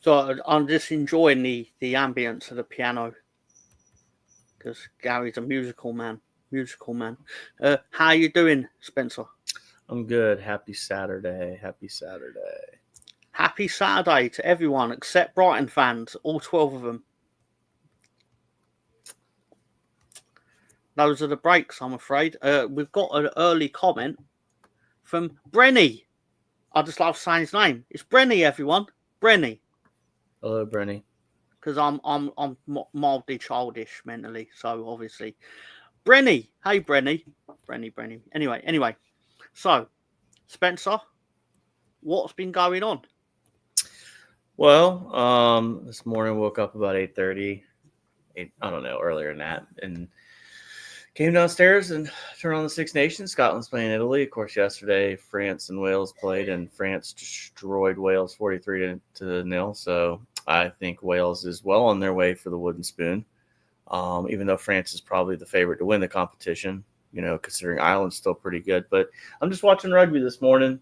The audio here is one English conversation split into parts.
So I'm just enjoying the ambience of the piano because Gary's a musical man. Musical man. How you doing, Spencer? I'm good. Happy Saturday. Happy Saturday. Happy Saturday to everyone except Brighton fans, all 12 of them. Those are the breaks, I'm afraid. We've got an early comment from Brenny. I just love saying his name. It's Brenny, everyone. Brenny. Hello, Brenny. Because I'm mildly childish mentally, so obviously. Brenny. Hey, Brenny. Brenny. Anyway. So, Spencer, what's been going on? Well, this morning woke up about 8:30. I don't know, earlier than that, and came downstairs and turned on the Six Nations. Scotland's playing Italy. Of course, yesterday France and Wales played, and France destroyed Wales 43 to 0. So I think Wales is well on their way for the wooden spoon. Even though France is probably the favorite to win the competition, considering Ireland's still pretty good. But I'm just watching rugby this morning,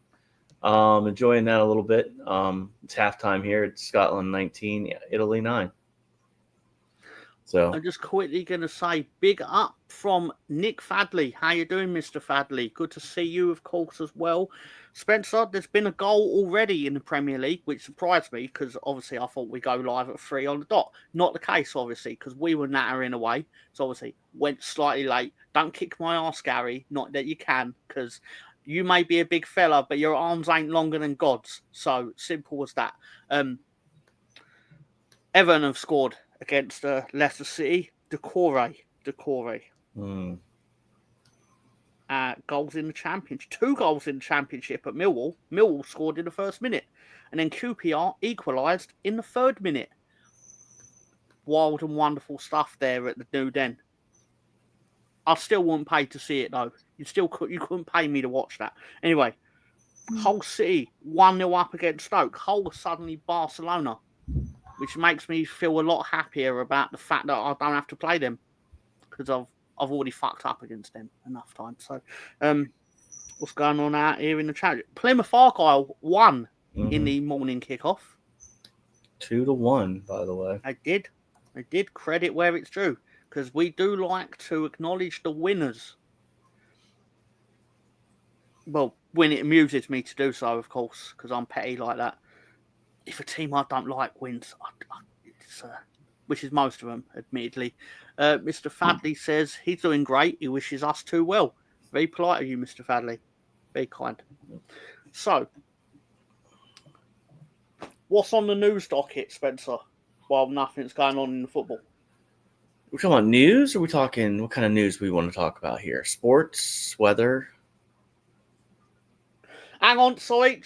enjoying that a little bit. It's halftime here. It's Scotland 19, Italy 9. So I'm just quickly going to say big up from Nick Fadley. How you doing, Mr. Fadley? Good to see you, of course, as well. Spencer, there's been a goal already in the Premier League, which surprised me because obviously I thought we go live at 3 on the dot. Not the case, obviously, because we were nattering away. So obviously went slightly late. Don't kick my ass, Gary. Not that you can, because you may be a big fella, but your arms ain't longer than God's. So simple as that. Everton have scored against Leicester City. Decore. Goals in the championship. 2 goals in the championship at Millwall. Millwall scored in the first minute. And then QPR equalised in the 3rd minute. Wild and wonderful stuff there at the New Den. I still wouldn't pay to see it, though. You couldn't pay me to watch that. Anyway, Hull City 1-0 up against Stoke. Hull suddenly Barcelona, which makes me feel a lot happier about the fact that I don't have to play them because I've already fucked up against them enough times. So, what's going on out here in the chat? Plymouth Argyle won in the morning kickoff. 2-1, by the way. I did credit where it's due because we do like to acknowledge the winners. Well, when it amuses me to do so, of course, because I'm petty like that. If a team I don't like wins, which is most of them, admittedly. Mr. Fadley says he's doing great. He wishes us too well. Very polite of you, Mr. Fadley. Very kind. So, what's on the news docket, Spencer, while nothing's going on in the football? We're talking about news, or are we talking what kind of news we want to talk about here? Sports, weather? Hang on, sorry,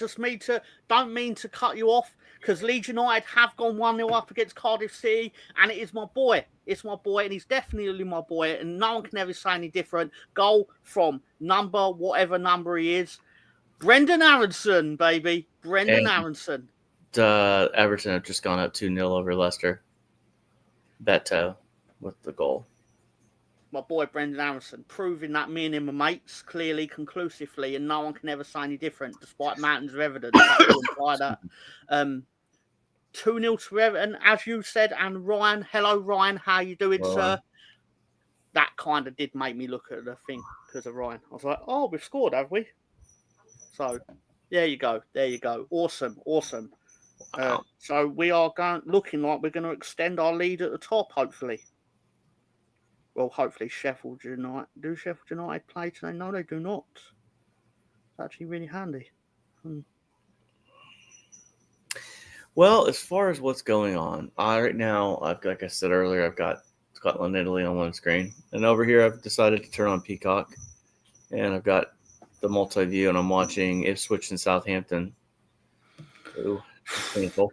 don't mean to cut you off, because Leeds United have gone 1-0 up against Cardiff City, and it is my boy. It's my boy, and he's definitely my boy, and no one can ever say any different. Goal from whatever number he is. Brendan Aronson, baby. Brendan Aronson. Everton have just gone up 2-0 over Leicester. Beto with the goal. My boy Brendan Aronson, proving that me and him are mates clearly, conclusively, and no one can ever say any different, despite mountains of evidence. 2-0 to Everton, as you said, and Ryan. Hello, Ryan. How you doing, sir? That kind of did make me look at the thing because of Ryan. I was like, oh, we've scored, have we? So, there you go. Awesome. Wow. So we are looking like we're going to extend our lead at the top, hopefully. Well, hopefully Sheffield United. Do Sheffield United play today? No, they do not. It's actually really handy. Well, as far as what's going on, right now, like I said earlier, I've got Scotland, Italy on one screen. And over here, I've decided to turn on Peacock. And I've got the multi-view, and I'm watching Ipswich and Southampton. Ooh, it's painful.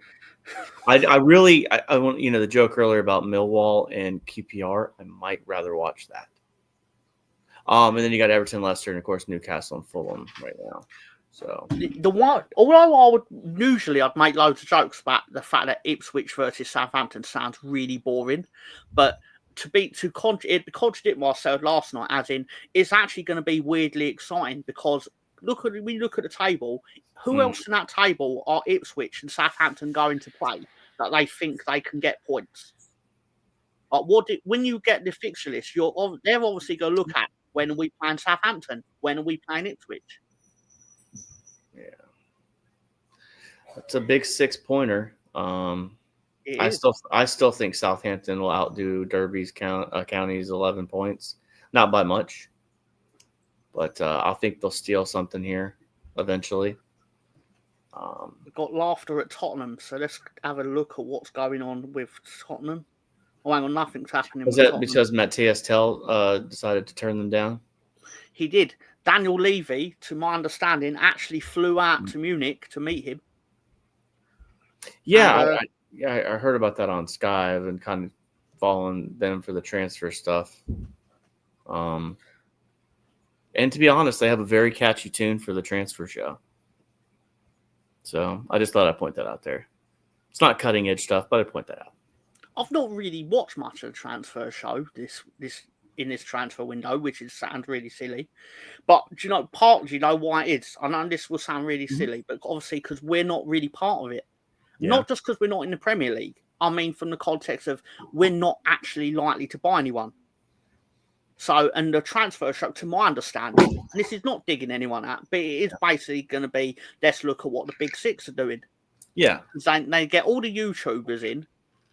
I really want, the joke earlier about Millwall and QPR. I might rather watch that. And then you got Everton, Leicester, and of course Newcastle and Fulham right now. So the one, although I'd make loads of jokes about the fact that Ipswich versus Southampton sounds really boring, but to contradict myself last night, as in it's actually going to be weirdly exciting because when you look at the table, who else in that table are Ipswich and Southampton going to play? that they think they can get points. Like when you get the fixture list, they're obviously going to look at when are we playing Southampton, when are we playing Ipswich. Yeah, it's a big 6-pointer. I still think Southampton will outdo Derby's county's 11 points, not by much, but I think they'll steal something here eventually. We've got laughter at Tottenham, so let's have a look at what's going on with Tottenham. Oh, hang on, nothing's happening. Is that because Matthias Tell decided to turn them down? He did. Daniel Levy, to my understanding, actually flew out to Munich to meet him. Yeah, I heard about that on Sky. I've been kind of following them for the transfer stuff. And to be honest, they have a very catchy tune for the transfer show. So I just thought I'd point that out there. It's not cutting edge stuff, but I'd point that out. I've not really watched much of the transfer show in this transfer window, which sounds really silly. But do you know why it is? I know this will sound really silly, but obviously because we're not really part of it. Yeah. Not just because we're not in the Premier League. I mean, from the context of we're not actually likely to buy anyone. So, and the transfer show, to my understanding, and this is not digging anyone out, but it is basically going to be, let's look at what the big six are doing. Yeah. They get all the YouTubers in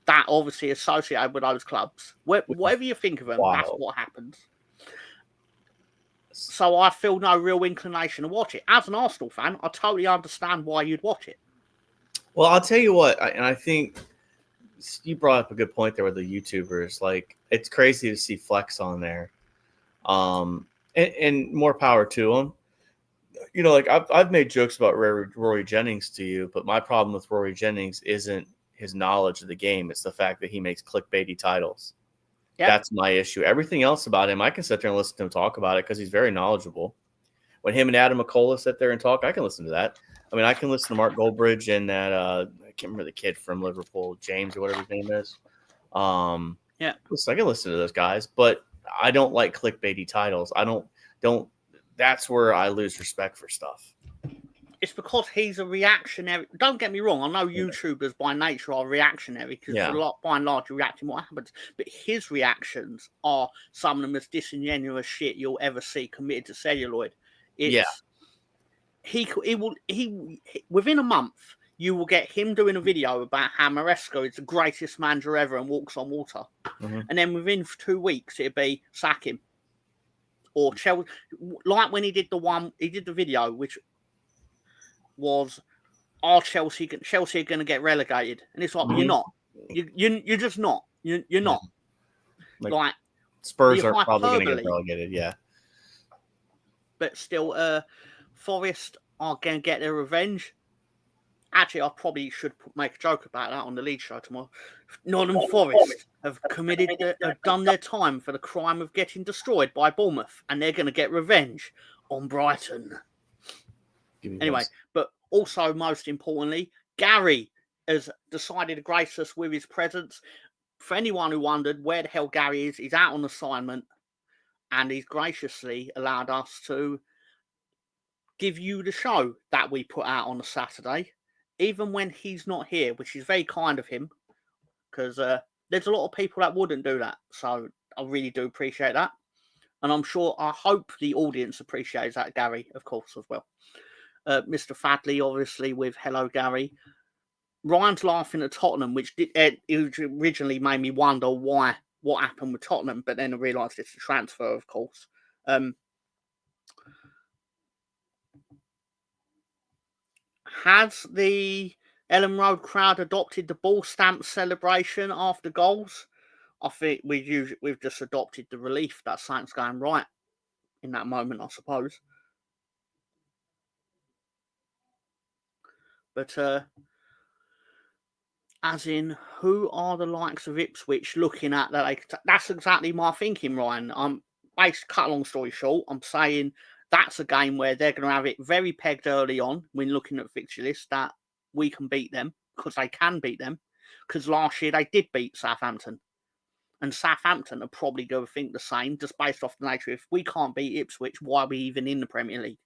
that obviously associated with those clubs. Whatever you think of them, that's what happens. So I feel no real inclination to watch it. As an Arsenal fan, I totally understand why you'd watch it. Well, I'll tell you what, and I think you brought up a good point there with the YouTubers. Like, it's crazy to see Flex on there, and more power to him. You know, like I've made jokes about Rory Jennings to you, but my problem with Rory Jennings isn't his knowledge of the game. It's the fact that he makes clickbaity titles. Yep. That's my issue. Everything else about him, I can sit there and listen to him talk about it because he's very knowledgeable. When him and Adam McCullough sit there and talk, I can listen to that. I mean, I can listen to Mark Goldbridge and that I can't remember the kid from Liverpool, James or whatever his name is. Yeah, I can listen to those guys, but I don't like clickbaity titles. I don't. That's where I lose respect for stuff. It's because he's a reactionary. Don't get me wrong. I know YouTubers by nature are reactionary because by and large, you're reacting to what happens. But his reactions are some of the most disingenuous shit you'll ever see committed to celluloid. He within a month, you will get him doing a video about how Maresca is the greatest manager ever and walks on water. Mm-hmm. And then within 2 weeks, it'd be sack him. Or Chelsea, like when he did the video, which was, are Chelsea are going to get relegated? And it's like, you're not. You're just not. You're not. Like Spurs are probably going to get relegated, yeah. But still, Forest are going to get their revenge. Actually, I probably should make a joke about that on the lead show tomorrow. Nottingham Forest have done their time for the crime of getting destroyed by Bournemouth, and they're going to get revenge on Brighton. Anyway, but also most importantly, Gary has decided to grace us with his presence. For anyone who wondered where the hell Gary is, he's out on assignment, and he's graciously allowed us to give you the show that we put out on a Saturday, even when he's not here, which is very kind of him, because there's a lot of people that wouldn't do that. So I really do appreciate that. And I hope the audience appreciates that, Gary, of course, as well. Mr. Fadley, obviously, with Hello, Gary. Ryan's laughing at Tottenham, which originally made me wonder what happened with Tottenham, but then I realised it's a transfer, of course. Has the Ellen Road crowd adopted the ball stamp celebration after goals? I think we've just adopted the relief that something's going right in that moment, I suppose. But as in, who are the likes of Ipswich looking at that? That's exactly my thinking, Ryan. Basically, cut a long story short, I'm saying that's a game where they're going to have it very pegged early on when looking at fixture list that we can beat them, because they can beat them. Because last year they did beat Southampton. And Southampton are probably going to think the same, just based off the nature. If we can't beat Ipswich, why are we even in the Premier League?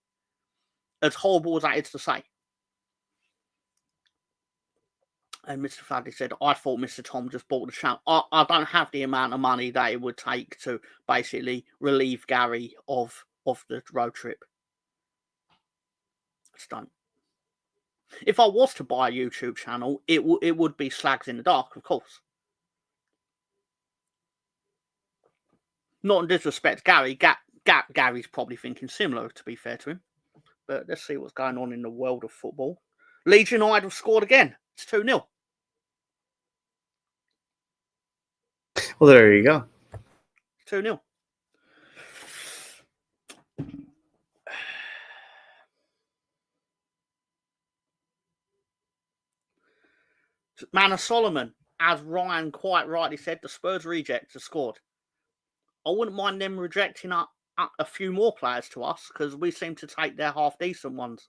As horrible as that is to say. And Mr. Fadley said, I thought Mr. Tom just bought the champ. I don't have the amount of money that it would take to basically relieve Gary of the road trip. Just don't. If I was to buy a YouTube channel, it would be Slags in the Dark, of course. Not in disrespect to Gary. Gary's probably thinking similar, to be fair to him. But let's see what's going on in the world of football. Leeds United have scored again. It's 2-0. Well, there you go. 2-0. Manor Solomon, as Ryan quite rightly said, the Spurs rejects have scored. I wouldn't mind them rejecting a few more players to us, because we seem to take their half-decent ones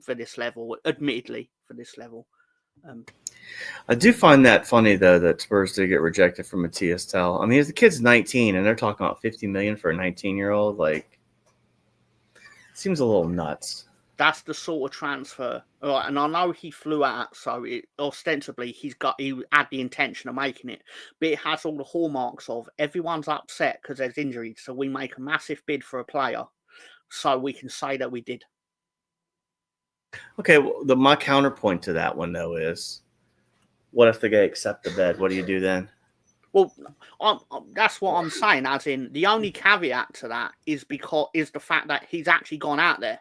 for this level, admittedly, for this level. I do find that funny, though, that Spurs did get rejected from Matthias Tell. I mean, the kid's 19, and they're talking about $50 million for a 19-year-old. Like, it seems a little nuts. That's the sort of transfer. Right, and I know he flew out, so ostensibly he had the intention of making it, but it has all the hallmarks of everyone's upset because there's injuries, so we make a massive bid for a player so we can say that we did. Okay, well, my counterpoint to that one, though, is what if the guy accepts the bid? What do you do then? Well, that's what I'm saying, as in the only caveat to that is the fact that he's actually gone out there.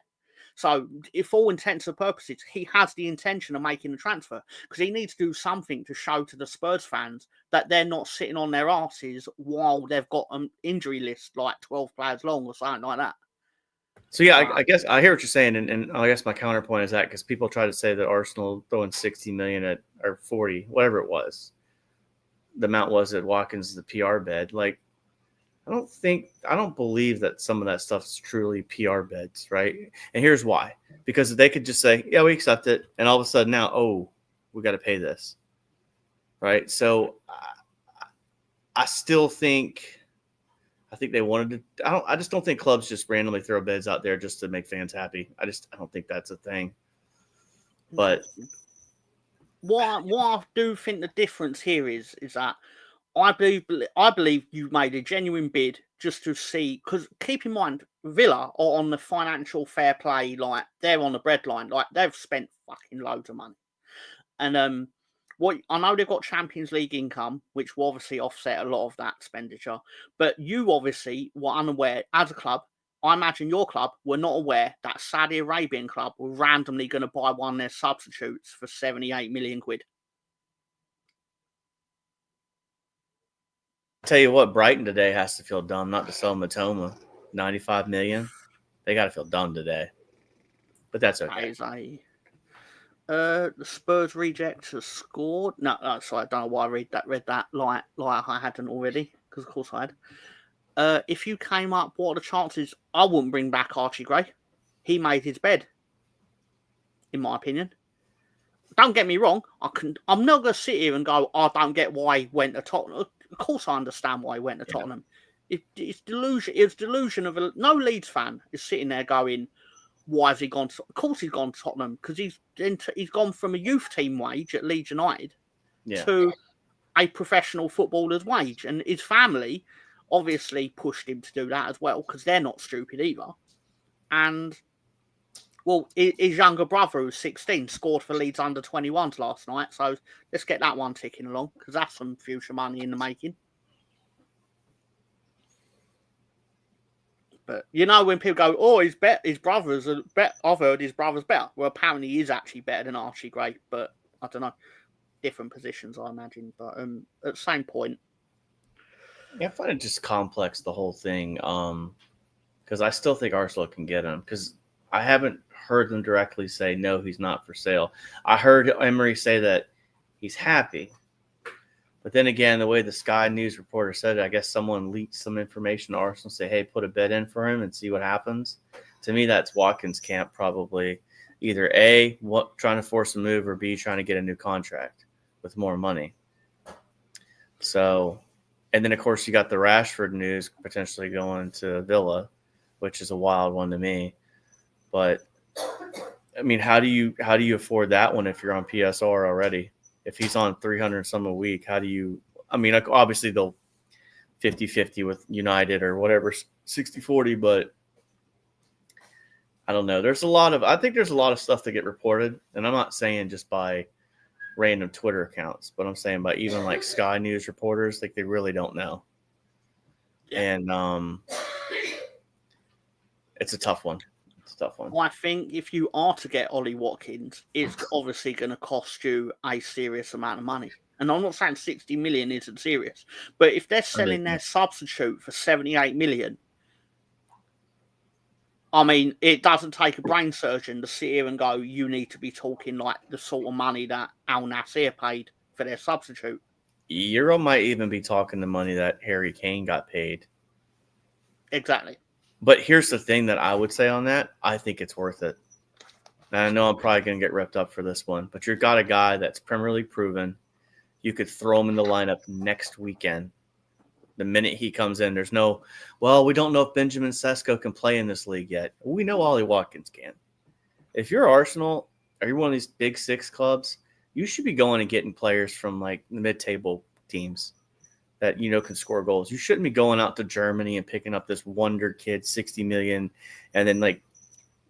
So, if all intents and purposes, he has the intention of making the transfer, because he needs to do something to show to the Spurs fans that they're not sitting on their asses while they've got an injury list like 12 players long or something like that. So, yeah, I guess I hear what you're saying, and I guess my counterpoint is that because people try to say that Arsenal throwing $60 million or 40, whatever it was, the amount was at Watkins, the PR bid. Like, I don't believe that some of that stuff's truly PR bids, right? And here's why. Because they could just say, yeah, we accept it. And all of a sudden now, we got to pay this. Right? So I still think they wanted to. I just don't think clubs just randomly throw bids out there just to make fans happy. I don't think that's a thing. But what I do think the difference here is that I believe you made a genuine bid just to see, because keep in mind, Villa are on the financial fair play, like they're on the breadline, like they've spent fucking loads of money, and what I know they've got Champions League income, which will obviously offset a lot of that expenditure, but you obviously were unaware as a club. I imagine your club were not aware that Saudi Arabian club were randomly going to buy one of their substitutes for 78 million quid. Tell you what, Brighton today has to feel dumb not to sell Matoma. 95 million. They got to feel dumb today. But that's okay. The Spurs rejects has scored. No, sorry, I don't know why I read that like I hadn't already, because of course I had. If you came up, what are the chances? I wouldn't bring back Archie Gray. He made his bed, in my opinion. Don't get me wrong. I'm not going to sit here and go, I don't get why he went to Tottenham. Of course I understand why he went to Tottenham. It's delusion. It's delusion of no Leeds fan is sitting there going, why has he gone to... Of course he's gone to Tottenham, because he's gone from a youth team wage at Leeds United to a professional footballer's wage. And his family obviously pushed him to do that as well, because they're not stupid either. And, well, his younger brother, who's 16, scored for Leeds under-21s last night. So let's get that one ticking along, because that's some future money in the making. But you know, when people go, his brothers are better. I've heard his brother's better. Well, apparently he is actually better than Archie Gray, but I don't know. Different positions, I imagine. But at the same point. Yeah, I find it just complex, the whole thing. Because I still think Arsenal can get him. Because I haven't heard them directly say, no, he's not for sale. I heard Emery say that he's happy. But then again, the way the Sky News reporter said it, I guess someone leaked some information to Arsenal, say, hey, put a bid in for him and see what happens. To me, that's Watkins' camp probably. Either A, trying to force a move, or B, trying to get a new contract with more money. So, and then, of course, you got the Rashford news potentially going to Villa, which is a wild one to me. But, I mean, how do you afford that one if you're on PSR already? if he's on 300 some a week, how do you? I mean, obviously they'll 50-50 with United or whatever, 60-40, but I don't know. I think there's a lot of stuff that get reported, and I'm not saying just by random Twitter accounts, but I'm saying by even like Sky News reporters, like they really don't know. Yeah. And it's a tough one. I think if you are to get Ollie Watkins, it's obviously going to cost you a serious amount of money. And I'm not saying 60 million isn't serious, but if they're selling their substitute for 78 million, I mean, it doesn't take a brain surgeon to sit here and go, you need to be talking like the sort of money that Al Nassr paid for their substitute. Euro might even be talking the money that Harry Kane got paid. Exactly. But here's the thing that I would say on that. I think it's worth it. And I know I'm probably going to get ripped up for this one, but you've got a guy that's Premier League proven. You could throw him in the lineup next weekend. The minute he comes in, there's no, well, we don't know if Benjamin Sesko can play in this league yet. We know Ollie Watkins can. If you're Arsenal or you're one of these big six clubs, you should be going and getting players from like the mid-table teams that can score goals. You shouldn't be going out to Germany and picking up this wonder kid, 60 million, and then like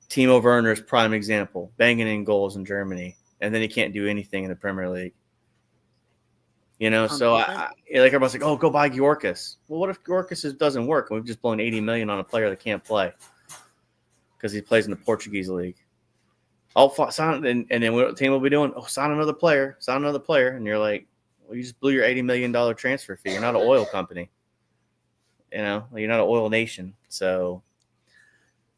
Timo Werner's prime example, banging in goals in Germany, and then he can't do anything in the Premier League. So like everybody's like, oh, go buy Yorkis. Well, what if Yorkis doesn't work and we've just blown 80 million on a player that can't play because he plays in the Portuguese league? Oh, sign, and then what the team will be doing? Oh, sign another player, and you're like, well, you just blew your $80 million transfer fee. You're not an oil company. You're not an oil nation. So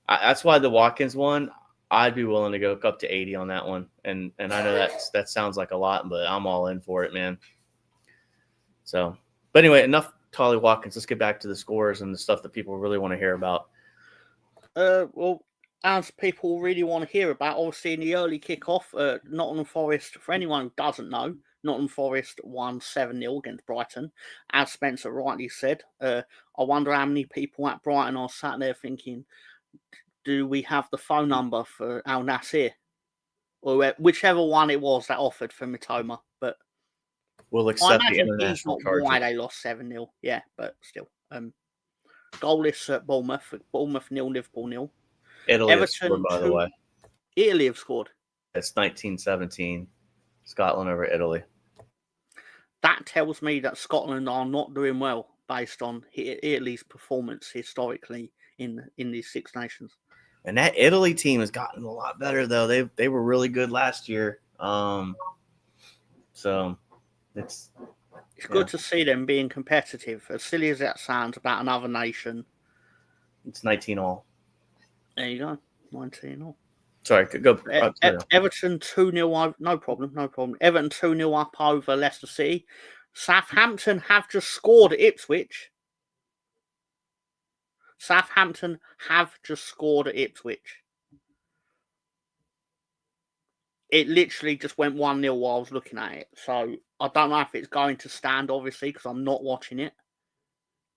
that's why the Watkins one, I'd be willing to go up to 80 on that one. And I know that sounds like a lot, but I'm all in for it, man. So, but anyway, enough Ollie Watkins. Let's get back to the scores and the stuff that people really want to hear about. Well, as people really want to hear about, obviously in the early kickoff, Nottingham Forest, for anyone who doesn't know, Nottingham Forest won 7-0 against Brighton. As Spencer rightly said, I wonder how many people at Brighton are sat there thinking, do we have the phone number for Al Nassr? Or whichever one it was that offered for Mitoma. But we'll accept the international he's not charges. Why they lost 7-0. Yeah, but still. Goalless at Bournemouth. Bournemouth 0, Liverpool 0. Italy have scored, by the way. Italy have scored. It's 1917. Scotland over Italy. That tells me that Scotland are not doing well based on Italy's performance historically in these Six Nations. And that Italy team has gotten a lot better, though. They were really good last year. So it's good to see them being competitive. As silly as that sounds about another nation. It's 19-all. There you go. 19-all. Sorry, go. Everton 2-0. No problem. Everton 2-0 up over Leicester City. Southampton have just scored at Ipswich. It literally just went 1-0 while I was looking at it. So I don't know if it's going to stand, obviously, because I'm not watching it.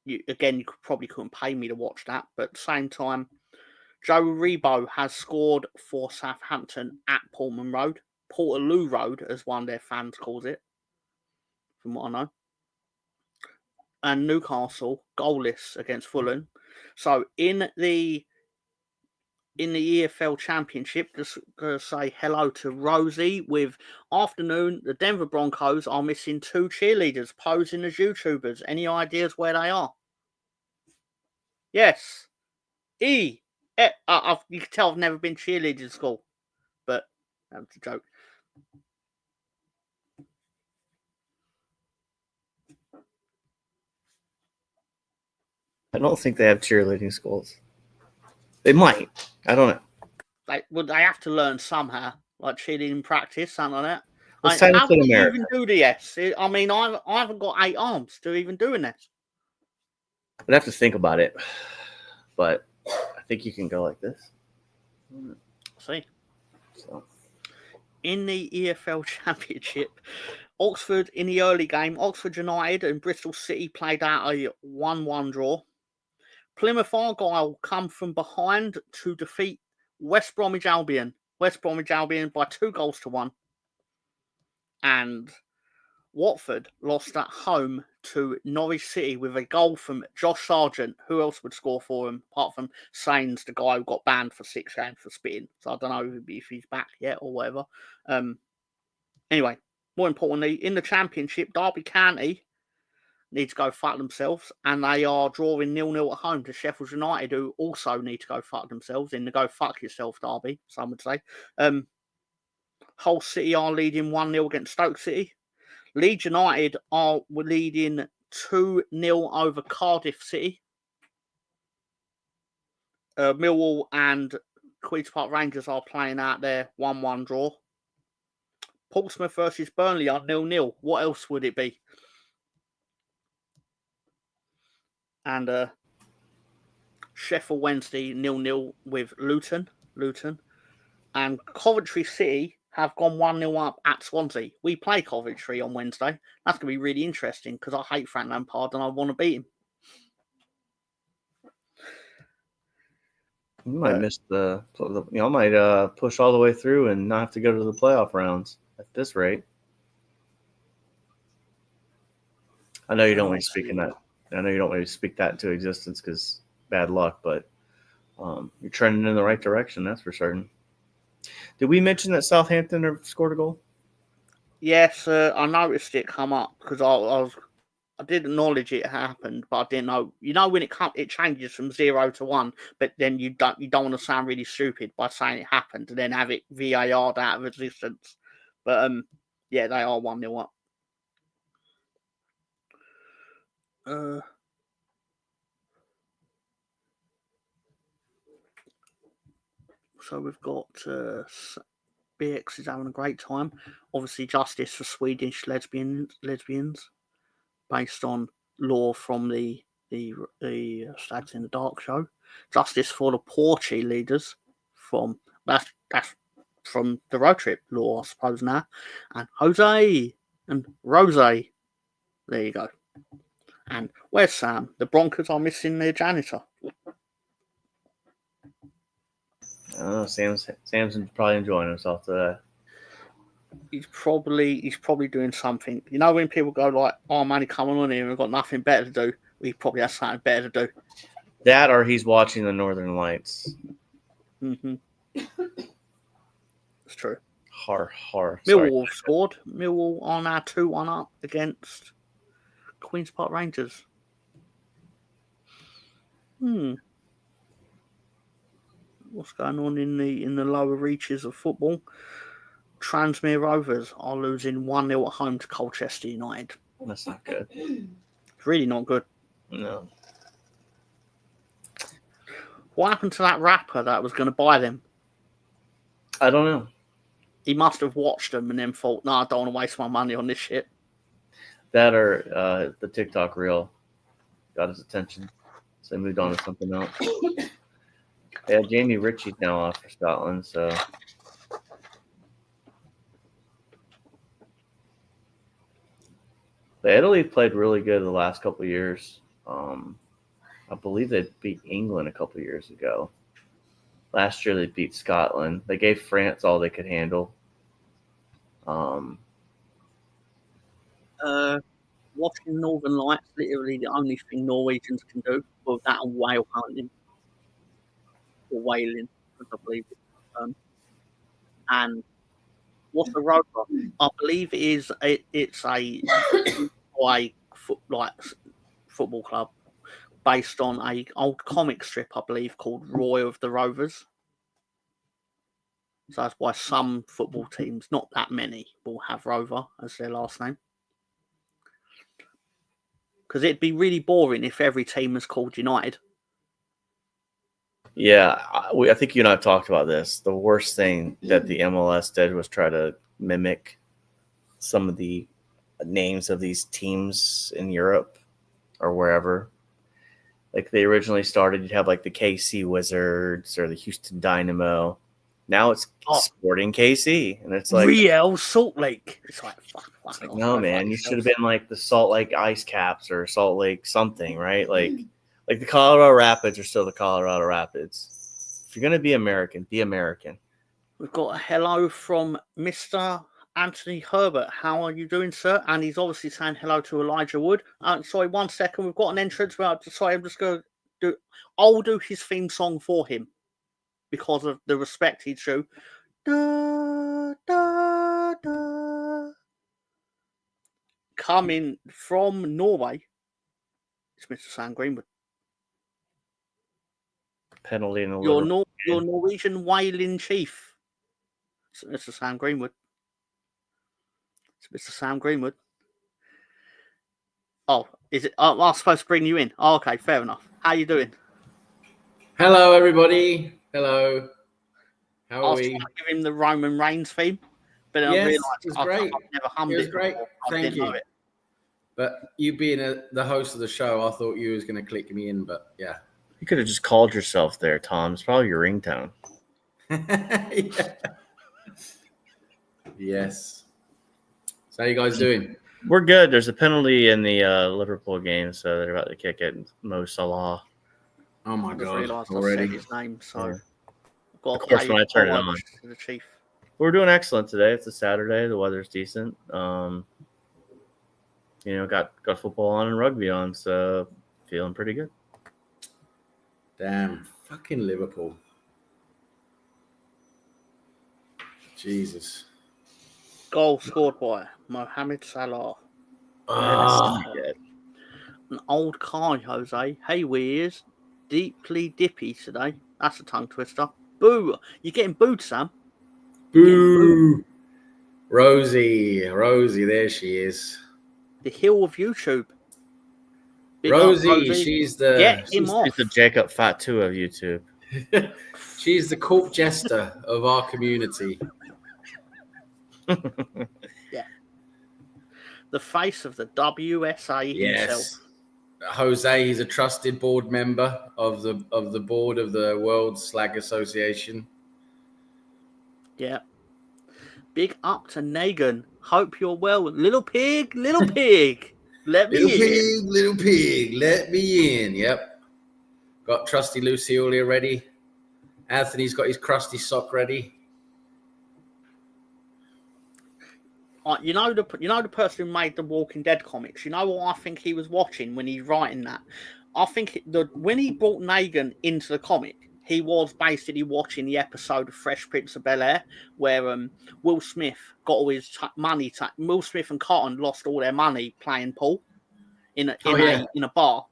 You probably couldn't pay me to watch that. But at the same time, Joe Rebo has scored for Southampton at Portman Road. Portaloo Road, as one of their fans calls it, from what I know. And Newcastle, goalless against Fulham. So in the EFL Championship, just going to say hello to Rosie with afternoon. The Denver Broncos are missing 2 cheerleaders posing as YouTubers. Any ideas where they are? Yes. You can tell I've never been cheerleader in school, but that was a joke. I don't think they have cheerleading schools. They might. I don't know. They have to learn somehow, like cheerleading practice, something like that. How do you even do this? I mean, I haven't got 8 arms to even doing this. I'd have to think about it, but I think you can go like this. See. So. In the EFL Championship, Oxford in the early game, Oxford United and Bristol City played out a 1-1 draw. Plymouth Argyle come from behind to defeat West Bromwich Albion. West Bromwich Albion by 2-1. And Watford lost at home to Norwich City with a goal from Josh Sargent. Who else would score for him apart from Sains, the guy who got banned for 6 games for spitting? So I don't know if he's back yet or whatever. Anyway, more importantly, in the Championship, Derby County need to go fuck themselves, and they are drawing 0-0 at home to Sheffield United, who also need to go fuck themselves in the go fuck yourself derby, some would say. Hull City are leading 1-0 against Stoke City. Leeds United were leading 2-0 over Cardiff City. Millwall and Queen's Park Rangers are playing out their 1-1 draw. Portsmouth versus Burnley are 0-0. What else would it be? And Sheffield Wednesday 0-0 with Luton. And Coventry City have gone 1-0 up at Swansea. We play Coventry on Wednesday. That's going to be really interesting because I hate Frank Lampard and I want to beat him. You might miss I might push all the way through and not have to go to the playoff rounds at this rate. I know you don't want to speak in that. I know you don't want to speak that into existence because bad luck, but you're trending in the right direction. That's for certain. Did we mention that Southampton have scored a goal? Yes, I noticed it come up because I did acknowledge it happened, but I didn't know. You know when it changes from 0 to 1, but then you don't want to sound really stupid by saying it happened and then have it VAR'd out of existence. But yeah, they are 1-0 up. So we've got BX is having a great time. Obviously, justice for Swedish lesbians, based on law from the Stags in the Dark show. Justice for the poor cheerleaders from that's from the road trip law, I suppose now. And Jose and Rose. There you go. And where's Sam? The Broncos are missing their janitor. Oh, Sam's probably enjoying himself today. He's probably doing something. You know when people go like, "Oh man, coming on here and we've got nothing better to do." He probably has something better to do. That or he's watching the Northern Lights. Mm-hmm. It's true. Millwall scored. Millwall are now 2-1 up against Queen's Park Rangers. What's going on in the lower reaches of football? Transmere Rovers are losing 1-0 at home to Colchester United. That's not good. It's really not good. No. What happened to that rapper that was going to buy them? I don't know. He must have watched them and then thought, "No, I don't want to waste my money on this shit." That or the TikTok reel got his attention, so he moved on to something else. Yeah, Jamie Ritchie's now off for Scotland, so Italy played really good the last couple of years. I believe they beat England a couple of years ago. Last year they beat Scotland. They gave France all they could handle. Watching Northern Lights, literally the only thing Norwegians can do. Well, that and whale hunting. Or whaling, as I believe it's and what's the rover? I believe it's a football club based on a old comic strip, I believe, called Roy of the Rovers. So that's why some football teams, not that many, will have Rover as their last name. Because it'd be really boring if every team was called United. Yeah, I think you and I have talked about this. The worst thing that the MLS did was try to mimic some of the names of these teams in Europe or wherever. Like they originally started, you'd have like the KC Wizards or the Houston Dynamo. Now it's Sporting KC, and it's like Real Salt Lake. It's like fuck no, man, you should have been like the Salt Lake Ice Caps or Salt Lake something, right? Like the Colorado Rapids are still the Colorado Rapids. If you're gonna be American, be American. We've got a hello from Mr. Anthony Herbert, how are you doing, sir? And he's obviously saying hello to Elijah Wood. Sorry, 1 second. We've got an entrance. Sorry, I'm just going to do. I'll do his theme song for him because of the respect he's due. Da, da, da. Coming from Norway, it's Mr. Sam Greenwood. Penalty in the Your Norwegian whaling chief, it's Mr. Sam Greenwood. It's Mr. Sam Greenwood. Oh, is it? Oh, I was supposed to bring you in. Oh, okay, fair enough. How you doing? Hello, everybody. Hello. How are I was we? trying to give him the Roman Reigns theme, but then I Yes, realised it was I've great. never hummed it. It was great. Before. I Thank didn't know you. it. But you being the host of the show, I thought you was going to click me in, but yeah. You could have just called yourself there, Tom. It's probably your ringtone. Yeah. Yes. So how you guys doing? We're good. There's a penalty in the Liverpool game, so they're about to kick it. Mo Salah. Oh my I just God! realised I Already. said his name, so Yeah. I've got Of to course, pay when I turn it homage on. to the chief. We're doing excellent today. It's a Saturday. The weather's decent. Got football on and rugby on, so feeling pretty good. Damn, fucking Liverpool. Jesus. Goal scored by Mohamed Salah. An old car, Jose. Hey, Wears. Deeply dippy today. That's a tongue twister. Boo! You're getting booed, Sam. Boo! Rosie, there she is. The hill of YouTube. Big Rosie, up, Rosie. she's the Get him off. She's the Jacob Fatu of YouTube. she's the court jester of our community. Yeah. The face of the WSA himself. Jose, he's a trusted board member of the board of the World Slag Association. Yeah. Big up to Negan. Hope you're well. Little pig, little pig. Let me in. Little pig, let me in. Yep. Got trusty Lucioli ready. Anthony's got his crusty sock ready. You know the person who made the Walking Dead comics. You know what I think he was watching when he's writing that. I think when he brought Negan into the comic, he was basically watching the episode of Fresh Prince of Bel-Air where Will Smith got all his money. Will Smith and Cotton lost all their money playing pool in a bar,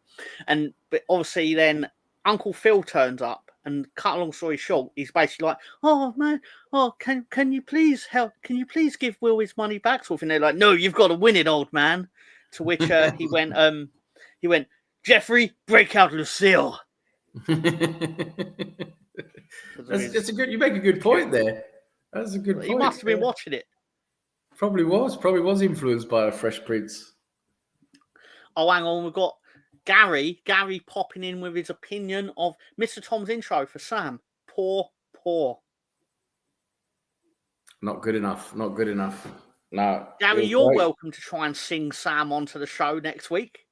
but obviously then Uncle Phil turns up. And cut a long story short, he's basically like, "Oh man, can you please help? Can you please give Will his money back?" Sort of thing. They're like, "No, you've got to win it, old man." To which he went, "Jeffrey, break out Lucille." That's a good. You make a good point there. That's a good point. He must have been watching it. Probably was influenced by a Fresh Prince. Oh, hang on, we've got Gary popping in with his opinion of Mr. Tom's intro for Sam. Poor. Not good enough. No. Gary, you're welcome to try and sing Sam onto the show next week.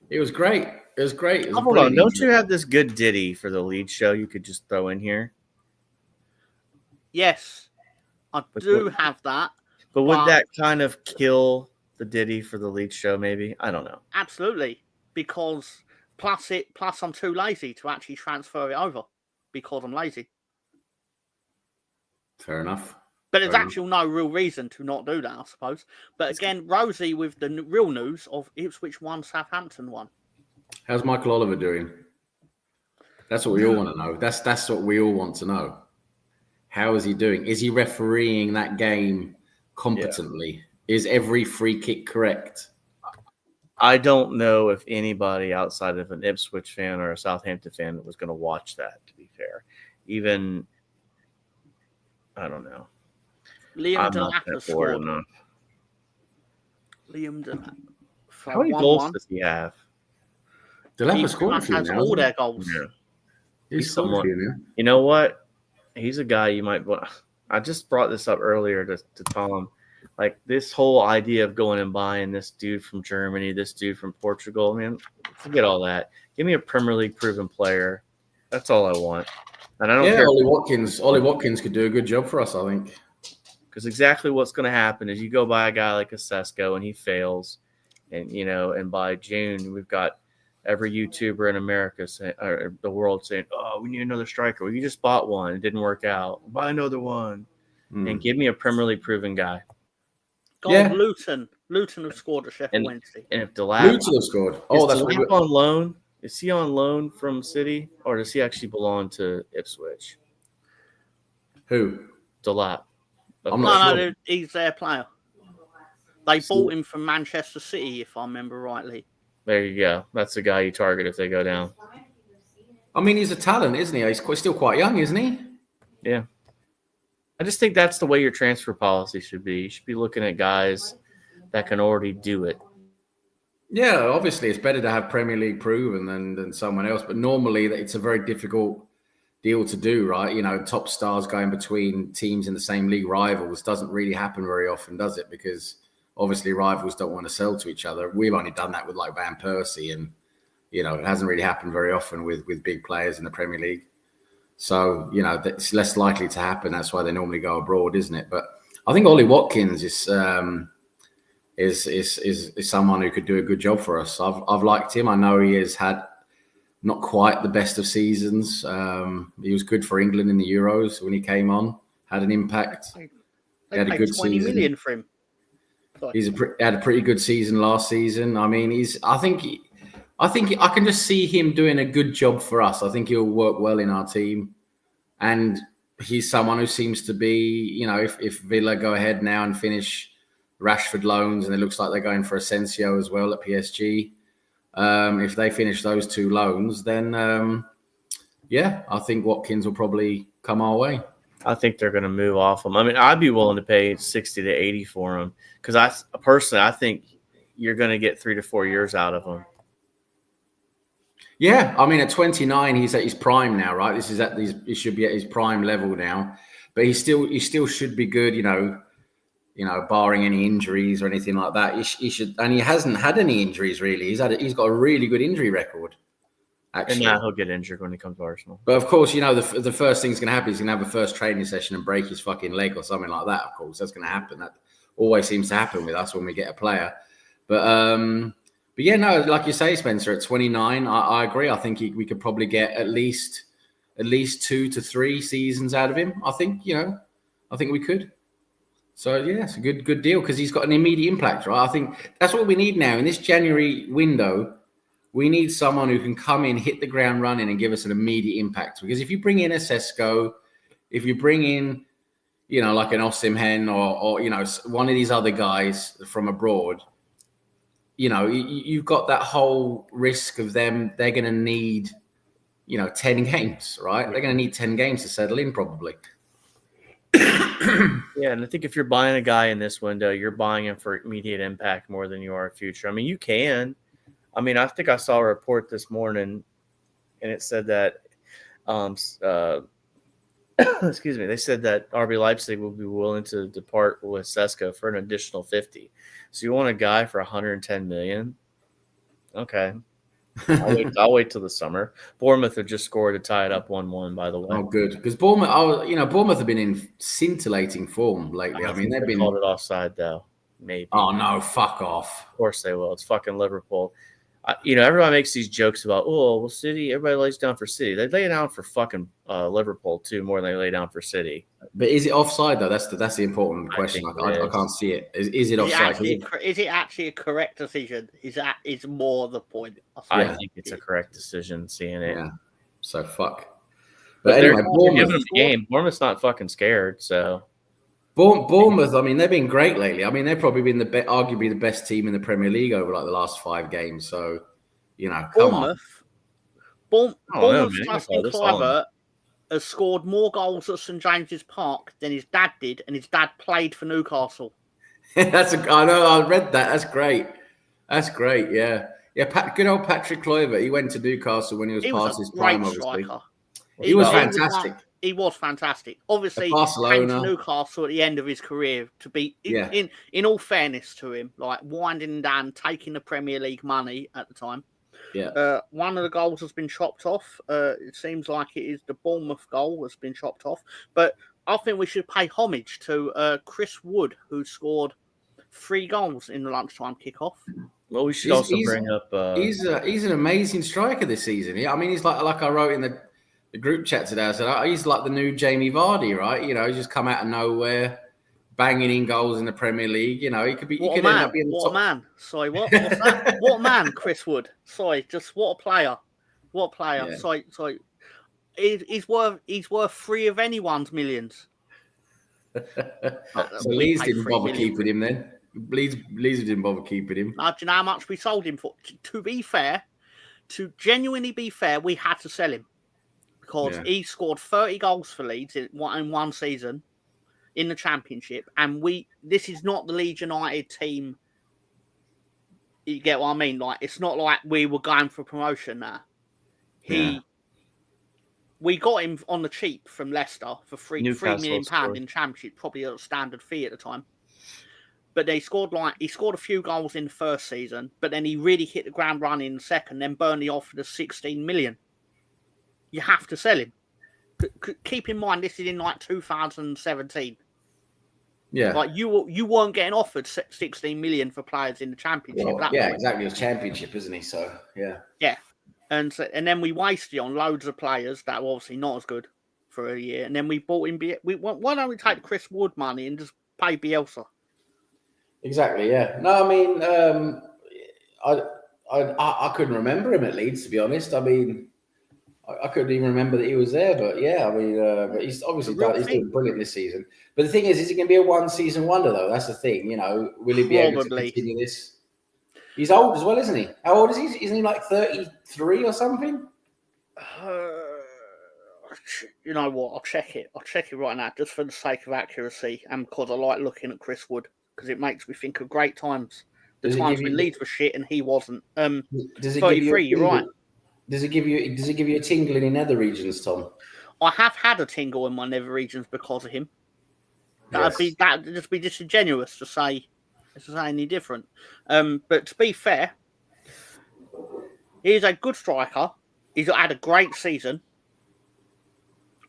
It was great. Hold on. Don't you have this good ditty for the lead show you could just throw in here? Yes, I do have that. But would that kind of kill the ditty for the lead show, maybe? I don't know. Absolutely. Because plus I'm too lazy to actually transfer it over because I'm lazy. Fair enough. But there's actually no real reason to not do that, I suppose. But again, Rosie with the real news of Ipswich won, Southampton won. How's Michael Oliver doing? That's what we all want to know. That's what we all want to know. How is he doing? Is he refereeing that game competently? Yeah. Is every free kick correct? I don't know if anybody outside of an Ipswich fan or a Southampton fan was going to watch that, to be fair. Even, I don't know. Liam Delap scored. Liam Delap. How many goals does he have? Delap scored a few has now. All their goals. Yeah. He's someone. You know what? He's a guy you might want. I just brought this up earlier to Tom. Like this whole idea of going and buying this dude from Germany, this dude from Portugal, man, forget all that. Give me a Premier League proven player. That's all I want. And I don't care. Ollie Watkins could do a good job for us, I think. Because exactly what's going to happen is you go by a guy like a Sesko and he fails, and and by June we've got every YouTuber in America or the world saying, "Oh, we need another striker. Well, you just bought one; it didn't work out. Buy another one, and give me a Premier League proven guy." Luton have scored at Sheffield And Wednesday. if Delap, Luton have scored. Oh, that's Delap on loan. Is he on loan from City, or does he actually belong to Ipswich? Who? Delap. I'm not sure. No, he's their player. They bought him from Manchester City, if I remember rightly. There you go. That's the guy you target if they go down. I mean, he's a talent, isn't he? He's still quite young, isn't he? Yeah. I just think that's the way your transfer policy should be. You should be looking at guys that can already do it. Yeah, obviously it's better to have Premier League proven than someone else. But normally it's a very difficult deal to do, right? Top stars going between teams in the same league, rivals, doesn't really happen very often, does it? Because obviously rivals don't want to sell to each other. We've only done that with like Van Persie, and it hasn't really happened very often with big players in the Premier League. So it's less likely to happen. That's why they normally go abroad, isn't it? But I think Ollie Watkins is someone who could do a good job for us. I've liked him. I know he has had not quite the best of seasons. He was good for England in the Euros when he came on, had an impact. They He had a paid good 20 season. million for him. Had a pretty good season last season. I mean, I think I can just see him doing a good job for us. I think he'll work well in our team, and he's someone who seems to be, if Villa go ahead now and finish Rashford loans, and it looks like they're going for Asensio as well at PSG. If they finish those two loans, then I think Watkins will probably come our way. I think they're going to move off him. I mean, I'd be willing to pay 60 to 80 for him because I think you're going to get 3 to 4 years out of him. Yeah, I mean, at 29, he's at his prime now, right? He should be at his prime level now, but he still should be good, barring any injuries or anything like that. He should, and he hasn't had any injuries really. He's got a really good injury record. Actually, and now he'll get injured when he comes to Arsenal. But of course, the first thing's going to happen is he's going to have a first training session and break his fucking leg or something like that. Of course, that's going to happen. That always seems to happen with us when we get a player. But yeah, no, like you say, Spencer, at 29, I agree. I think we could probably get at least 2 to 3 seasons out of him. I think we could. So yeah, it's a good deal because he's got an immediate impact, right? I think that's what we need now in this January window. We need someone who can come in, hit the ground running, and give us an immediate impact. Because if you bring in a Sesko, if you bring in, like an Osimhen or one of these other guys from abroad, you've got that whole risk of them. They're going to need, 10 games, right? They're going to need 10 games to settle in, probably. Yeah, and I think if you're buying a guy in this window, you're buying him for immediate impact more than you are future. I mean, you can. I mean, I think I saw a report this morning, and it said that, excuse me, they said that RB Leipzig will be willing to depart with Sesko for an additional 50. So you want a guy for 110 million? Okay, I'll wait till the summer. Bournemouth have just scored to tie it up 1-1. By the way, oh, good, because Bournemouth have been in scintillating form lately. I mean, they've been called it offside though. Maybe. Oh no, fuck off. Of course they will. It's fucking Liverpool. Everybody makes these jokes about, City. Everybody lays down for City. They lay down for fucking Liverpool too, more than they lay down for City. But is it offside though? That's the important question. I can't see it. Is it offside? Is it actually a correct decision? Is more the point? I think it's a correct decision. Seeing it. Yeah. So fuck. But anyway, Bournemouth game. Bournemouth's not fucking scared. So. Bournemouth, I mean, they've been great lately. I mean, they've probably been arguably the best team in the Premier League over like the last 5 games. So, come on. Bournemouth's Justin Kluivert has scored more goals at St James's Park than his dad did, and his dad played for Newcastle. I know, I read that. That's great. Yeah. Yeah, good old Patrick Kluivert. He went to Newcastle when he was past his prime, obviously. Striker. He was fantastic. He was fantastic. Obviously, he came to Newcastle at the end of his career to be, in all fairness to him, like winding down, taking the Premier League money at the time. Yeah. One of the goals has been chopped off. It seems like it is the Bournemouth goal has been chopped off. But I think we should pay homage to Chris Wood, who scored 3 goals in the lunchtime kickoff. Well, we should also bring up. He's an amazing striker this season. Yeah, I mean, he's like I wrote in the group chat today. I said he's like the new Jamie Vardy, right? You know, he's just come out of nowhere, banging in goals in the Premier League. You know, he could end up being the top. What a man! Sorry, what's that? What a man, Chris Wood. Sorry, just what a player! What a player! Yeah. Sorry. He's worth 3 of anyone's millions. So Leeds didn't bother keeping him then. Leeds didn't bother keeping him. Now, do you know how much we sold him for? To be fair, to genuinely be fair, we had to sell him because he scored 30 goals for Leeds in one season in the Championship, and this is not the Leeds United team. You get what I mean? Like, it's not like we were going for promotion now. We got him on the cheap from Leicester for £3 million in Championship, probably a standard fee at the time. But he scored a few goals in the first season, but then he really hit the ground running in the second. Then Burnley offered us 16 million. You have to sell him. Keep in mind, this is in like 2017. Yeah, like you weren't getting offered 16 million for players in the Championship. Well, exactly. It's Championship, isn't he? So yeah. And then we wasted on loads of players that were obviously not as good for a year. And then we bought in. Why don't we take Chris Wood money and just pay Bielsa? Exactly. Yeah. No, I mean, I couldn't remember him at Leeds, to be honest. I mean, I couldn't even remember that he was there. But yeah, I mean, but he's obviously he's doing brilliant this season. But the thing is he going to be a one-season wonder though? That's the thing. You know, will he be able to continue this? He's old as well, isn't he? How old is he? Isn't he like 33 or something? You know what? I'll check it. I'll check it right now, just for the sake of accuracy, and because I like looking at Chris Wood, because it makes me think of great times. The times when Leeds were shit and he wasn't. Does it 33. You're right. Does it give you a tingle in your nether regions, Tom? I have had a tingle in my nether regions because of him. That'd just be disingenuous to say any different. But to be fair, he's a good striker. He's had a great season.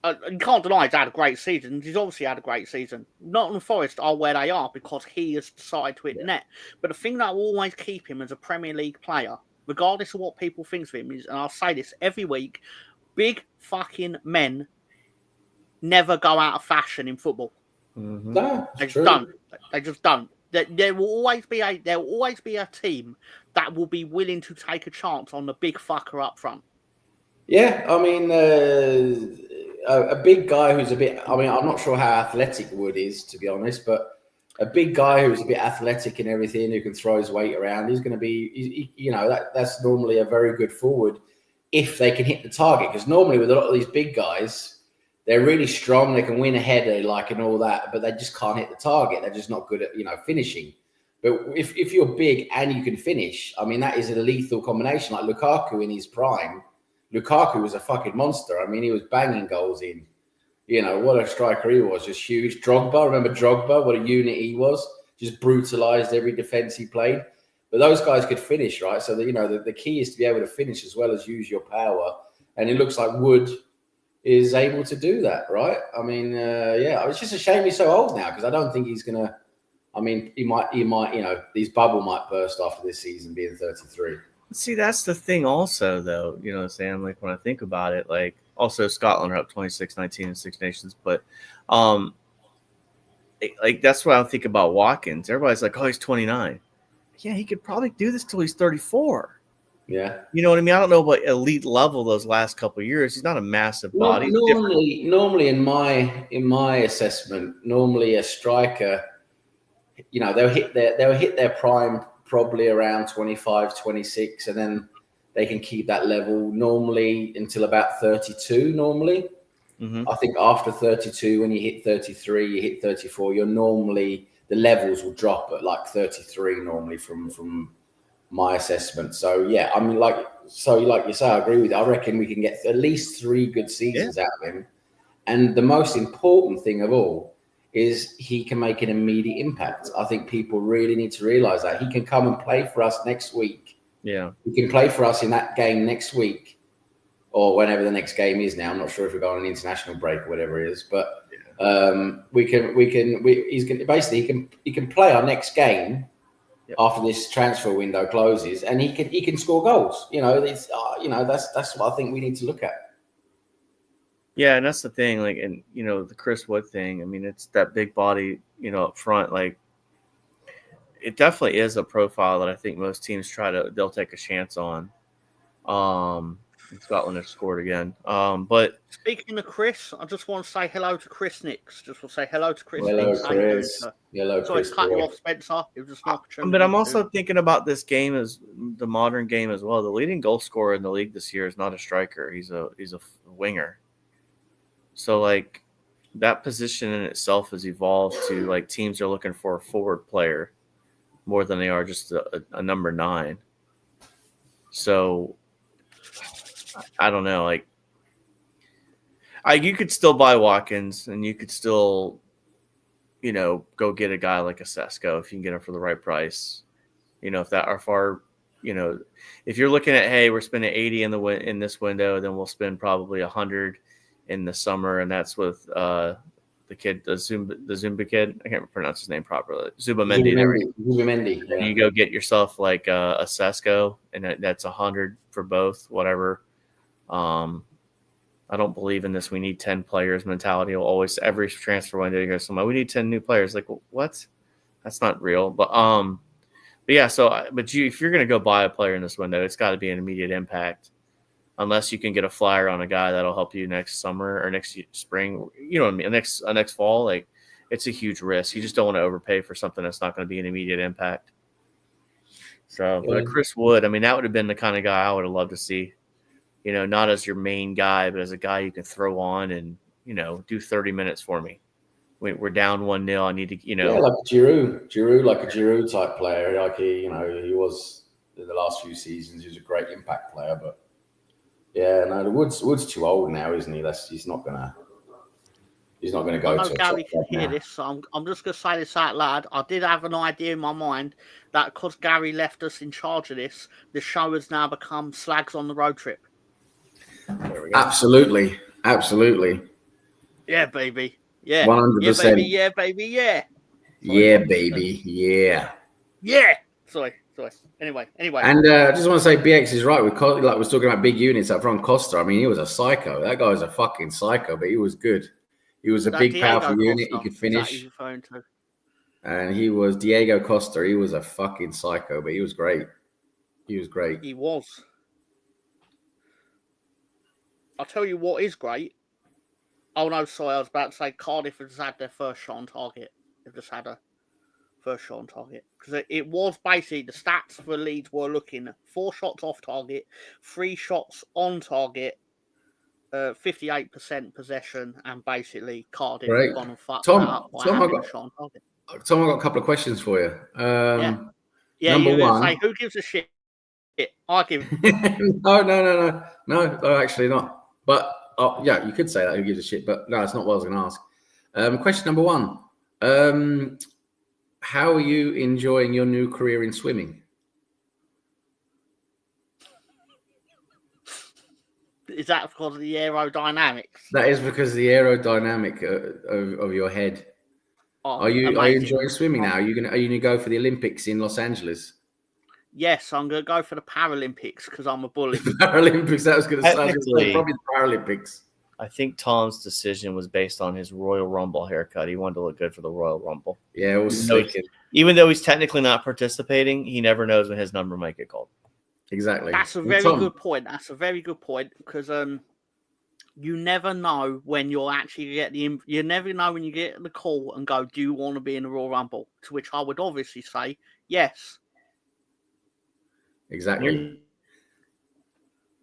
You can't deny he's had a great season. He's obviously had a great season. Nottingham Forest are where they are because he has decided to hit the net. But the thing that will always keep him as a Premier League player, regardless of what people think of him, is, and I'll say this every week, big fucking men never go out of fashion in football. Mm-hmm. They just don't. They just don't. There will always be a team that will be willing to take a chance on the big fucker up front. Yeah, I mean, a big guy who's a bit. I mean, I'm not sure how athletic Wood is, to be honest, but a big guy who's a bit athletic and everything, who can throw his weight around, he's going to be. That's normally a very good forward if they can hit the target. Because normally with a lot of these big guys, they're really strong. They can win a header, and all that, but they just can't hit the target. They're just not good at finishing. But if you're big and you can finish, I mean, that is a lethal combination. Like Lukaku in his prime. Lukaku was a fucking monster. I mean, he was banging goals in. What a striker he was, just huge. Drogba, remember Drogba? What a unit he was. Just brutalized every defense he played. But those guys could finish, right? So, the key is to be able to finish as well as use your power. And it looks like Wood is able to do that, right? I mean, it's just a shame he's so old now because I don't think he's going to. I mean, he might, his bubble might burst after this season being 33. See, that's the thing also, though, Sam, like when I think about it, like also Scotland are up 26-19 in Six Nations, but like that's what I think about Watkins. Everybody's like, oh, he's 29. Yeah, he could probably do this till he's 34. Yeah. You know what I mean? I don't know about elite level those last couple of years. He's not a massive body. Normally in my assessment, normally a striker, they'll hit their prime probably around 25, 26, and then they can keep that level normally until about 32 normally. Mm-hmm. I think after 32, when you hit 33, you hit 34, the levels will drop at like 33 normally from my assessment. So, yeah, I mean, like you say, I agree with you. I reckon we can get at least 3 good seasons out of him. And the most important thing of all is he can make an immediate impact. I think people really need to realize that. He can come and play for us next week. Yeah. He can play for us in that game next week or whenever the next game is now. I'm not sure if we're going on an international break or whatever it is, but He's going to basically he can play our next game after this transfer window closes, and he can score goals. It's that's what I think we need to look at. Yeah, and that's the thing. Like, and the Chris Wood thing. I mean, it's that big body, up front. Like, it definitely is a profile that I think most teams they'll take a chance on. Scotland has scored again. But speaking of Chris, I just want to say hello to Chris Nix. Just want to say hello to Chris Hello, Nix. Chris. Hello, Sorry, Chris. cut you off, Spencer. It was just an opportunity. But I'm also thinking about this game as the modern game as well. The leading goal scorer in the league this year is not a striker. He's a winger. So like that position in itself has evolved to like teams are looking for a forward player more than they are just a number 9. So I don't know. Like, you could still buy Watkins, and you could still, go get a guy like a Sesko if you can get him for the right price. If that are far, if you're looking at, hey, we're spending 80 in this window, then we'll spend probably 100 in the summer, and that's with the kid, the Zumba kid. I can't pronounce his name properly. Zubamendi. Yeah. You go get yourself like a Sesko, and that's 100 for both, whatever. I don't believe in this. We need 10 players mentality. Always every transfer window you hear somebody, we need 10 new players. Like, what? That's not real. But yeah. So, if you're going to go buy a player in this window, it's got to be an immediate impact. Unless you can get a flyer on a guy that'll help you next summer or next spring, you know what I mean? Next fall, like it's a huge risk. You just don't want to overpay for something that's not going to be an immediate impact. So, but Chris Wood, I mean, that would have been the kind of guy I would have loved to see. Not as your main guy, but as a guy you can throw on and do 30 minutes for me. We're down 1-0. I need to, like Giroud, like a Giroud type player. Like he was in the last few seasons. He was a great impact player, but. Yeah, no, the Wood's too old now, isn't he? He's not gonna go. I know Gary can hear this, so I'm just gonna say this out loud. I did have an idea in my mind that because Gary left us in charge of this, the show has now become Slags on the Road Trip. There we go. Absolutely. Yeah, baby. Yeah. 100%. Yeah, baby. Yeah. Yeah, baby. Yeah. Yeah. Sorry. Anyway. And I just want to say, BX is right. We're talking about big units up front. Costa. I mean, he was a psycho. That guy was a fucking psycho, but he was good. He was a big, Diego powerful unit. Costa, He could finish. Is that who you're referring to? And he was Diego Costa. He was a fucking psycho, but he was great. He was. I'll tell you what is great. Oh no, sorry, I was about to say Cardiff has had their first shot on target. They've just had a first shot on target. Because it was basically the stats for Leeds were looking 4 shots off target, 3 shots on target, 58% possession, and basically Cardiff have gone and fucked that up by having a shot on target. Tom, I've got a couple of questions for you. Yeah, number you're one. say, who gives a shit? I give. No, actually not. But yeah, you could say that. Who gives a shit? But no, it's not what I was going to ask. Question number 1. How are you enjoying your new career in swimming? Is that because of the aerodynamics? That is because of the aerodynamic of your head. Are you enjoying swimming now? Are you gonna go for the Olympics in Los Angeles? Yes, I'm going to go for the Paralympics because I'm a bully. Paralympics. That was going to say probably the Paralympics. I think Tom's decision was based on his Royal Rumble haircut. He wanted to look good for the Royal Rumble. Yeah, it was sick. Even though he's technically not participating, he never knows when his number might get called. Exactly. That's a very good point. Because you never know when you'll actually get you never know when you get the call and go, do you want to be in the Royal Rumble? To which I would obviously say yes. Exactly.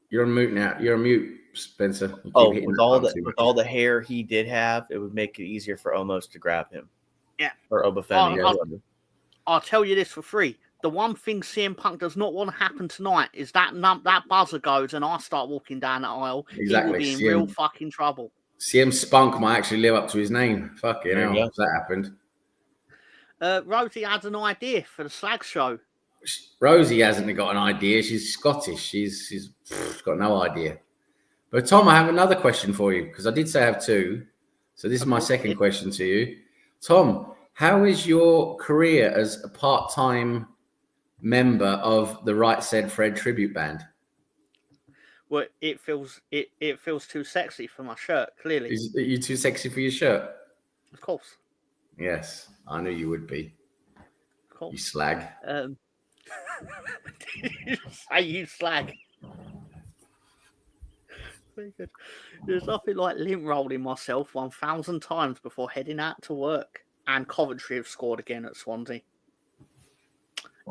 You're on mute now. You're on mute, Spencer. With all the hair he did have, it would make it easier for Omos to grab him. Yeah. Or Obafemi. I'll tell you this for free. The one thing CM Punk does not want to happen tonight is that buzzer goes and I start walking down the aisle. Exactly. He will be in real fucking trouble. CM Spunk might actually live up to his name. Fucking hell, if that happened. Rosie has an idea for the Slag Show. Rosie hasn't got an idea. She's Scottish. She's got no idea. But Tom, I have another question for you because I did say I have 2. So this is my second question to you. Tom, how is your career as a part-time member of the Right Said Fred tribute band? Well, it feels too sexy for my shirt, clearly. Are you too sexy for your shirt? Of course. Yes, I knew you would be. Of course. You slag. Did you say you slag? Very good. There's nothing like lint rolling myself 1,000 times before heading out to work. And Coventry have scored again at Swansea.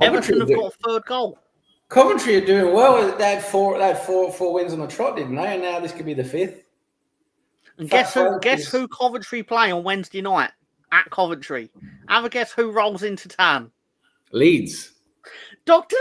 Everton have got a third goal. Coventry are doing well. They had four wins on the trot, didn't they? And now this could be the fifth. And guess who Coventry play on Wednesday night at Coventry? Have a guess who rolls into town? Leeds. Dr.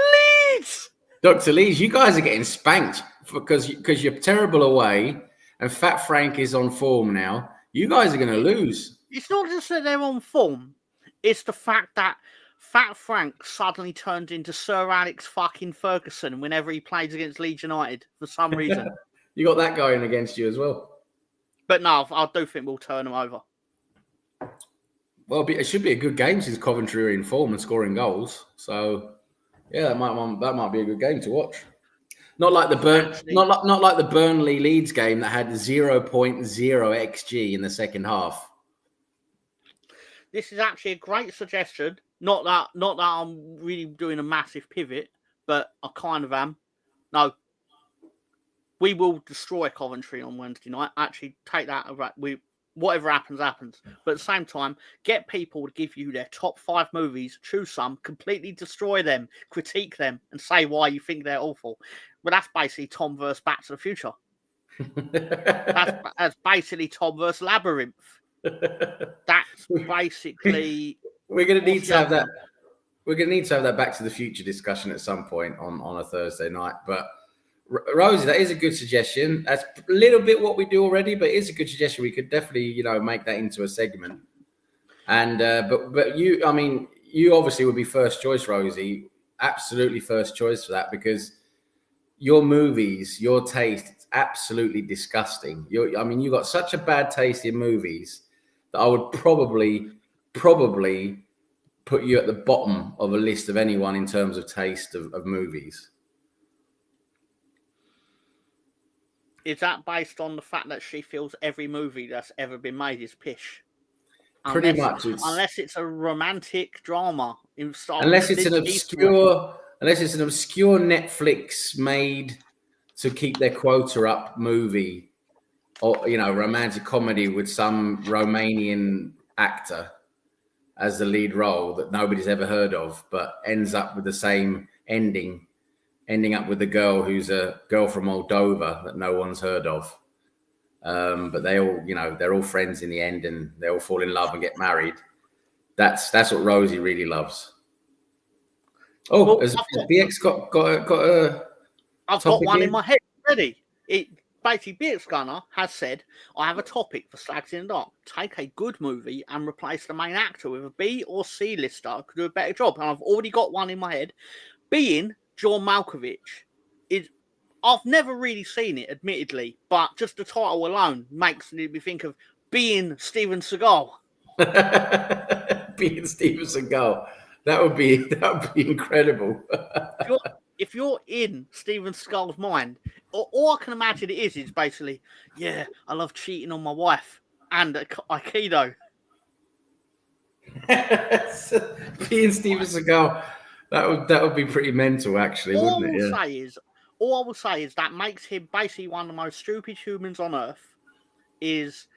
Leeds! Dr. Leeds, you guys are getting spanked because you're terrible away and Fat Frank is on form now. You guys are going to lose. It's not just that they're on form. It's the fact that Fat Frank suddenly turned into Sir Alex fucking Ferguson whenever he plays against Leeds United for some reason. You got that going against you as well. But no, I do think we'll turn them over. Well, it should be a good game since Coventry are in form and scoring goals. So, yeah, that might be a good game to watch. Not like the Burnley Leeds game that had 0.0 xG in the second half. This is actually a great suggestion. Not that I'm really doing a massive pivot, but I kind of am. No, we will destroy Coventry on Wednesday night. Actually, take that. Whatever happens, happens. But at the same time, get people to give you their top 5 movies, choose some, completely destroy them, critique them, and say why you think they're awful. But that's basically Tom versus Back to the Future. that's basically Tom versus Labyrinth. That's basically. We're going to need to have that. We're going to need to have that Back to the Future discussion at some point on a Thursday night. But Rosie, that is a good suggestion. That's a little bit what we do already, but it's a good suggestion. We could definitely, make that into a segment. And but you, I mean, you obviously would be first choice, Rosie. Absolutely first choice for that because your movies, your taste, it's absolutely disgusting. You got such a bad taste in movies that I would probably put you at the bottom of a list of anyone in terms of taste of movies. Is that based on the fact that she feels every movie that's ever been made is pish? Pretty much. Unless it's a romantic drama. Unless it's an obscure Netflix made to keep their quota up movie or, romantic comedy with some Romanian actor as the lead role that nobody's ever heard of, but ends up with the same ending up with the girl who's a girl from Moldova that no one's heard of. But they all, they're all friends in the end and they all fall in love and get married. That's what Rosie really loves. Oh, well, has BX got a I've got one in my head already. Basically, BX Gunner has said, I have a topic for Slags in the Dark. Take a good movie and replace the main actor with a B or C lister who could do a better job. And I've already got one in my head. Being John Malkovich I've never really seen it, admittedly, but just the title alone makes me think of being Steven Seagal. Being Steven Seagal. That would be incredible. If you're in Steven Seagal's mind, all I can imagine it is basically, yeah, I love cheating on my wife and Aikido. Being Steven Seagal, that would be pretty mental, actually, wouldn't it? All I will say is that makes him basically one of the most stupid humans on earth. Is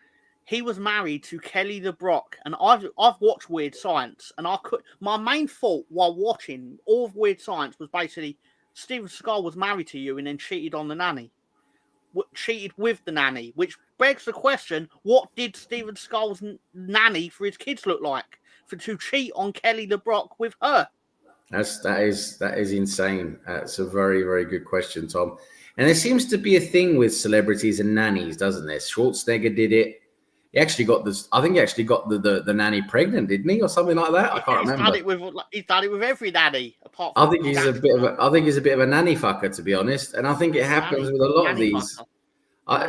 he was married to Kelly LeBrock, and I've watched Weird Science, and my main fault while watching all of Weird Science was basically Steven Seagal was married to you and then cheated on the nanny, cheated with the nanny, which begs the question: what did Steven Seagal's nanny for his kids look like to cheat on Kelly LeBrock with her? That is insane. It's a very, very good question, Tom. And there seems to be a thing with celebrities and nannies, doesn't there? Schwarzenegger did it. He actually got this. I think he actually got the nanny pregnant, didn't he, or something like that? I can't remember. He's done it with every nanny. Apart from I think he's a bit of a nanny fucker, to be honest. And I think it happens with a lot of these.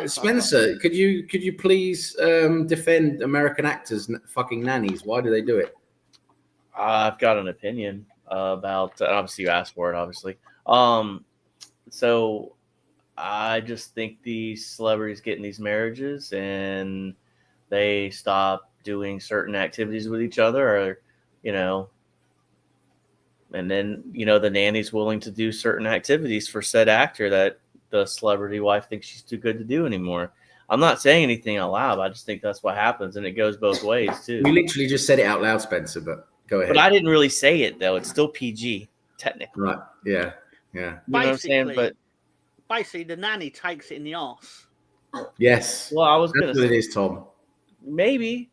Spencer, could you please defend American actors fucking nannies? Why do they do it? I've got an opinion about. Obviously, you asked for it. Obviously, so I just think these celebrities get in these marriages and they stop doing certain activities with each other, or and then the nanny's willing to do certain activities for said actor that the celebrity wife thinks she's too good to do anymore. I'm not saying anything out loud. I just think that's what happens, and it goes both ways too. We literally just said it out loud, Spencer, but go ahead. But I didn't really say it though. It's still PG technically. Right? Yeah. You know what I'm saying? But basically, the nanny takes it in the arse. Yes. Well, I was That's gonna what say it is, Tom. maybe.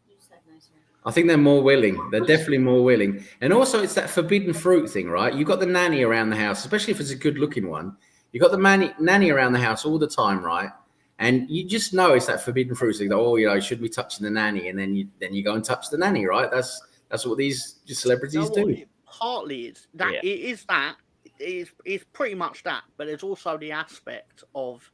I think they're more willing. They're definitely more willing. And also, it's that forbidden fruit thing, right? You've got the nanny around the house, especially if it's a good-looking one. You've got the nanny around the house all the time, right? And you just know it's that forbidden fruit thing. That, you shouldn't be touching the nanny, and then you go and touch the nanny, right? That's what these celebrities do. Partly is that it is that it is pretty much that, but there's also the aspect of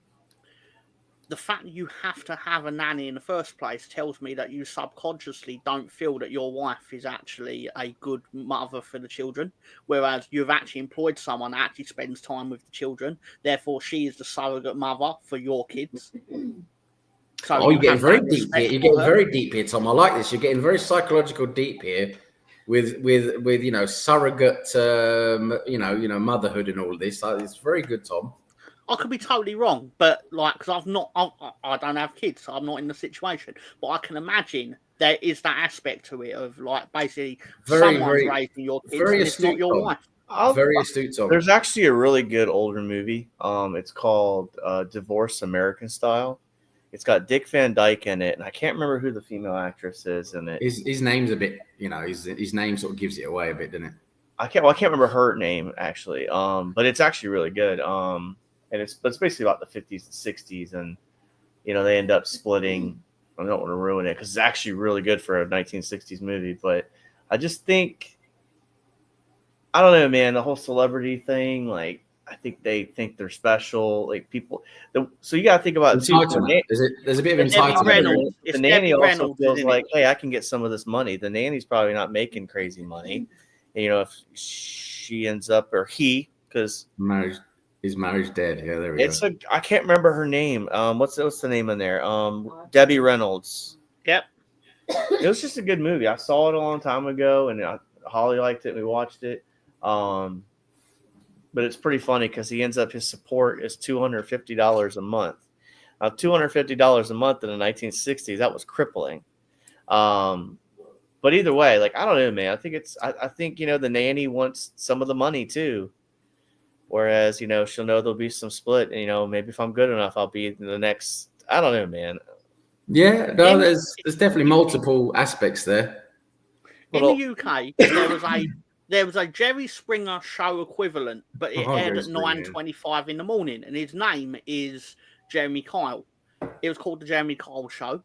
the fact you have to have a nanny in the first place tells me that you subconsciously don't feel that your wife is actually a good mother for the children, whereas you've actually employed someone that actually spends time with the children. Therefore, she is the surrogate mother for your kids. So you're getting very deep here. You're getting very deep here, Tom. I like this. You're getting very psychological deep here with surrogate motherhood and all this. It's very good, Tom. I could be totally wrong, but because I don't have kids, so I'm not in the situation. But I can imagine there is that aspect to it of basically someone's raising your kids, and it's not your wife. Very astute, Tom. There's actually a really good older movie. It's called Divorce American Style. It's got Dick Van Dyke in it, and I can't remember who the female actress is in it. His name's a bit, his name sort of gives it away a bit, doesn't it? I can't remember her name actually. But it's actually really good. And it's basically about the 50s and 60s, and they end up splitting. I don't want to ruin it because it's actually really good for a 1960s movie. But I just think, I don't know, man. The whole celebrity thing, I think they think they're special, people. So you got to think about it too. There's a bit of entitlement. The nanny also feels like, hey, I can get some of this money. The nanny's probably not making crazy money. And, if she ends up, or he, because his marriage dead. Yeah, there we go. I can't remember her name. What's the name in there? Debbie Reynolds. Yep. It was just a good movie. I saw it a long time ago, and Holly liked it. And we watched it. But it's pretty funny because his support is $250 a month. $250 a month in the 1960s, that was crippling. But either way, I don't know, man. I think the nanny wants some of the money too. Whereas, she'll know there'll be some split. And, maybe if I'm good enough, I'll be the next. I don't know, man. Yeah, no, there's definitely multiple aspects there. In the UK, there was a Jerry Springer show equivalent, but it aired at 9:25 in the morning, and his name is Jeremy Kyle. It was called the Jeremy Kyle Show.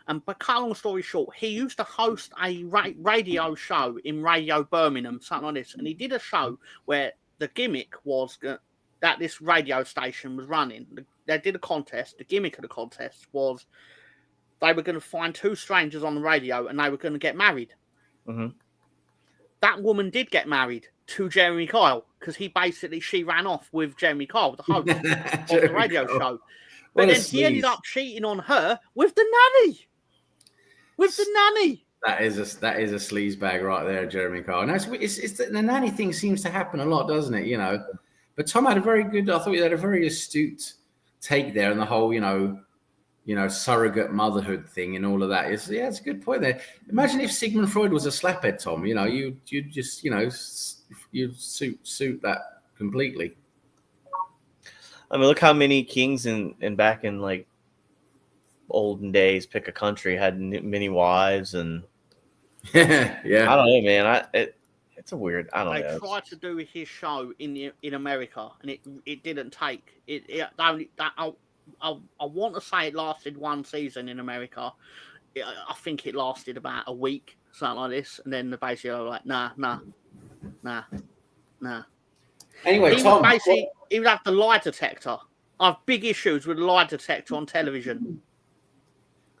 And but cut long story short, he used to host a radio show in Radio Birmingham, something like this, and he did a show where the gimmick was that this radio station was running. They did a contest. The gimmick of the contest was they were going to find two strangers on the radio and they were going to get married. Mm-hmm. That woman did get married to Jeremy Kyle because she ran off with Jeremy Kyle, the host of the radio show. But then he ended up cheating on her with the nanny. That is a sleaze bag right there, Jeremy Kyle. Now it's the nanny thing seems to happen a lot, doesn't it? But Tom had I thought he had a very astute take there, and the whole surrogate motherhood thing and all of that. It's a good point there. Imagine if Sigmund Freud was a slaphead, Tom. You just you suit that completely. I mean, look how many kings and back in olden days, pick a country, had many wives, and yeah, I don't know, man. It's a weird. I don't know. They tried to do his show in America, and it didn't take. I want to say it lasted one season in America. I think it lasted about a week, something like this, and then basically they were like, nah. Anyway, he would have the lie detector I have big issues with lie detector on television.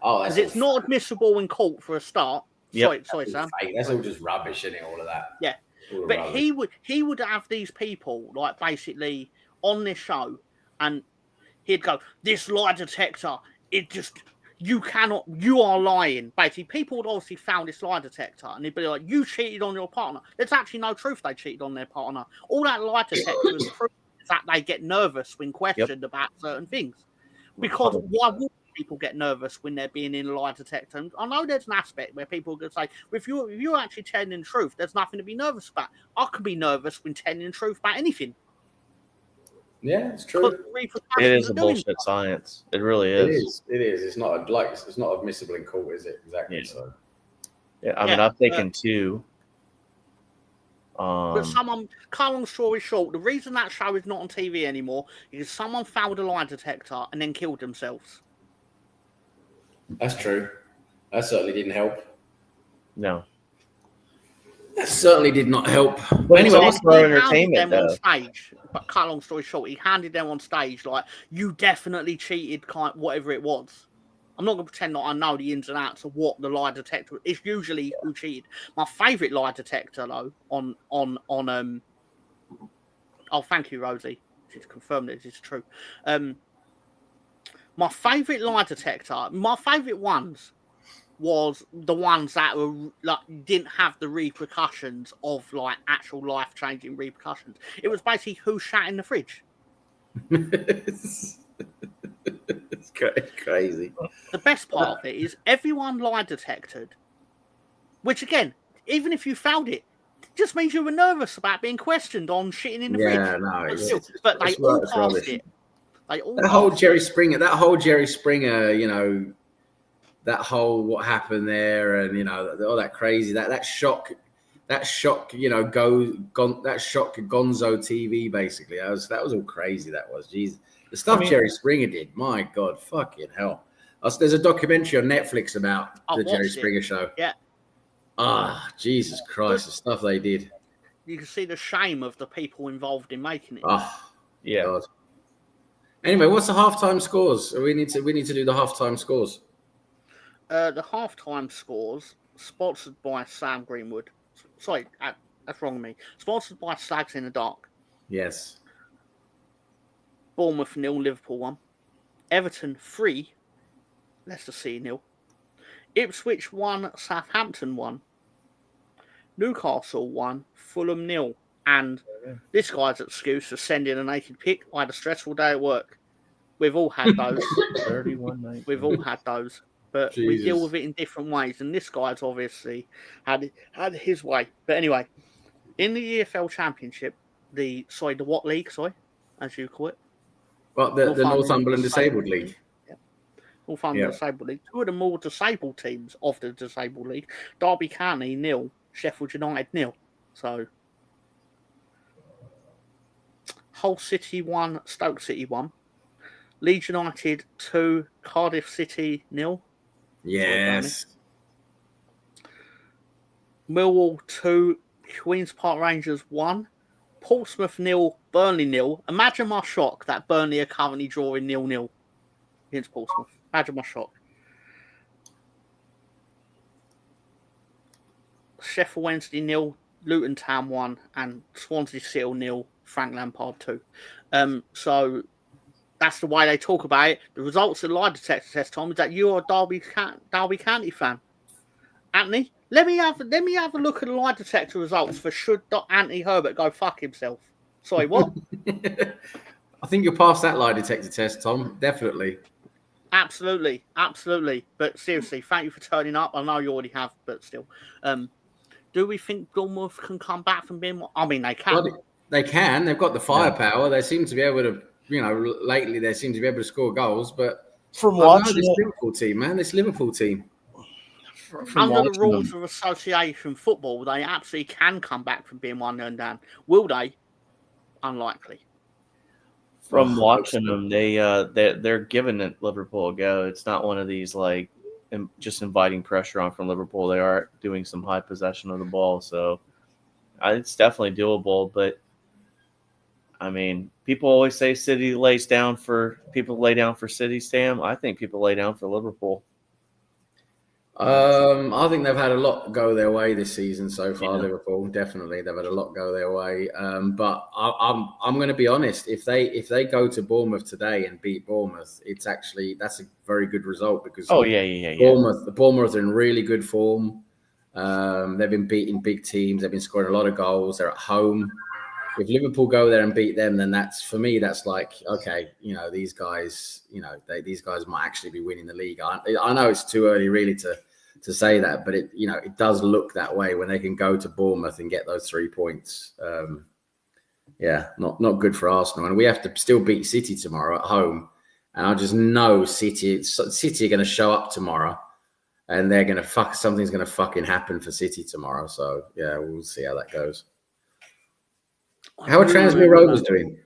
Oh, Because that's it's not admissible in court for a start. Yep. Sorry, Sam. fake. That's all just rubbish, isn't it? All of that. Yeah. All the But rubbish. he would have these people like basically on this show, and he'd go, "This lie detector, you are lying." Basically, people would obviously found this lie detector, and he'd be like, "You cheated on your partner." There's actually no truth they cheated on their partner. All that lie detector is proof is that they get nervous when questioned about certain things. Because why would people get nervous when they're being in a lie detector? And I know there's an aspect where people could say, well, if you're actually telling the truth, there's nothing to be nervous about. I could be nervous when telling the truth about anything. Yeah, it's true. It is a bullshit science. It really is. It is. It's not it's not admissible in court, is it? Exactly. Yeah. So. Yeah, I mean, I've taken two. But someone, cut long story short, the reason that show is not on TV anymore is someone found a lie detector and then killed themselves. That's true. That certainly didn't help. No. That certainly did not help. But anyway, He what's for entertainment, them though? on stage, but cut long story short, he handed them on stage like, you definitely cheated, whatever it was. I'm not going to pretend that I know the ins and outs of what the lie detector is. Usually who cheated. My favourite lie detector, though, oh, thank you, Rosie. She's confirmed that it's true. My favourite lie detector, my favourite ones was the ones that were like didn't have the repercussions of like actual life-changing repercussions. It was basically who shat in the fridge. It's crazy. The best part of it is everyone lie detected, which again, even if you found it, just means you were nervous about being questioned on shitting in the fridge. But they all passed it. That whole Jerry Springer, you know, that whole what happened there, and you know, all that crazy, that shock, you know, that shock Gonzo TV basically. That was all crazy. That was, Jesus. The stuff Jerry Springer did, my God, fucking hell. There's a documentary on Netflix about the Jerry Springer show. Yeah. Ah, Jesus Christ, the stuff they did. You can see the shame of the people involved in making it. Oh, yeah. God. Anyway, what's the halftime scores? We need to do the halftime scores. The halftime scores, sponsored by Sam Greenwood. Sorry, that's wrong of me. Sponsored by Slags in the Dark. Yes. Bournemouth 0, Liverpool 1. Everton 3, Leicester City 0. Ipswich 1, Southampton 1. Newcastle 1, Fulham 0. And this guy's excuse for sending a naked pic. I had a stressful day at work. We've all had those. 31 We've all had those. But we deal with it in different ways. And this guy's obviously had his way. But anyway, in the EFL Championship, the what league, as you call it? Well, the Northumberland Disabled League. Yeah. Northumberland Disabled League. Two of the more disabled teams of the Disabled League. Derby County 0, Sheffield United 0. So, Hull City 1, Stoke City 1. Leeds United 2, Cardiff City 0. Yes. Millwall 2, Queen's Park Rangers 1. Portsmouth 0, Burnley 0. Imagine my shock that Burnley are currently drawing 0-0 against Portsmouth. Imagine my shock. Sheffield Wednesday 0, Luton Town 1, and Swansea City 0, Frank Lampard 2. So that's the way they talk about it. The results of the lie detector test, Tom, is that you're a Derby County fan. Anthony, let me have a look at the lie detector results for should Anthony Herbert go fuck himself. Sorry, what? I think you'll pass that lie detector test, Tom. Definitely. Absolutely. But seriously, thank you for turning up. I know you already have, but still. Do we think Bournemouth can come back from being? I mean, they can. Well, they can. They've got the firepower. Yeah. They seem to be able to. You know, lately they seem to be able to score goals. But from watching this Liverpool team, man, this Liverpool team. Under the rules of association football, they absolutely can come back from being 1-0 down. Will they? Unlikely. From watching them, they're giving it Liverpool a go. It's not one of these like just inviting pressure on from Liverpool. They are doing some high possession of the ball, so it's definitely doable. But I mean, people always say City lay down for City, Sam. I think people lay down for Liverpool. I think they've had a lot go their way this season so far. Yeah. Liverpool, definitely, they've had a lot go their way. But I'm going to be honest. If they go to Bournemouth today and beat Bournemouth, that's a very good result because Bournemouth are in really good form. They've been beating big teams. They've been scoring a lot of goals. They're at home. If Liverpool go there and beat them, then that's like, okay, these guys, these guys might actually be winning the league. I know it's too early really to say that, but it does look that way when they can go to Bournemouth and get those 3 points. Not good for Arsenal, and we have to still beat City tomorrow at home. And I just know City are going to show up tomorrow, and they're going to something's going to fucking happen for City tomorrow. So yeah, we'll see how that goes. How are Transmere Rovers doing?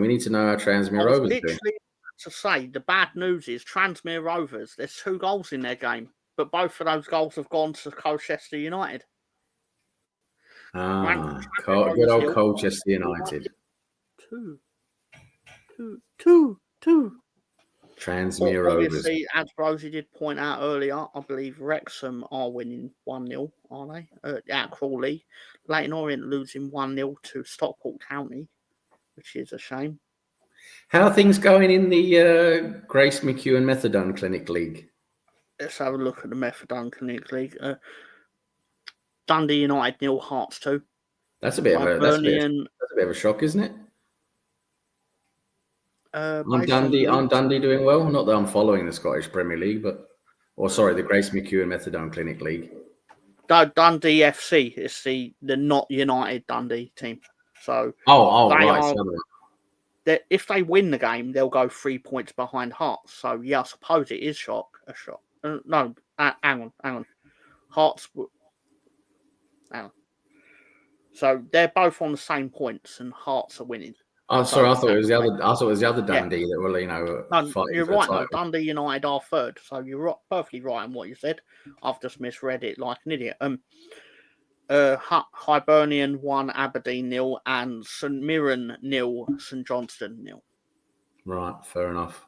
We need to know how Transmere Rovers doing. Literally to say, the bad news is Transmere Rovers, there's 2 goals in their game, but both of those goals have gone to Colchester United. Good old Colchester United. Two. Transmere Rovers. Obviously, as Rosie did point out earlier, I believe Wrexham are winning 1-0, aren't they? At Crawley. Leyton Orient losing 1-0 to Stockport County, which is a shame. How are things going in the Grace McEwen Methadone Clinic League? Let's have a look at the Methadone Clinic League. Dundee United 0, Hearts 2. That's a bit of a shock, isn't it? Aren't Dundee doing well? Not that I'm following the Scottish Premier League, the Grace McEwen Methadone Clinic League. Dundee FC is the not United Dundee team. So if they win the game, they'll go 3 points behind Hearts. So yeah, I suppose it is a shock. No, hang on. Hearts. Hang on. So they're both on the same points, and Hearts are winning. Oh, sorry, I thought it was the other Dundee that were, fighting. You're right. No, Dundee United are third, so you're perfectly right in what you said. I've just misread it like an idiot. Hibernian 1, Aberdeen 0, and St Mirren 0, St Johnstone 0. Right, fair enough.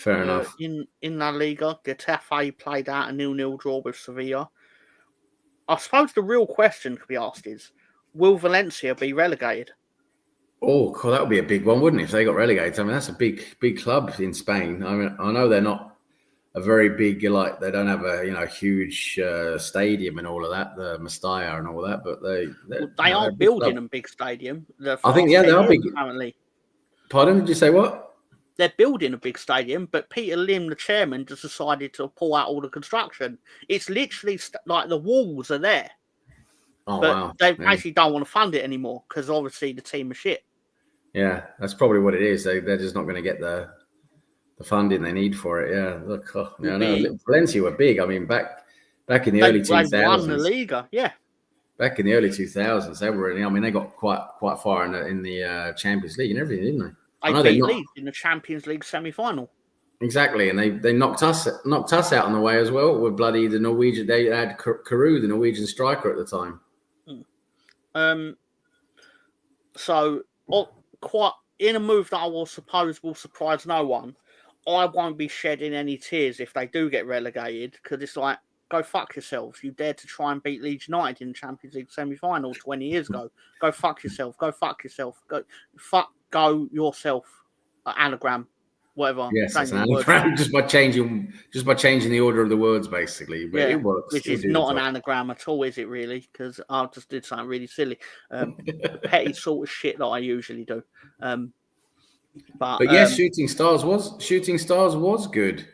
Enough. In La Liga, Getafe played out a 0-0 draw with Sevilla. I suppose the real question could be asked is, will Valencia be relegated? Oh, that would be a big one, wouldn't it? If they got relegated, I mean, that's a big club in Spain. I mean, I know they're not a very big, they don't have a huge stadium and all of that, the Mestalla and all that, but they are building a big stadium. I think they are big. Apparently. Pardon? Did you say what? They're building a big stadium, but Peter Lim, the chairman, just decided to pull out all the construction. It's literally like the walls are there. Oh, but wow. They basically don't want to fund it anymore because obviously the team are shit. Yeah, that's probably what it is. They're just not going to get the funding they need for it. Yeah, look, Valencia were big. I mean, back in the early 2000s, they won the Liga. Yeah, back in the early 2000s, they were. I mean, they got quite far in the Champions League and everything, didn't they? They beat Leeds in the Champions League semi-final. Exactly, and they knocked us out on the way as well with bloody the Norwegian. They had Carew, the Norwegian striker at the time. Quite in a move that I will suppose will surprise no one, I won't be shedding any tears if they do get relegated because it's like, go fuck yourselves. You dared to try and beat Leeds United in the Champions League semi-final 20 years ago. Go fuck yourself. Go yourself. Anagram, whatever. Yes, it's an anagram. just by changing the order of the words, basically. But it works. Which is not an anagram at all, is it really? Because I just did something really silly. The petty sort of shit that I usually do. But yes, Shooting Stars was good.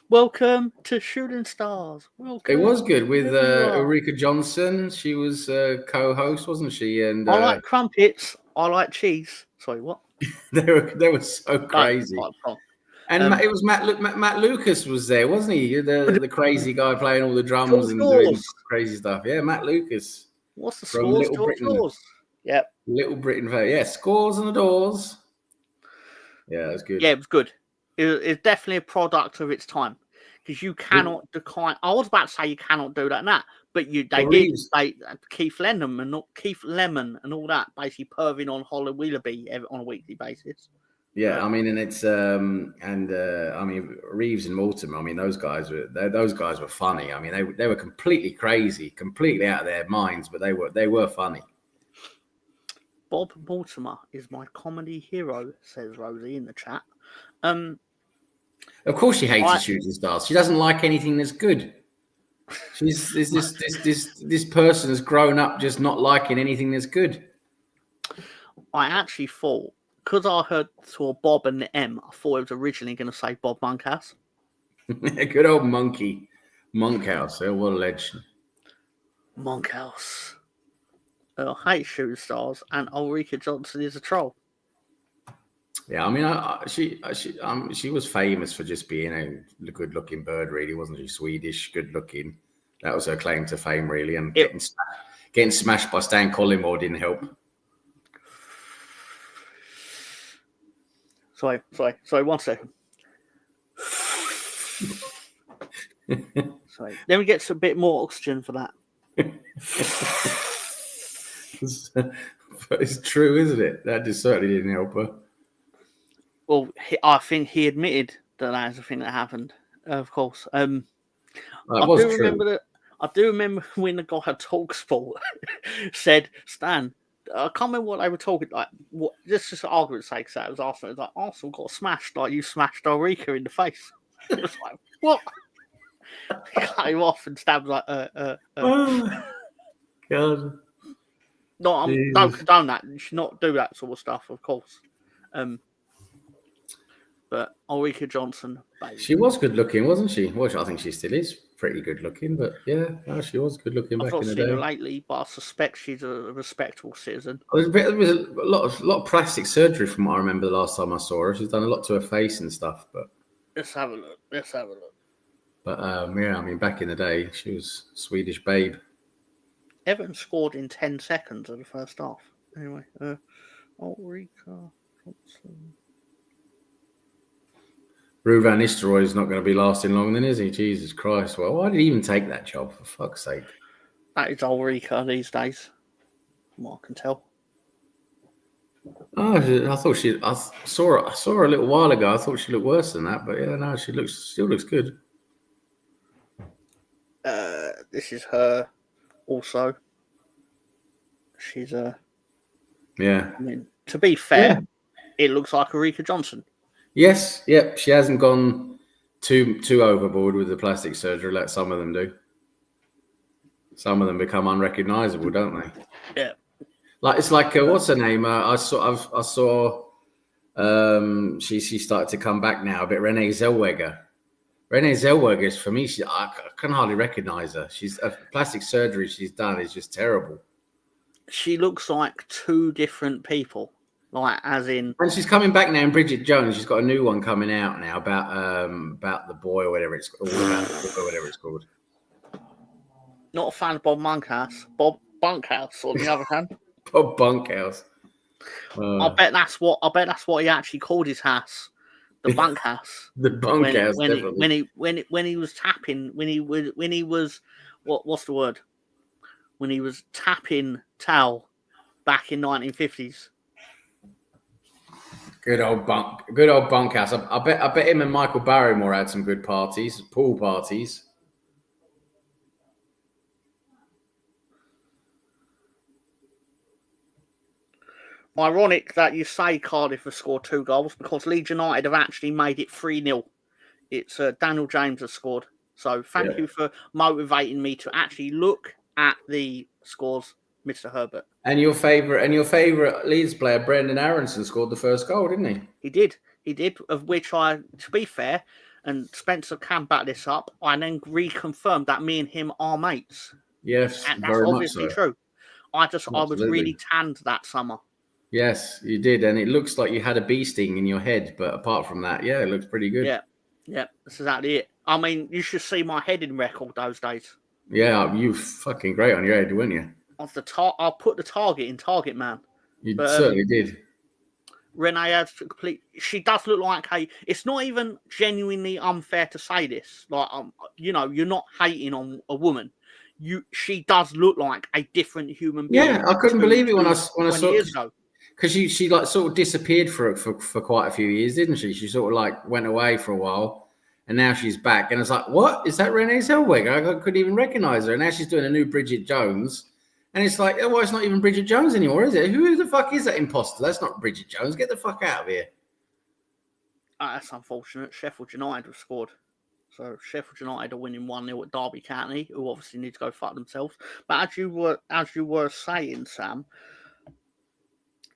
Welcome to Shooting Stars. Welcome. It was good with Ulrika Johnson. She was co-host, wasn't she? And I like crumpets. I like cheese. Sorry, what? they were so crazy. And it was Matt Lucas was there, wasn't he? The crazy guy playing all the drums and doing crazy stuff. Yeah, Matt Lucas. What's the scores? Little Britain. Yep. Little Britain. Yeah, Scores and the Doors. Yeah, it was good. Yeah, it was good. It's definitely a product of its time because you cannot decline. I was about to say you cannot do that now, But they Well, did. Reeves- Keith Lemon and all that basically perving on Holly Willoughby on a weekly basis. Yeah, I mean, and it's I mean, Reeves and Mortimer. I mean, those guys were funny. I mean, they were completely crazy, completely out of their minds, but they were funny. Bob Mortimer is my comedy hero, says Rosie in the chat. Of course, she hates the shooting stars. She doesn't like anything that's good. This person has grown up just not liking anything that's good. I actually thought, because I saw Bob and the M, I thought it was originally going to say Bob Monkhouse. Good old Monkhouse. Oh, what a legend. Monkhouse. I hate shooting stars, and Ulrika Johnson is a troll. Yeah, I mean, she was famous for just being a good-looking bird, really, wasn't she? Swedish, good-looking. That was her claim to fame, really. And getting smashed by Stan Collymore didn't help. Sorry, 1 second. Sorry. Let me get some bit more oxygen for that. It's true, isn't it? That just certainly didn't help her. Well, I think he admitted that is the thing that happened. Of course. I do remember when the guy at TalkSport said, Stan, I can't remember what they were talking like. What? Just for argument's sake, so it was Arsenal. It was like Arsenal got smashed, like you smashed Ulrika in the face. It was like, what? He cut him off and Stan was like, Oh, God. No, don't condone that. You should not do that sort of stuff, of course. But Ulrika Johnson, baby. She was good looking, wasn't she? Well, I think she still is pretty good looking, but yeah, no, she was good looking back in the day. I've not seen her lately, but I suspect she's a respectable citizen. There was a lot of plastic surgery from what I remember the last time I saw her. She's done a lot to her face and stuff, but let's have a look. But yeah, I mean, back in the day, she was Swedish babe. Everton scored in 10 seconds of the first half. Anyway, Ulrika Johnson. Ruud van Nistelrooy is not going to be lasting long then, is he? Jesus Christ. Well, why did he even take that job, for fuck's sake? That is Ulrika these days, from what I can tell. Oh, I saw her a little while ago. I thought she looked worse than that, but yeah, no, she still looks good. This is her also. She's yeah. I mean, to be fair, It looks like Ulrika Johnson. Yes, yep. She hasn't gone too overboard with the plastic surgery like some of them do. Some of them become unrecognizable, don't they? Yeah. Like it's like what's her name? I saw. She started to come back now a bit. Renee Zellweger. Renee Zellweger is for me. I can hardly recognize her. She's a plastic surgery she's done is just terrible. She looks like two different people. Like, as in, and she's coming back now in Bridget Jones. She's got a new one coming out now about the boy or whatever it's called. Not a fan of Bob Monkhouse. Bob Bunkhouse, on the other hand. Bob Bunkhouse. I bet that's what he actually called his house, the bunkhouse. The bunkhouse. When he was tapping, when he was what's the word? When he was tapping towel back in 1950s. Good old bunkhouse. I bet him and Michael Barrymore had some good parties, pool parties. Ironic that you say Cardiff have scored 2 goals because Leeds United have actually made it 3-0. It's Daniel James has scored. So thank you for motivating me to actually look at the scores, Mr. Herbert. And your favourite Leeds player, Brendan Aronson, scored the first goal, didn't he? He did. Of which to be fair, and Spencer can back this up, I then reconfirmed that me and him are mates. Yes, and that's obviously true. I was really tanned that summer. Yes, you did, and it looks like you had a bee sting in your head. But apart from that, it looks pretty good. Yeah, that's exactly it. I mean, you should see my heading record those days. Yeah, you fucking great on your head, weren't you? I'll put the target in Target Man. You certainly did. Renee has complete. She does look like it's not even genuinely unfair to say this. Like, you're not hating on a woman. she does look like a different human being. Yeah, I couldn't believe it when I saw years ago. Because she like sort of disappeared for quite a few years, didn't she? She sort of like went away for a while, and now she's back. And it's like, what is that? Renee Zellweger? I couldn't even recognize her. And now she's doing a new Bridget Jones, and it's like, oh, well, it's not even Bridget Jones anymore, is it? Who the fuck is that imposter? That's not Bridget Jones. Get the fuck out of here. That's unfortunate. Sheffield United have scored. So Sheffield United are winning 1-0 at Derby County, who obviously need to go fuck themselves. But as you were saying, Sam,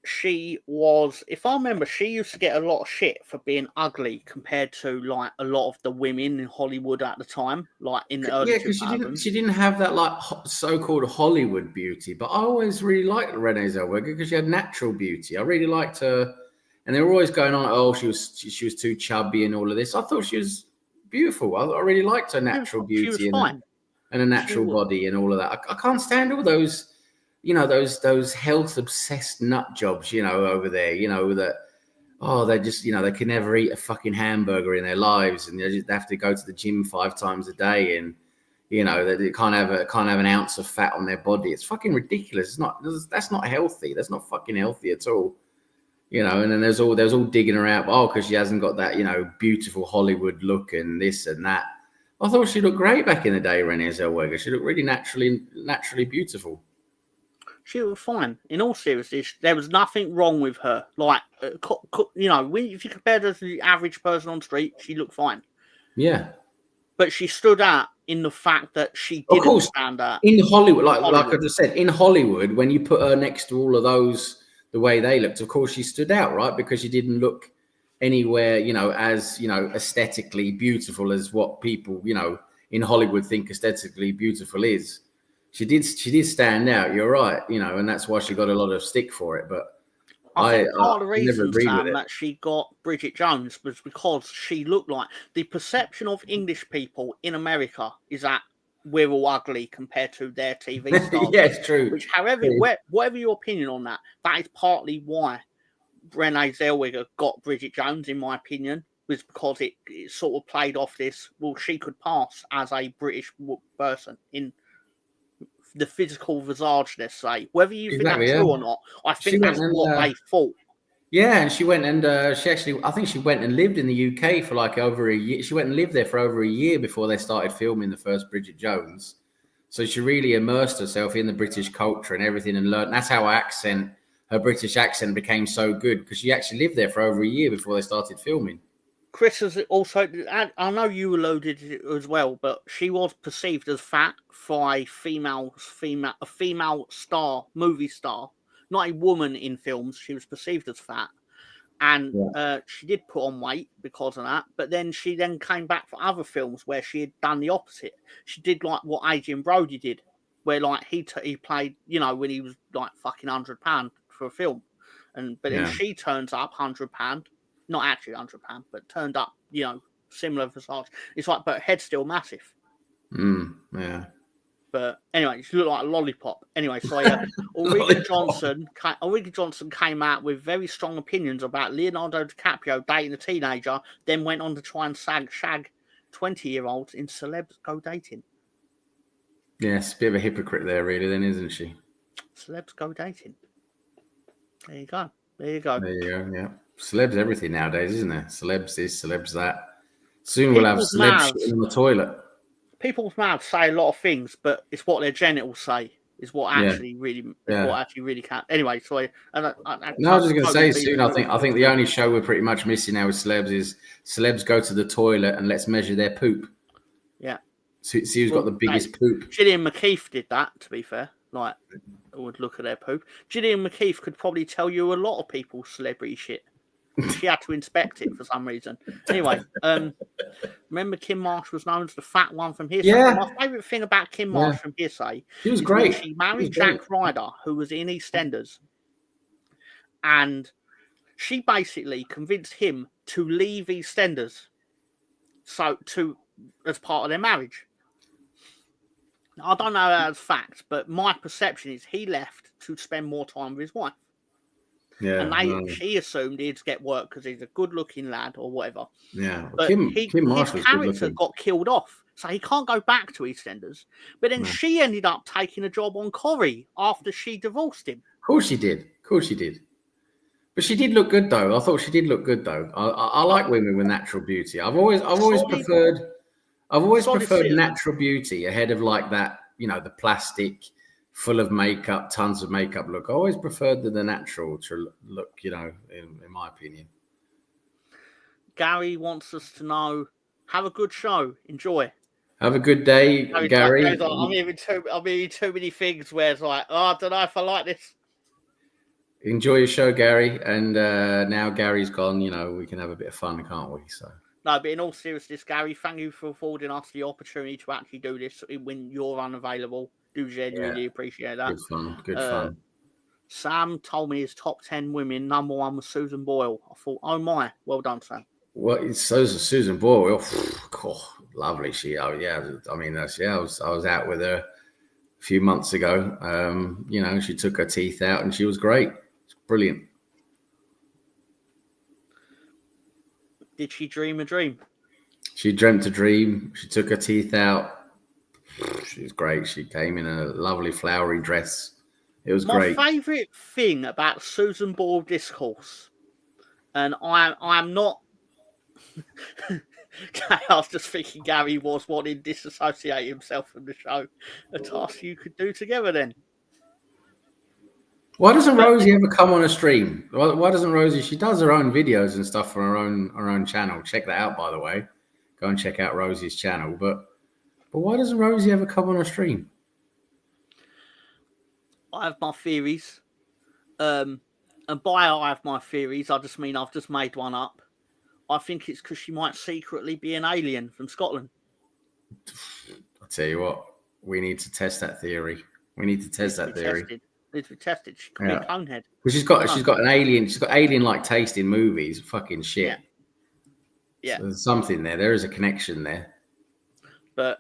she was, if I remember, she used to get a lot of shit for being ugly compared to like a lot of the women in Hollywood at the time, like in the early 2000s. Because she didn't have that like so-called Hollywood beauty. But I always really liked Renee Zellweger because she had natural beauty. I really liked her, and they were always going on, oh, she was too chubby and all of this. I thought she was beautiful. I really liked her natural beauty and a natural body and all of that. I can't stand all those, those health obsessed nut jobs, over there, that, oh, they just, they can never eat a fucking hamburger in their lives, and they have to go to the gym 5 times a day, and they can't have an ounce of fat on their body. It's fucking ridiculous. That's not healthy. That's not fucking healthy at all. And then there's all digging her out. Oh, because she hasn't got that, beautiful Hollywood look and this and that. I thought she looked great back in the day, Renee Zellweger. She looked really naturally beautiful. She was fine. In all seriousness, there was nothing wrong with her. Like, if you compare her to the average person on the street, she looked fine. Yeah. But she stood out in the fact that she didn't stand out. In Hollywood, like I just said, in Hollywood, when you put her next to all of those, the way they looked, of course, she stood out, right? Because she didn't look anywhere, as, aesthetically beautiful as what people, in Hollywood think aesthetically beautiful is. She did stand out. You're right, and that's why she got a lot of stick for it. But I think part of the reason, Sam, that she got Bridget Jones was because she looked like, the perception of English people in America is that we're all ugly compared to their TV stars. Yeah, it's true. Which, however, whatever your opinion on that, that is partly why Renee Zellweger got Bridget Jones, in my opinion, was because it sort of played off this, well, she could pass as a British person in the physical visage, let's say. Whether you think that's true or not, I think that's what they thought. Yeah, and she went and I think she went and lived in the UK for like over a year. She went and lived there for over a year before they started filming the first Bridget Jones. So she really immersed herself in the British culture and everything and learned. That's how her British accent became so good, because she actually lived there for over a year before they started filming. Chris has also, I know you alluded to it as well, but she was perceived as fat by a female star, movie star, not a woman in films. She was perceived as fat, and she did put on weight because of that. But then she came back for other films where she had done the opposite. She did like what Adrian Brody did, where like he played, when he was like fucking £100 for a film, but then she turns up £100. Not actually £100, but turned up, similar visage. It's like, but head's still massive. Yeah. But anyway, she looked like a lollipop. Anyway, so Ulrika Johnson came out with very strong opinions about Leonardo DiCaprio dating a teenager, then went on to try and shag 20-year-olds in Celebs Go Dating. Yes, a bit of a hypocrite there, really, then, isn't she? Celebs Go Dating. There you go. Yeah. Celebs everything nowadays, isn't there? Celebs this, celebs that. Soon we'll have celebs in the toilet. People's mouths say a lot of things, but it's what their genitals say is what actually really counts. Anyway, so I was just going to say soon. I think the only show we're pretty much missing now with celebs is celebs go to the toilet and let's measure their poop. Yeah. See who's got the biggest poop. Gillian McKeith did that, to be fair. Like, I would look at their poop. Gillian McKeith could probably tell you a lot of people's celebrity shit. She had to inspect it for some reason. Anyway, remember Kim Marsh was known as the fat one from Hearsay? Yeah. My favourite thing about Kim Marsh from Hearsay, she was great. She married Jack Ryder, who was in EastEnders, and she basically convinced him to leave EastEnders, as part of their marriage. I don't know that's fact, but my perception is he left to spend more time with his wife. Yeah, and she assumed he'd get work because he's a good-looking lad or whatever. Yeah, but Kim Marsh his character got killed off. so he can't go back to EastEnders. But then she ended up taking a job on Corrie after she divorced him. Of course she did. Of course she did. But she did look good, though. I thought she did look good, though. I like women with natural beauty. I've always preferred natural beauty ahead of like that, you know, the plastic, full of makeup, tons of makeup look. I always preferred the natural to look, you know, in my opinion. Gary wants us to know, have a good show. Enjoy. Have a good day, Gary. I'm hearing too many things where it's like, oh, I don't know if I like this. Enjoy your show, Gary. And now Gary's gone, you know, we can have a bit of fun, can't we? So. No, but in all seriousness, Gary, thank you for affording us the opportunity to actually do this when you're unavailable. Do genuinely appreciate that. Good fun. Sam told me his top 10 women. Number 1 was Susan Boyle. I thought, oh my, well done, Sam. Well, so Susan Boyle. Oh, lovely. I was out with her a few months ago. You know, she took her teeth out and she was great. It's brilliant. Did she dream a dream? She dreamt a dream. She took her teeth out. She was great. She came in a lovely flowery dress. It was great. My favourite thing about Susan Boyle discourse, and I'm not. I was just thinking Gary was wanting to disassociate himself from the show. A task you could do together then. Why doesn't Rosie ever come on a stream? Why doesn't Rosie? She does her own videos and stuff for her own channel. Check that out, by the way. Go and check out Rosie's channel. But why doesn't Rosie ever come on a stream? I have my theories. And by I have my theories, I just mean I've just made one up. I think it's because she might secretly be an alien from Scotland. I'll tell you what, we need to test that theory. We need to test that theory. Needs to be tested. She could be a conehead. Well, she's got an alien. She's got alien-like taste in movies. Fucking shit. Yeah. So there's something there. There is a connection there. But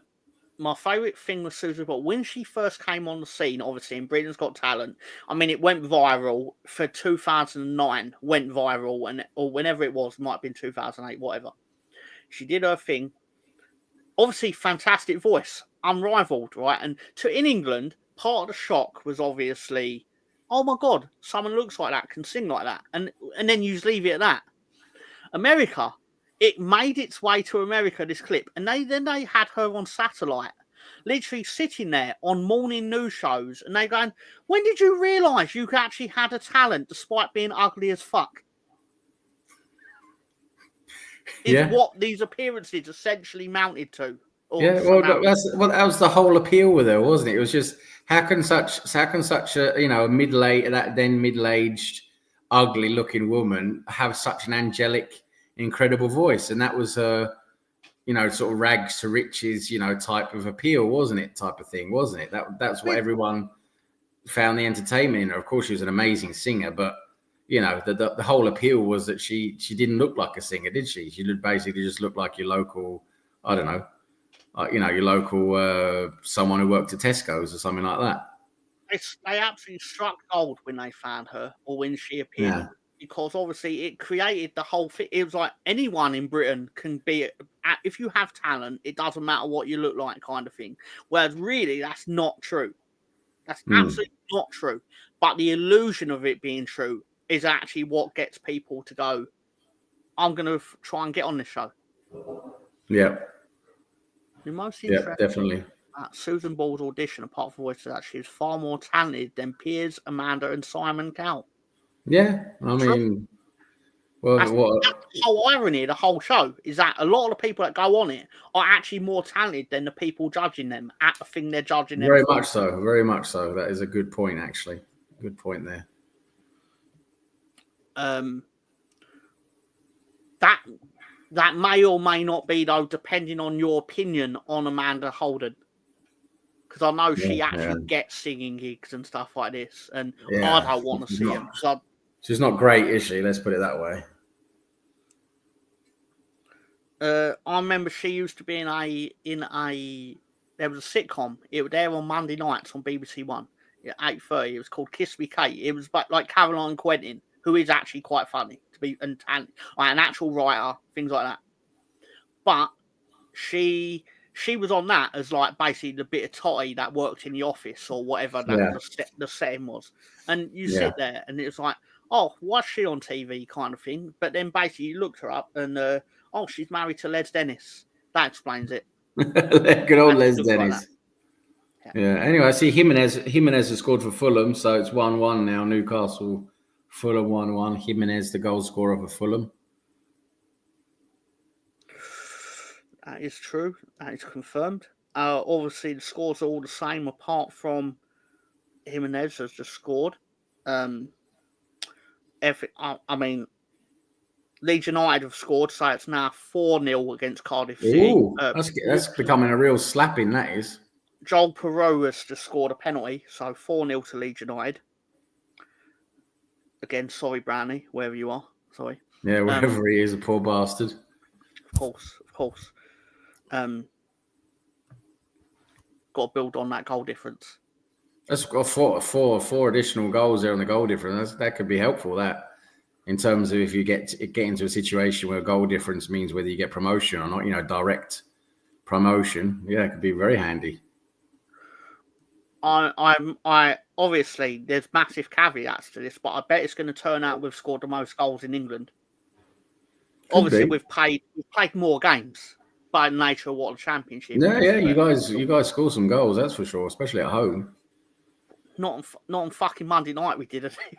my favourite thing with Susan Boyle, when she first came on the scene, obviously in Britain's Got Talent, I mean, it went viral for 2009, went viral, or whenever it was, might have been 2008, whatever. She did her thing. Obviously, fantastic voice, unrivaled, right? And in England, part of the shock was obviously, oh my God, someone looks like that, can sing like that. And then you just leave it at that. America, it made its way to America, this clip. And they had her on satellite, literally sitting there on morning news shows. And they going, when did you realise you actually had a talent despite being ugly as fuck? Is what these appearances essentially mounted to. That was the whole appeal with her, wasn't it? It was just how can such a middle-aged, ugly-looking woman have such an angelic, incredible voice? And that was her, sort of rags to riches, type of appeal, wasn't it? Type of thing, wasn't it? That's what everyone found the entertainment in her. Of course, she was an amazing singer, but the whole appeal was that she didn't look like a singer, did she? She basically just looked like your local, I don't know. Your local someone who worked at Tesco's or something like that. They absolutely struck gold when they found her or when she appeared, because obviously it created the whole thing. It was like anyone in Britain can be, if you have talent, it doesn't matter what you look like, kind of thing. Whereas really, that's not true. That's absolutely not true. But the illusion of it being true is actually what gets people to go, I'm going to try and get on this show. Yeah. The most interesting definitely. Susan Boyle's audition, apart from voice, that she was far more talented than Piers, Amanda, and Simon Cowell. Yeah, I mean, that's the whole irony of the whole show is that a lot of the people that go on it are actually more talented than the people judging them at the thing they're judging them. Very much so. Very much so. That is a good point, actually. Good point there. That may or may not be, though, depending on your opinion on Amanda Holden. Because I know she actually gets singing gigs and stuff like this. And I don't want to see her. She's not great, is she? Let's put it that way. I remember she used to be there was a sitcom. It was there on Monday nights on BBC One at 8:30. It was called Kiss Me Kate. It was like Caroline Quentin, who is actually quite funny to be an actual writer, things like that. But she she was on that as like basically the bit of totty that worked in the office or whatever that the setting was. And you sit there and it's like, oh, why's she on TV kind of thing? But then basically you looked her up and oh, she's married to Les Dennis. That explains it. Good old Les Dennis. Like yeah. Anyway, I see Jimenez has scored for Fulham, so it's 1-1 now. Newcastle, Fulham 1-1. Jimenez, the goal scorer for Fulham. That is true. That is confirmed. Obviously, the scores are all the same apart from Jimenez has just scored. I mean, Leeds United have scored, so it's now 4-0 against Cardiff City. Ooh, that's becoming a real slapping, that is. Joel Perot has just scored a penalty, so 4-0 to Leeds United. Again, sorry, Brownie, wherever you are. Sorry. Yeah, wherever he is, a poor bastard. Of course. Got to build on that goal difference. That's got four additional goals there on the goal difference. That could be helpful. That in terms of if you get into a situation where goal difference means whether you get promotion or not, direct promotion. Yeah, it could be very handy. I obviously there's massive caveats to this, but I bet it's going to turn out we've scored the most goals in England. Obviously, we've played more games by the nature of what the championship. Yeah, you guys score some goals, that's for sure, especially at home. Not on fucking Monday night. We did it. It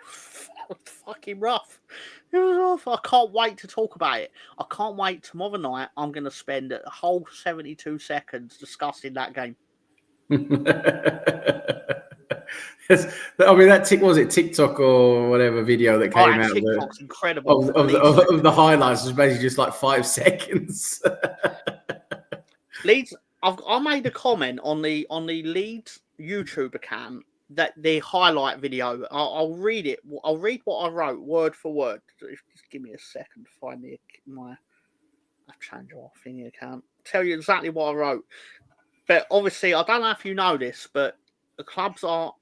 was fucking rough. It was rough. I can't wait to talk about it. I can't wait. Tomorrow night, I'm going to spend a whole 72 seconds discussing that game. Was it TikTok or whatever video that came out? TikTok's incredible. Of the highlights was basically just like 5 seconds. Leeds. I made a comment on the Leeds YouTube account that the highlight video. I'll read it. I'll read what I wrote word for word. Just give me a second to find my. I've changed our thingy account. Tell you exactly what I wrote. But obviously, I don't know if you know this, but the clubs are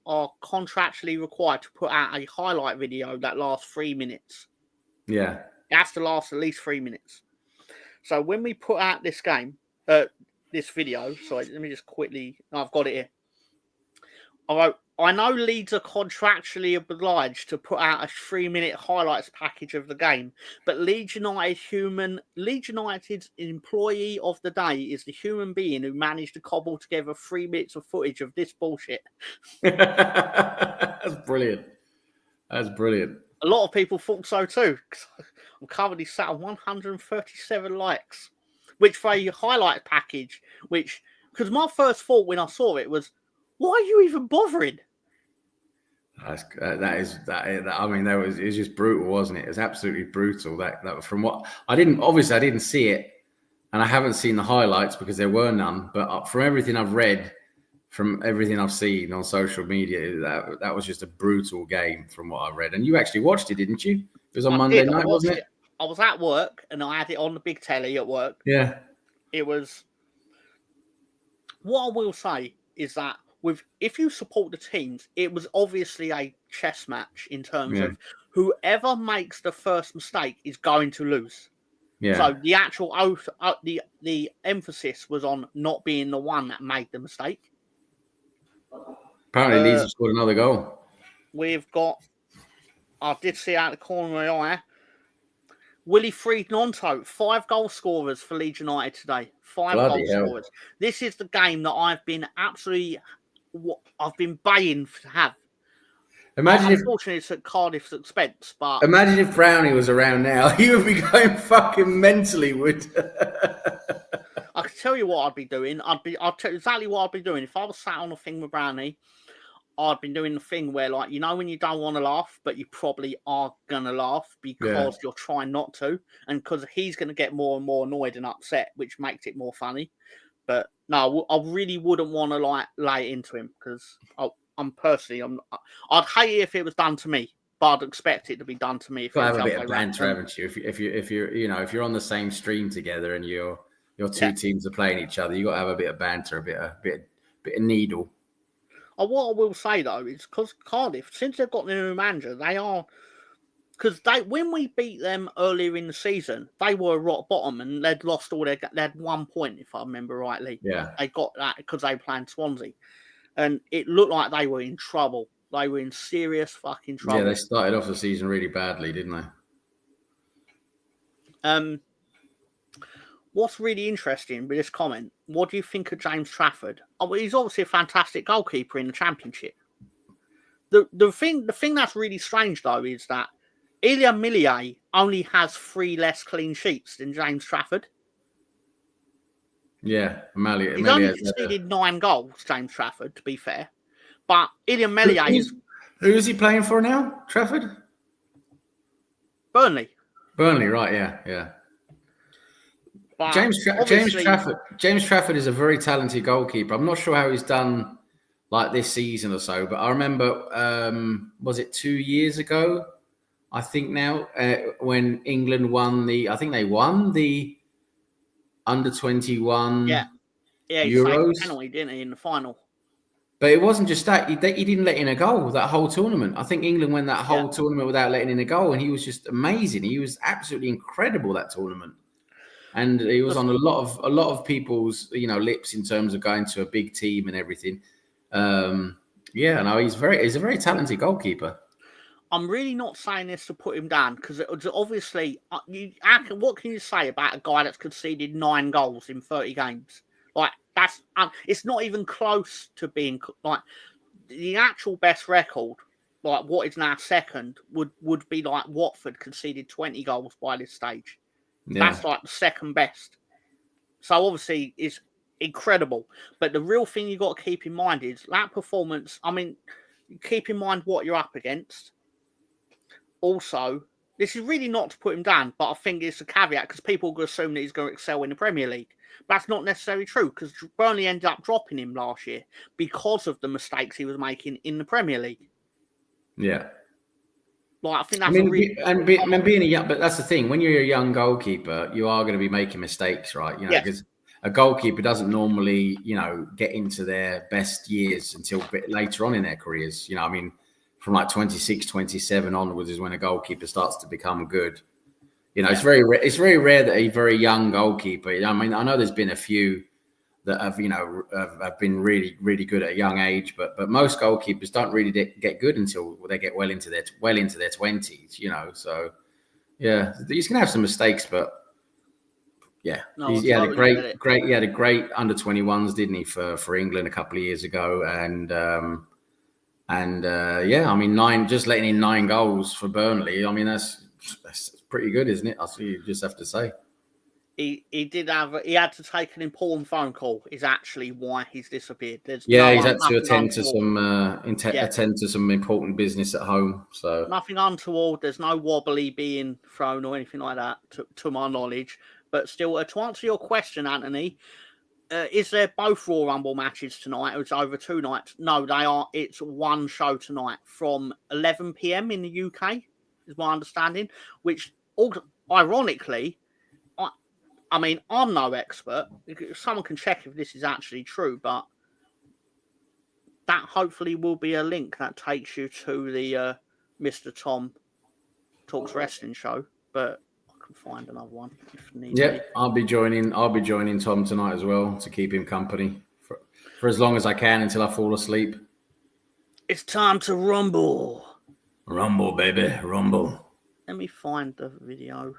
contractually required to put out a highlight video that lasts 3 minutes. Yeah. It has to last at least 3 minutes. So when we put out this video, sorry, let me just quickly, I've got it here. I wrote, I know Leeds are contractually obliged to put out a 3-minute highlights package of the game, but Leeds United's employee of the day is the human being who managed to cobble together 3 minutes of footage of this bullshit. That's brilliant. That's brilliant. A lot of people thought so too. I'm currently sat on 137 likes, which for a highlight package, because my first thought when I saw it was, why are you even bothering? It was just brutal, wasn't it? It was absolutely brutal. That from what I didn't see it, and I haven't seen the highlights because there were none. But from everything I've read, from everything I've seen on social media, that was just a brutal game from what I read. And you actually watched it, didn't you? It was on Monday night, wasn't it? I was at work and I had it on the big telly at work. Yeah. It was. What I will say is that if you support the teams, it was obviously a chess match in terms of whoever makes the first mistake is going to lose. Yeah. So the actual the emphasis was on not being the one that made the mistake. Apparently, Leeds have scored another goal. We've got. I did see out the corner of my eye. Willie Freed-Nonto, 5 goal scorers for Leeds United today. 5 goal scorers. This is the game that I've been baying to have. Unfortunately, it's at Cardiff's expense, but imagine if Brownie was around now, he would be going fucking mentally. I can tell you what I'd be doing. I'll tell you exactly what I'd be doing if I was sat on a thing with Brownie. I'd been doing the thing where, like, when you don't want to laugh, but you probably are going to laugh because you're trying not to. And because he's going to get more and more annoyed and upset, which makes it more funny. But no, I really wouldn't want to, lay it into him because I'd hate it if it was done to me, but I'd expect it to be done to me. If have a bit of banter, haven't you? If you're on the same stream together and your two teams are playing each other, you got to have a bit of banter, a bit of needle. What I will say, though, is because Cardiff, since they've got the new manager, they are because when we beat them earlier in the season, they were rock bottom and they'd lost all they had 1 point, if I remember rightly. Yeah. They got that because they were playing Swansea, and it looked like they were in trouble. They were in serious fucking trouble. Yeah, they started off the season really badly, didn't they? What's really interesting with this comment, what do you think of James Trafford? Oh, well, he's obviously a fantastic goalkeeper in the Championship. The thing that's really strange, though, is that Ilya Millier only has 3 less clean sheets than James Trafford. Yeah, He's only conceded 9 goals, James Trafford, to be fair. But Ilya Millier is... Who is he playing for now, Trafford? Burnley. Burnley, right, yeah. But James Trafford is a very talented goalkeeper. I'm not sure how he's done like this season or so, but I remember, was it 2 years ago? I think now, when England won I think they won the under-21 he Euros. saved a penalty, didn't he, in the final? But it wasn't just that. He didn't let in a goal that whole tournament. I think England won that whole tournament without letting in a goal, and he was just amazing. He was absolutely incredible that tournament. And he was on a lot of people's lips in terms of going to a big team and everything. He's a very talented goalkeeper. I'm really not saying this to put him down because obviously, what can you say about a guy that's conceded 9 goals in 30 games? Like that's it's not even close to being like the actual best record. Like what is now second would be like Watford conceded 20 goals by this stage. Yeah. That's like the second best. So obviously it's incredible. But the real thing you got to keep in mind is that performance. I mean, keep in mind what you're up against. Also, this is really not to put him down, but I think it's a caveat because people will assume that he's going to excel in the Premier League. But that's not necessarily true because Burnley ended up dropping him last year because of the mistakes he was making in the Premier League. Yeah. Like, I think that's being a young, but that's the thing. When you're a young goalkeeper, you are going to be making mistakes, right? Because a goalkeeper doesn't normally, get into their best years until a bit later on in their careers. From like 26, 27 onwards is when a goalkeeper starts to become good. It's very rare that a very young goalkeeper. I mean, I know there's been a few that have been really, really good at a young age, but most goalkeepers don't really get good until they get well into their 20s. So yeah, he's gonna have some mistakes, but yeah, he had a great under 21s, didn't he, for England a couple of years ago, and just letting in 9 goals for Burnley. I mean, that's pretty good, isn't it? You just have to say. He had to take an important phone call is actually why he's disappeared. He's had to attend to some important business at home. So nothing untoward. There's no wobbly being thrown or anything like that, to my knowledge. But still, to answer your question, Anthony, is there both Royal Rumble matches tonight? It's over 2 nights. No, they are. It's one show tonight from 11 p.m. in the UK, is my understanding. Which, ironically, I mean, I'm no expert. Someone can check if this is actually true, but that hopefully will be a link that takes you to the Mr. Tom Talks Wrestling show. But I can find another one if need be. I'll be joining Tom tonight as well to keep him company for as long as I can until I fall asleep. It's time to rumble. Rumble, baby, rumble. Let me find the video.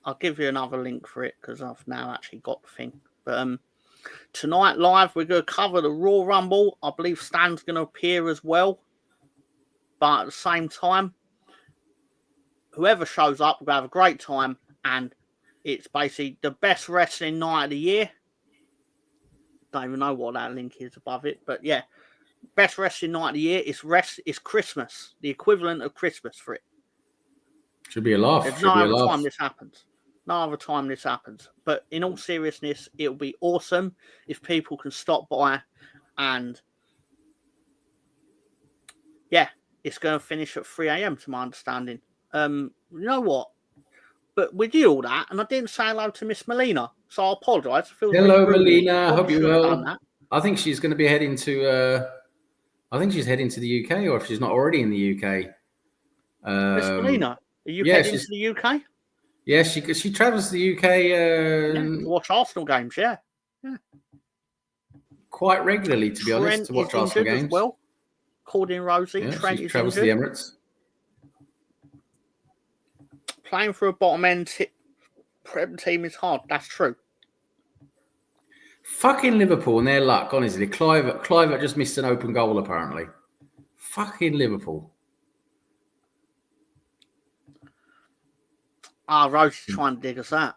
I'll give you another link for it because I've now actually got the thing. But tonight live, we're going to cover the Raw Rumble. I believe Stan's going to appear as well. But at the same time, whoever shows up, we'll have a great time. And it's basically the best wrestling night of the year. Don't even know what that link is above it. But yeah, best wrestling night of the year is Christmas. The equivalent of Christmas for it. Should be a laugh. There's no other time this happens. No other time this happens. But in all seriousness, it'll be awesome if people can stop by. And yeah, it's going to finish at 3 a.m. to my understanding. You know what? But we did all that, and I didn't say hello to Miss Melina, so I apologise. Hello, Melina. I hope you're well. I think she's going to be heading to. I think she's heading to the UK, or if she's not already in the UK. Kristalina, are you yeah, heading to the UK? Yeah, she travels to the UK To watch Arsenal games, yeah. quite regularly, to be honest, Trent to watch is Arsenal injured as games. well. According to Rosie, Yeah, Trent she is travels to injured. the Emirates. Playing for a bottom end Prem team is hard. That's true. Fucking Liverpool and their luck, honestly. Clive just missed an open goal, apparently. Fucking Liverpool. Rosie's trying to dig us out.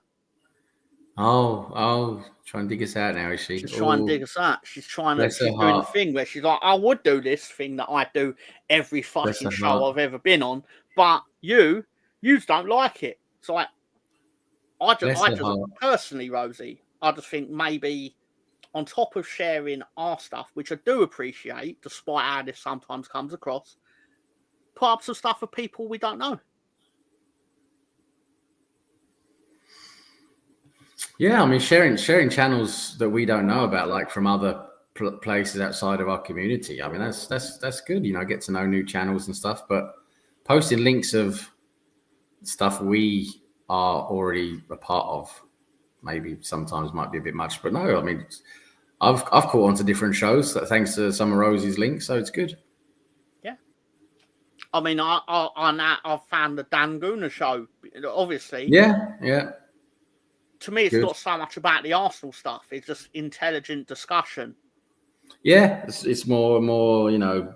Oh, trying to dig us out now, is she? She's trying to dig us out. She's trying to. Bless her She's doing the heart. thing where she's like, I would do this thing that I do every fucking her show heart. I've ever been on, but you don't like it. So I Bless just her heart. personally, Rosie, I just think maybe on top of sharing our stuff, which I do appreciate, despite how this sometimes comes across, put up some stuff for people we don't know. Yeah, I mean, sharing channels that we don't know about, like from other places outside of our community. I mean, that's good. You know, get to know new channels and stuff. But posting links of stuff we are already a part of, maybe sometimes might be a bit much. But no, I mean, I've caught on to different shows thanks to some of Rosie's links, so it's good. Yeah, I mean, I've found the Dan Gooner show, obviously. Yeah. To me, it's Good. not so much about the Arsenal stuff. It's just intelligent discussion. Yeah, it's more, you know,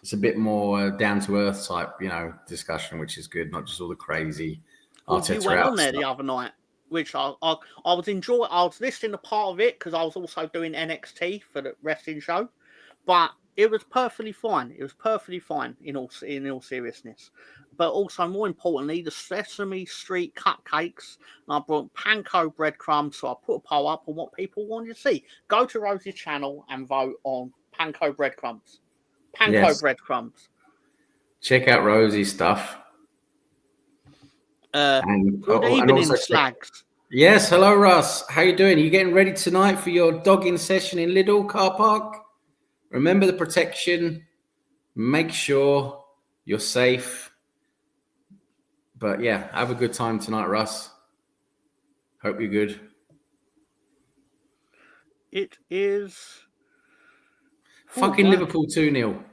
it's a bit more down to earth type, you know, discussion, which is good. Not just all the crazy. Well, you went on there the other night, which I was enjoying. I was listening to part of it because I was also doing NXT for the wrestling show, but it was perfectly fine. It was perfectly fine in all seriousness. But also, more importantly, the Sesame Street cupcakes. And I brought panko breadcrumbs, so I put a poll up on what people wanted to see. Go to Rosie's channel and vote on panko breadcrumbs. Breadcrumbs. Check out Rosie's stuff. Good evening, slags. Yes, hello, Russ. How you doing? Are you getting ready tonight for your dogging session in Lidl car park? Remember the protection. Make sure you're safe. But yeah, have a good time tonight, Russ. Hope you're good. It is fucking Liverpool 2-0.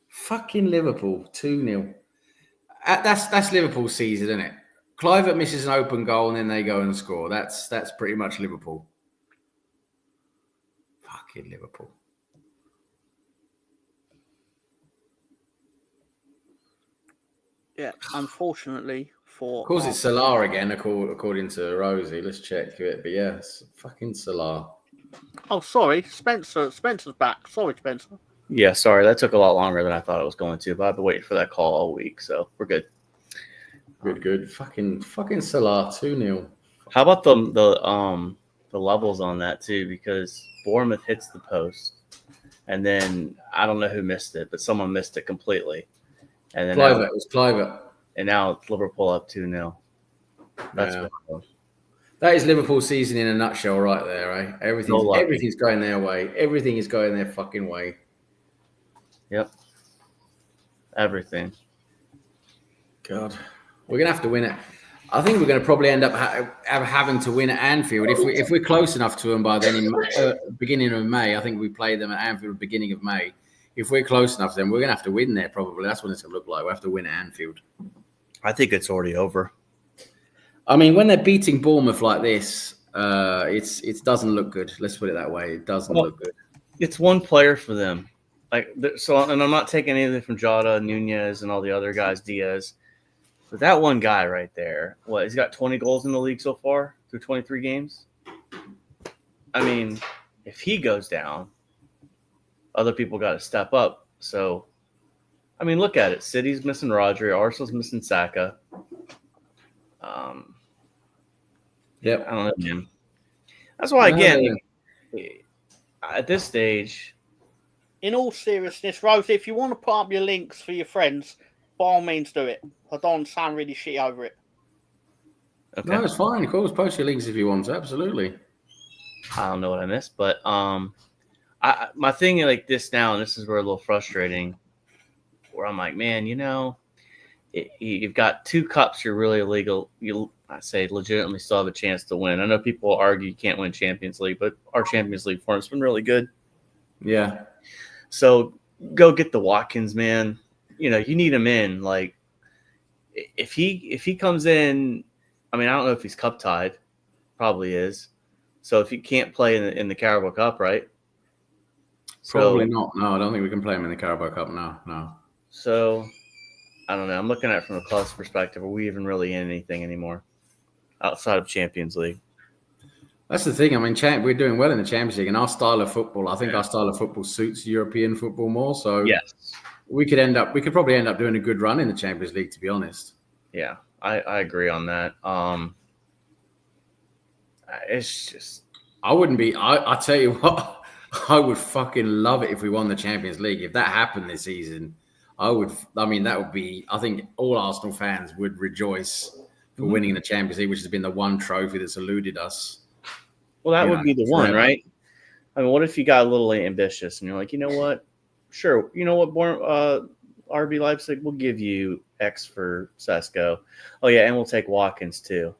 Fucking Liverpool 2-0. That's Liverpool season, isn't it? Clive misses an open goal and then they go and score. That's pretty much Liverpool. Fucking Liverpool. Yeah, unfortunately for. Of course, it's Salah again, according to Rosie. Let's check it. But yeah, it's fucking Salah. Oh, sorry, Spencer's back. Sorry, Spencer. Yeah, sorry, that took a lot longer than I thought it was going to. But I've been waiting for that call all week, so we're good. Good. Fucking Salah 2-0. How about the levels on that too? Because Bournemouth hits the post, and then I don't know who missed it, but someone missed it completely. And then Clive, it was Clive. And now it's Liverpool up 2-0. That's that is Liverpool season in a nutshell, right there, eh? Everything's going their way. Everything is going their fucking way. Yep. Everything. God, we're gonna have to win it. I think we're going to probably end up having to win at Anfield if we're close enough to them by then in beginning of May. I think we play them at Anfield beginning of May. If we're close enough, then we're going to have to win there probably. That's what it's going to look like. We have to win at Anfield. I think it's already over. I mean, when they're beating Bournemouth like this, it doesn't look good. Let's put it that way. It doesn't look good. It's one player for them. And I'm not taking anything from Jota, Nunez, and all the other guys, Diaz. But that one guy right there, he's got 20 goals in the league so far through 23 games. I mean, if he goes down, other people got to step up. So, I mean, look at it. City's missing Rodri. Arsenal's missing Saka. Yep. I don't know, man. That's why, again, at this stage. In all seriousness, Rose, if you want to put up your links for your friends, by all means do it. I don't sound really shit over it. Okay. No, it's fine. Of course, post your links if you want to. Absolutely. I don't know what I missed, but my thing like this now, and this is where a little frustrating, where I'm like, man, you've got 2 cups you're really illegal. I say legitimately still have a chance to win. I know people argue you can't win Champions League, but our Champions League form's been really good. Yeah. So go get the Watkins, man. You know, you need him in. Like, if he comes in, I mean, I don't know if he's cup tied. Probably is. So if he can't play in the Carabao Cup, right? Probably not. No, I don't think we can play him in the Carabao Cup. No. So I don't know. I'm looking at it from a club's perspective. Are we even really in anything anymore outside of Champions League? That's the thing. I mean, we're doing well in the Champions League, and our style of football. I think our style of football suits European football more. So yes, we could probably end up doing a good run in the Champions League, to be honest. Yeah, I agree on that. It's just I wouldn't be. I tell you what, I would fucking love it if we won the Champions League. If that happened this season, I would. I mean, that would be. I think all Arsenal fans would rejoice for winning the Champions League, which has been the one trophy that's eluded us. Well, that would be the one, right? I mean, what if you got a little ambitious and you're like, you know what? Sure, you know what, RB Leipzig, we'll give you X for Sesko. Oh yeah, and we'll take Watkins too.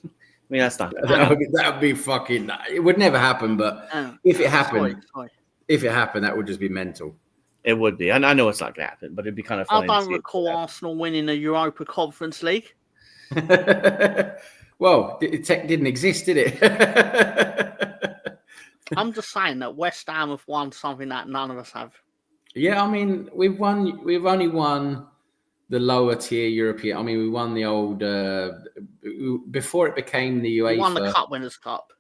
I mean, that's not that would be fucking. It would never happen, but if it happened, that would just be mental. It would be. I know it's not going to happen, but it'd be kind of funny. I don't recall Arsenal winning the Europa Conference League. Well, it didn't exist, did it? I'm just saying that West Ham have won something that none of us have. Yeah, I mean, we've only won the lower tier European. I mean, we won the old before it became the UEFA. We won the Cup Winners' Cup.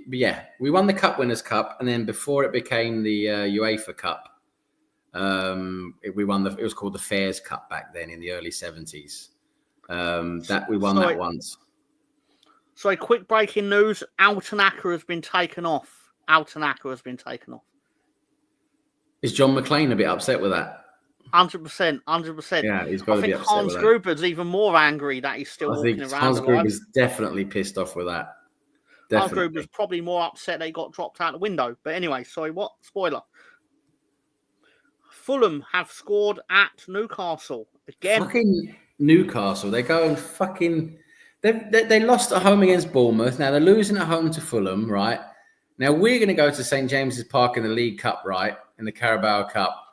Yeah, we won the Cup Winners' Cup, and then before it became the UEFA Cup, we won it was called the Fairs Cup back then in the early 70s. That we won that once. So, quick breaking news: Alton Acker has been taken off. Is John McClain a bit upset with that? 100%. Yeah, he's got to be upset with that. Hans Gruber's even more angry that he's still walking around. Hans Gruber's definitely pissed off with that. Hans Gruber's probably more upset they got dropped out the window. But anyway, sorry, what? Spoiler. Fulham have scored at Newcastle again. Fucking Newcastle. They go and fucking... They lost at home against Bournemouth. Now they're losing at home to Fulham, right? Now we're going to go to St. James's Park in the League Cup, right? In the Carabao Cup.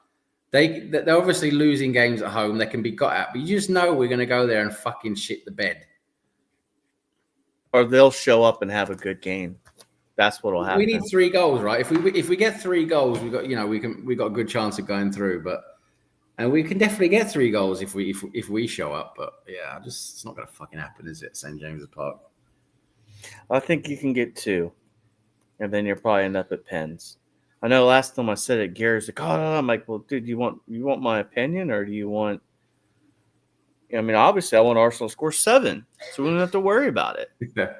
They're obviously losing games at home. They can be got at, but you just know we're going to go there and fucking shit the bed. Or they'll show up and have a good game. That's what'll happen. We need 3 goals, right? If we get 3 goals, we got a good chance of going through. And we can definitely get 3 goals if we show up. But yeah, it's not going to fucking happen, is it? St. James's Park. I think you can get 2, and then you'll probably end up at pens. I know last time I said it, Gary's like, "Oh, no." I'm like, "Well, dude, you want my opinion, or do you want?" I mean, obviously, I want Arsenal to score 7, so we don't have to worry about it. Yeah.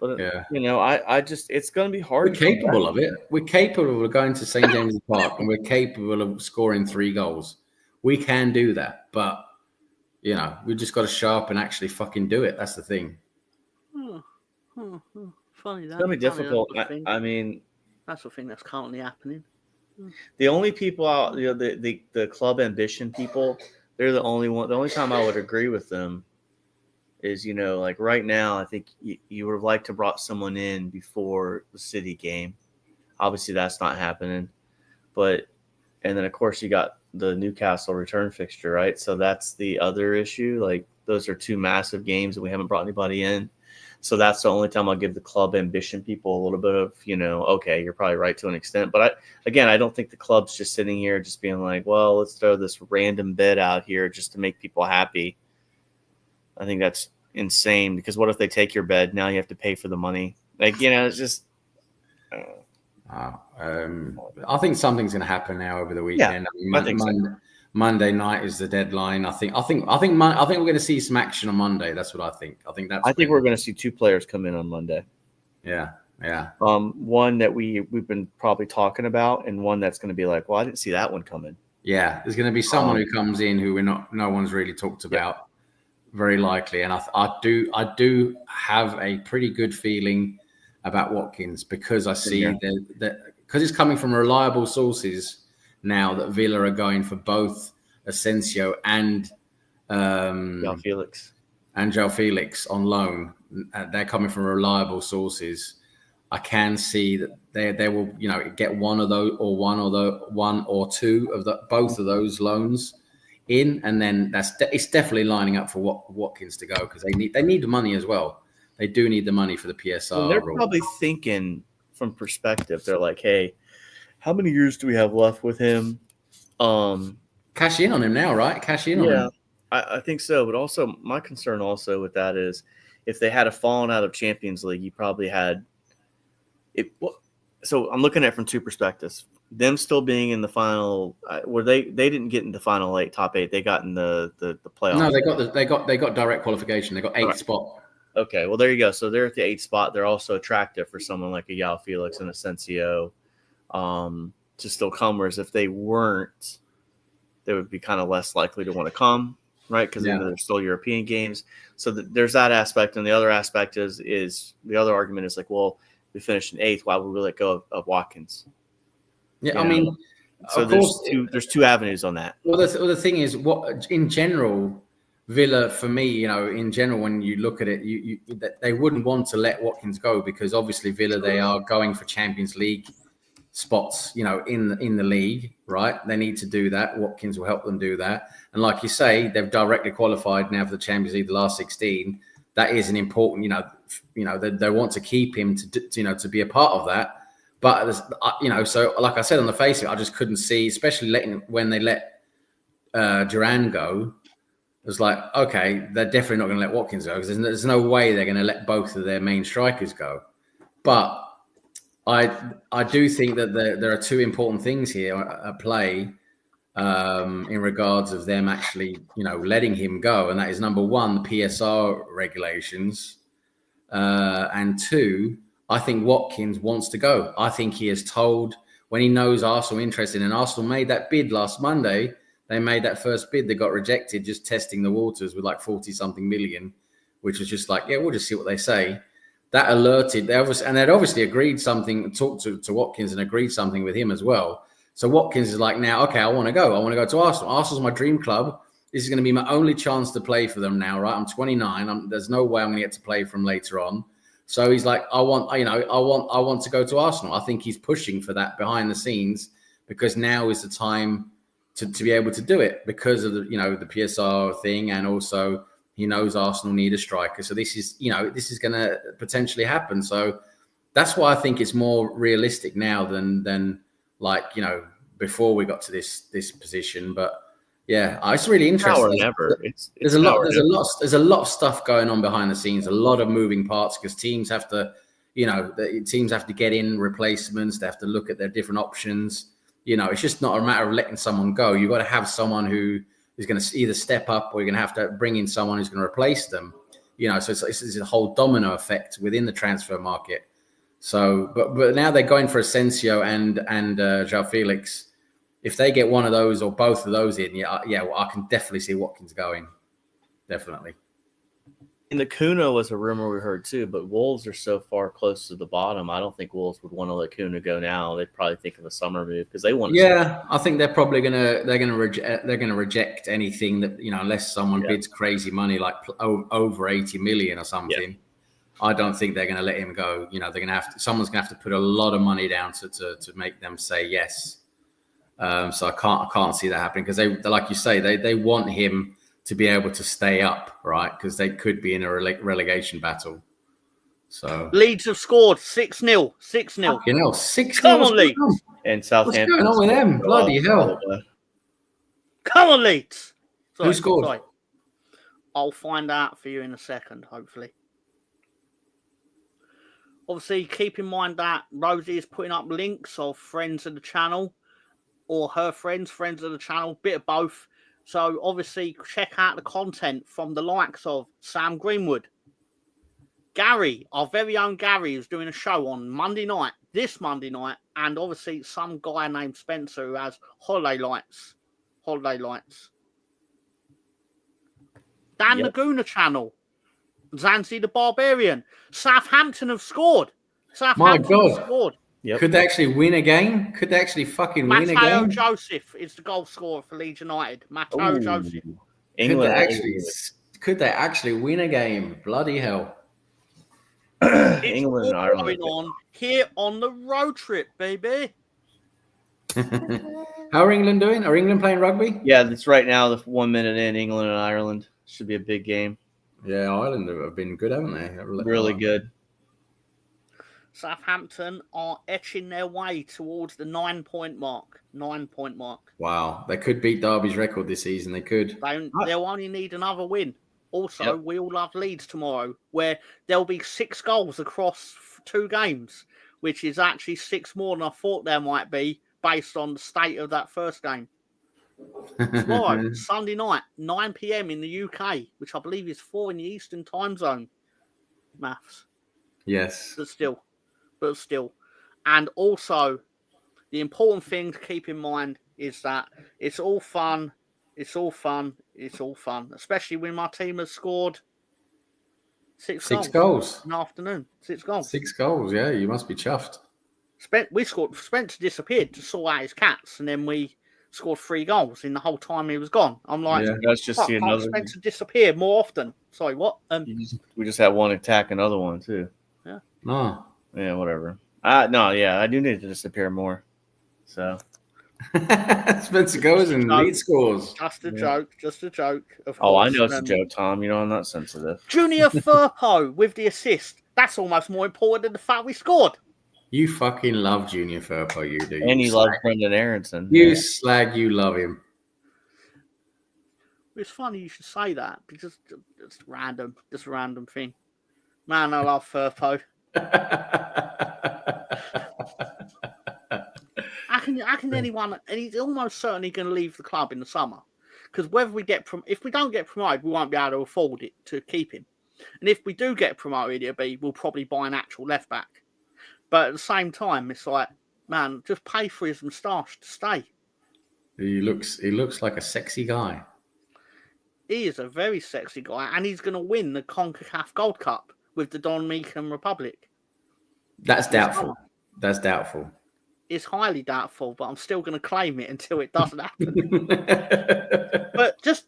But I just it's going to be hard. We're capable of it. We're capable of going to St. James's Park, and we're capable of scoring 3 goals. We can do that, but we just got to show up and actually fucking do it. That's the thing. Funny that. It's going to be difficult. I mean, that's the thing that's currently happening. The only people out, the club ambition people, they're the only one. The only time I would agree with them is, like right now, I think you would have liked to brought someone in before the City game. Obviously, that's not happening. And then, of course, you got the Newcastle return fixture, right? So that's the other issue. Like, those are 2 massive games that we haven't brought anybody in. So that's the only time I'll give the club ambition people a little bit of, okay, you're probably right to an extent. But I don't think the club's just sitting here just being like, well, let's throw this random bid out here just to make people happy. I think that's insane, because what if they take your bed? Now you have to pay for the money. Like, it's just. I think something's going to happen now over the weekend. Yeah, I think so. Monday night is the deadline. I think we're going to see some action on Monday. That's what I think. I think we're going to see 2 players come in on Monday. Yeah. One that we've been probably talking about, and one that's going to be like, well, I didn't see that one coming. Yeah, there's going to be someone who comes in who no one's really talked about, very likely. And I do have a pretty good feeling about Watkins, because I see that because it's coming from reliable sources now that Villa are going for both Asensio and Felix. and Joe Felix on loan. They're coming from reliable sources. I can see that they will, get one of those or one or two of both of those loans in, and then it's definitely lining up for Watkins to go because they need the money as well. They do need the money for the PSR. And they're probably thinking from perspective. They're like, hey, how many years do we have left with him? Cash in on him now, right? Cash in on him. I think so. But also, my concern also with that is if they had a fallen out of Champions League, you probably had it. So I'm looking at it from two perspectives. Them still being in the final, where they didn't get in the final top 8. They got in the playoffs. No, they got direct qualification. They got 8th spot. Okay, well there you go. So they're at the 8th spot. They're also attractive for someone like a Yao Felix and Asensio to still come. Whereas if they weren't, they would be kind of less likely to want to come, right? Because they're still European games. So there's that aspect, and the other aspect is the other argument is like, well, we finished in 8th. Why would we let go of Watkins? Yeah, I mean, so there's two avenues on that. Well, the thing is, what in general, Villa, for me, in general, when you look at it, they wouldn't want to let Watkins go because obviously Villa, they are going for Champions League spots, in the league, right? They need to do that. Watkins will help them do that. And like you say, they've directly qualified now for the Champions League, the last 16. That is an important, they want to keep him to be a part of that. But, so like I said, on the face of it, I just couldn't see, especially when they let Duran go. It was like, okay, they're definitely not going to let Watkins go because there's no way they're going to let both of their main strikers go. But I do think that there are two important things here at play in regards of them actually, letting him go. And that is number one, the PSR regulations. And two, I think Watkins wants to go. I think he is told when he knows Arsenal are interested, and Arsenal made that bid last Monday. They made that first bid. They got rejected, just testing the waters with like 40-something million, which was just like, yeah, we'll just see what they say. That alerted, they'd obviously agreed something, talked to Watkins and agreed something with him as well. So Watkins is like, now, okay, I want to go. I want to go to Arsenal. Arsenal's my dream club. This is going to be my only chance to play for them now, right? I'm 29. There's no way I'm going to get to play for them later on. So he's like, I want to go to Arsenal. I think he's pushing for that behind the scenes because now is the time to be able to do it because of the PSR thing, and also he knows Arsenal need a striker. So this is going to potentially happen. So that's why I think it's more realistic now than before we got to this position. But yeah, it's really interesting. There's a lot of stuff going on behind the scenes, a lot of moving parts because teams have to, get in replacements. They have to look at their different options. It's just not a matter of letting someone go. You've got to have someone who is going to either step up or you're going to have to bring in someone who's going to replace them. So it's a whole domino effect within the transfer market. So, but now they're going for Asensio and Joao Felix. If they get one of those or both of those in, I can definitely see Watkins going. Definitely. And the Kuna was a rumor we heard too, but Wolves are so far close to the bottom. I don't think Wolves would want to let Kuna go now. They'd probably think of a summer move because they want. Yeah, I think they're probably gonna reject anything that unless someone bids crazy money like over 80 million or something. Yeah. I don't think they're going to let him go. They're going to someone's going to have to put a lot of money down to make them say yes. So I can't see that happening because they like you say they want him to be able to stay up, right? Because they could be in a relegation battle. So Leeds have scored 6-0. 6-0. 6-0. Come on, Leeds. And Southampton. What's going on with them? Bloody hell. Come on, Leeds. Who scored? Sorry. I'll find out for you in a second, hopefully. Obviously, keep in mind that Rosie is putting up links of friends of the channel or her friends of the channel, bit of both. So obviously check out the content from the likes of Sam Greenwood. Gary, our very own Gary, is doing a show on this Monday night, and obviously some guy named Spencer who has Holiday Lights. Dan Laguna channel. Zanzi the Barbarian. Southampton have scored. My God. Scored. Yep. Could they actually win a game? Could they actually fucking win a game? Matteo Joseph is the goal scorer for Leeds United. Matteo Joseph. England. Could they actually win a game? Bloody hell! It's England all and Ireland. going on here on the road trip, baby. How are England doing? Are England playing rugby? Yeah, that's right now. The 1 minute in, England and Ireland should be a big game. Yeah, Ireland have been good, haven't they? Really good. Southampton are etching their way towards the 9-point mark. 9-point mark. Wow, they could beat Derby's record this season. They could. They'll only need another win. Also, Yep. we all love Leeds tomorrow, where there'll be 6 goals across 2 games, which is actually 6 more than I thought there might be based on the state of that first game. Tomorrow, Sunday night, 9 p.m. in the UK, which I believe is 4 in the Eastern time zone. Maths. Yes. But still. And also, the important thing to keep in mind is that it's all fun. It's all fun. Especially when my team has scored 6 goals in the afternoon. 6 goals. 6 goals, yeah. You must be chuffed. Spencer disappeared to sort out his cats, and then we scored 3 goals in the whole time he was gone. I'm like, let's just see another. Spencer disappear more often. Sorry, what? We just had one attack, another one too. Yeah. No. Yeah, whatever. I do need to disappear more. So Spencer goes and lead scores. Just a joke. Of course. I know it's a joke, Tom. You know I'm not sensitive. Junior Firpo with the assist. That's almost more important than the fact we scored. You fucking love Junior Firpo, you do. And you love Brendan Aronson. You slag, you love him. It's funny you should say that because just a random thing. Man, I love Firpo. How can anyone? And he's almost certainly going to leave the club in the summer because if we don't get promoted, we won't be able to afford it to keep him. And if we do get promoted, we'll probably buy an actual left back. But at the same time, it's like, man, just pay for his moustache to stay. He looks like a sexy guy. He is a very sexy guy, and he's going to win the CONCACAF Gold Cup with the Dominican Republic. That's doubtful. It's highly doubtful, but I'm still going to claim it until it doesn't happen. But just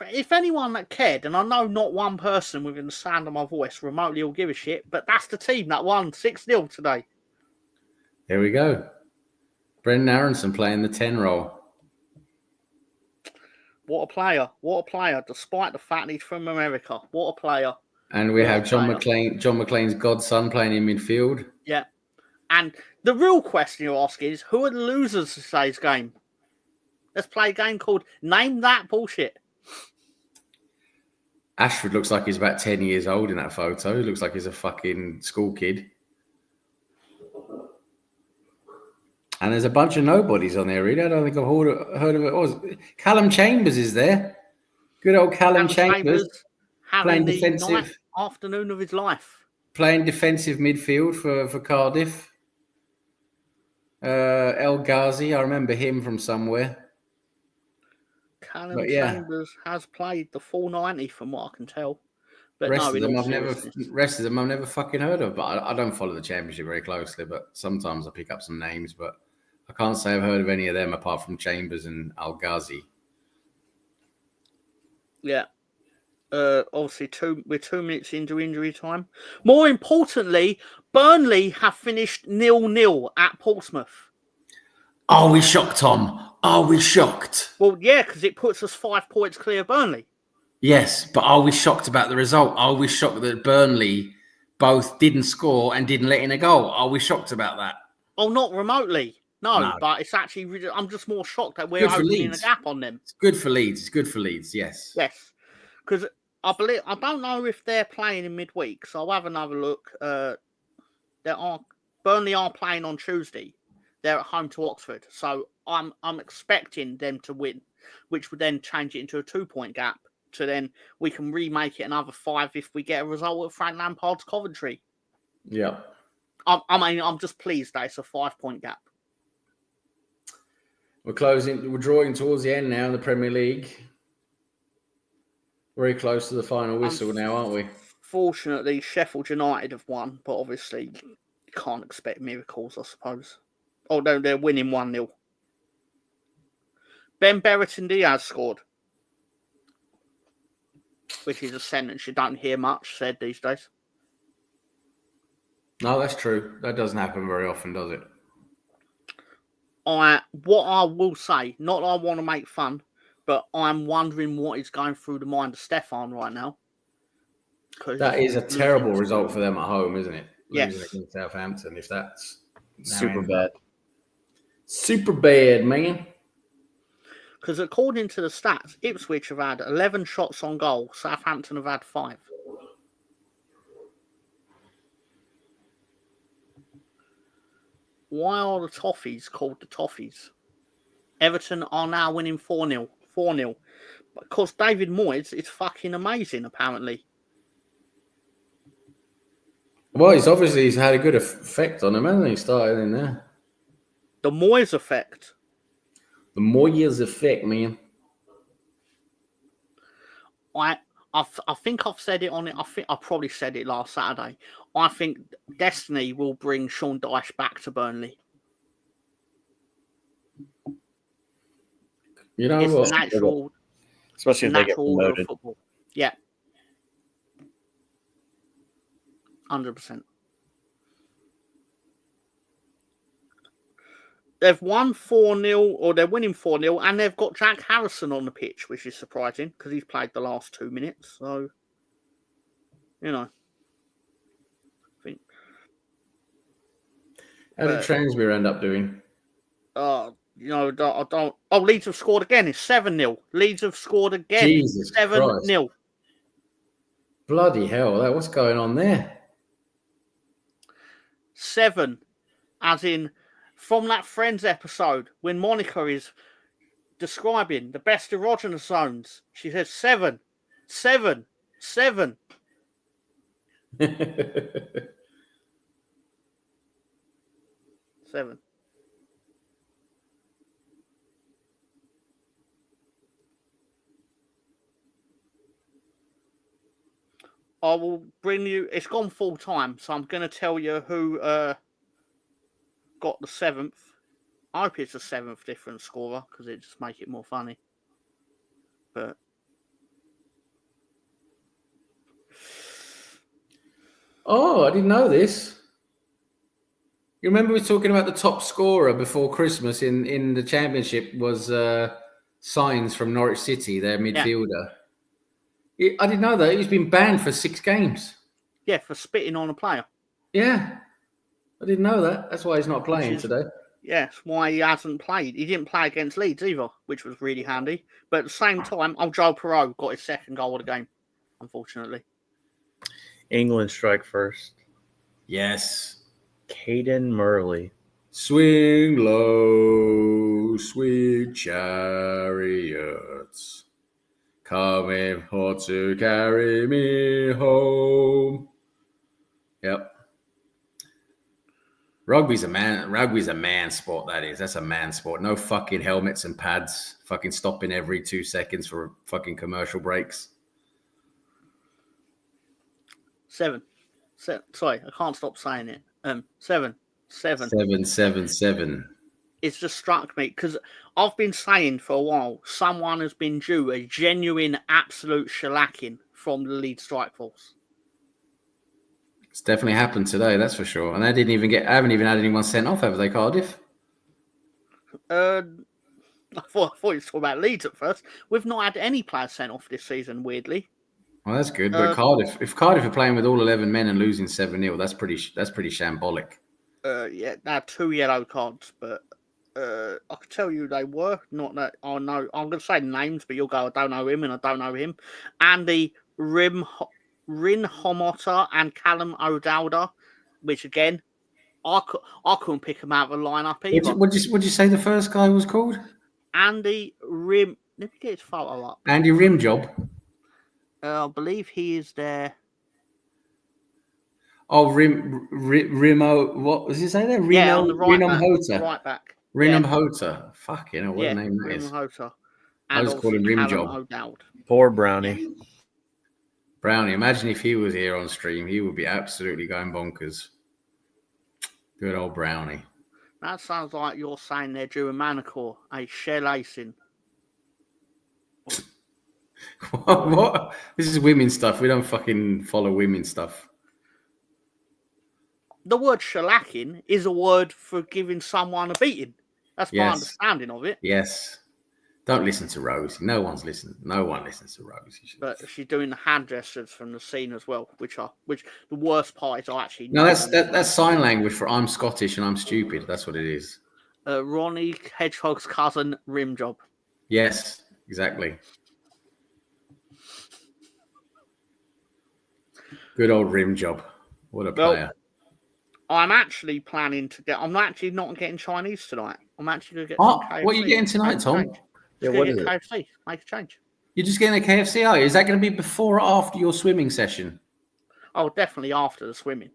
if anyone that cared, and I know not one person within the sound of my voice remotely will give a shit, but that's the team that won 6-0 today. There we go. Brendan Aronson playing the 10 role. What a player, despite the fact he's from America. What a player. And we have John McClane's godson playing in midfield. Yeah. And the real question you're asking is, who are the losers of today's game? Let's play a game called Name That Bullshit. Ashford looks like he's about 10 years old in that photo. He looks like he's a fucking school kid. And there's a bunch of nobodies on there, really. I don't think I've heard of it. Oh, Callum Chambers is there. Good old Callum Chambers having the defensive afternoon of his life. Playing defensive midfield for Cardiff. El Ghazi, I remember him from somewhere. Callum Chambers has played the full 90 from what I can tell. But rest of them I've never fucking heard of. But I don't follow the championship very closely. But sometimes I pick up some names. But I can't say I've heard of any of them apart from Chambers and Al Ghazi. Yeah. Obviously, we're 2 minutes into injury time. More importantly, Burnley have finished 0-0 at Portsmouth. Are we shocked, Tom? Are we shocked? Well, yeah, because it puts us 5 points clear of Burnley. Yes, but are we shocked about the result? Are we shocked that Burnley both didn't score and didn't let in a goal? Are we shocked about that? Oh, not remotely. No, but it's actually, I'm just more shocked that we're opening a gap on them. It's good for Leeds. Yes. Yes. Because I don't know if they're playing in midweek, so I'll have another look. Burnley are playing on Tuesday. They're at home to Oxford, so I'm expecting them to win, which would then change it into a 2-point gap. So then we can remake it another 5 if we get a result at Frank Lampard's Coventry. Yeah. I'm just pleased that it's a 5-point gap. We're drawing towards the end now in the Premier League. Very close to the final whistle now, aren't we? Fortunately, Sheffield United have won, but obviously you can't expect miracles, I suppose. Although they're winning 1-0. Ben Berrettini Diaz scored. which is a sentence you don't hear much said these days. No, that's true. That doesn't happen very often, does it? What I will say, not that I want to make fun, but I'm wondering what is going through the mind of Stefan right now. That is a terrible result for them at home, isn't it? Yes. Losing against Southampton, if that's Super bad. Super bad, man. Because according to the stats, Ipswich have had 11 shots on goal. Southampton have had 5. Why are the Toffees called the Toffees? Everton are now winning 4-0. 4-0. Because David Moyes is fucking amazing, apparently. Well, he's had a good effect on him, hasn't he? Started in there. The Moyes effect. The Moyes effect, man. I think I've said it on it. I think I probably said it last Saturday. I think Destiny will bring Sean Dyche back to Burnley. You know It's what? natural, Especially if they get natural order of promoted. football. Yeah. 100%. They've won 4-0, or they're winning 4-0, and they've got Jack Harrison on the pitch, which is surprising because he's played the last 2 minutes. So, you know, I think. How did Transmere end up doing? You know, I don't. Oh, Leeds have scored again. It's 7-0. Leeds have scored again. Jesus 7-0. Christ. Bloody hell! What's going on there? 7, as in from that Friends episode when Monica is describing the best erogenous zones. She says 7, 7, 7. 7. I will bring you. It's gone full time, so I'm going to tell you who got the 7th. I hope it's the 7th different scorer because it just make it more funny. But oh, I didn't know this. You remember we were talking about the top scorer before Christmas in the championship was Signs from Norwich City, their midfielder. Yeah. I didn't know that. He's been banned for 6 games. Yeah, for spitting on a player. Yeah. I didn't know that. That's why he's not playing today. Yes, why he hasn't played. He didn't play against Leeds either, which was really handy. But at the same time, Joe Perreault got his 2nd goal of the game, unfortunately. England strike first. Yes. Caden Murley. Swing low, sweet chariots, coming hot to carry me home. Yep. Rugby's a man sport, that is. That's a man sport. No fucking helmets and pads. Fucking stopping every 2 seconds for fucking commercial breaks. 7. Sorry, I can't stop saying it. 7. 7. 7. It's just struck me because I've been saying for a while someone has been due a genuine, absolute shellacking from the Leeds Strike Force. It's definitely happened today, that's for sure. And they haven't even had anyone sent off, have they, Cardiff? I thought you were talking about Leeds at first. We've not had any players sent off this season, weirdly. Well, that's good. But if Cardiff are playing with all 11 men and losing 7-0, that's pretty shambolic. Yeah, they had 2 yellow cards, but I could tell you they were. Not that I know. I'm going to say names, but you'll go, I don't know him and I don't know him. Andy Rinhomotta and Callum O'Dowda, which again, I couldn't pick them out of the lineup either. What did you say the first guy was called? Andy Rim. Let me get his photo up. Andy Rimjob. I believe he is there. Oh, Rimo. What was he say there? On the right back. Hota. Right back. Hota. Fucking hell, what a name that is. Hota. I was calling Rimjob. Poor Brownie. Brownie. Imagine if he was here on stream, he would be absolutely going bonkers. Good old Brownie. That sounds like you're saying they're due a manicure, a shell acing. What? This is women's stuff. We don't fucking follow women's stuff. The word shellacking is a word for giving someone a beating. That's my Yes. understanding of it. Yes. Don't listen to Rosie. No one listens to Rosie. But she's doing the hand gestures from the scene as well, which the worst part is I actually No, know. that's sign language for I'm Scottish and I'm stupid. That's what it is. Ronnie Hedgehog's cousin, rim job. Yes, exactly. Good old rim job. What a player. I'm actually planning to get. I'm actually not getting Chinese tonight. I'm actually going to get some KFC. What are you getting tonight, Tom? Yeah, what is it? KFC. Make a change. You're just getting a KFC, are you? Is that going to be before or after your swimming session? Oh, definitely after the swimming.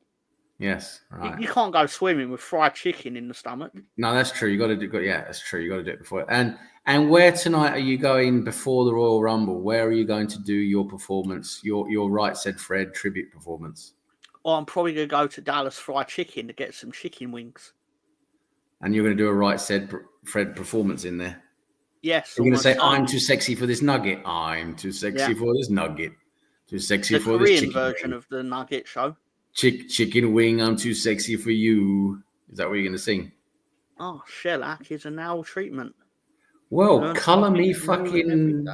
Yes. Right. You can't go swimming with fried chicken in the stomach. No, that's true. You got to do. Yeah, that's true. You got to do it before. And where tonight are you going before the Royal Rumble? Where are you going to do your performance? Your Right Said Fred tribute performance? Or I'm probably going to go to Dallas Fried Chicken to get some chicken wings. And you're going to do a Right Said Fred performance in there? Yes. You're going to say, I'm too sexy for this nugget. I'm too sexy for this nugget. Too sexy for this chicken. The Korean version of the nugget show. Chicken wing, I'm too sexy for you. Is that what you're going to sing? Oh, shellac is a nail treatment. Well, colour me fucking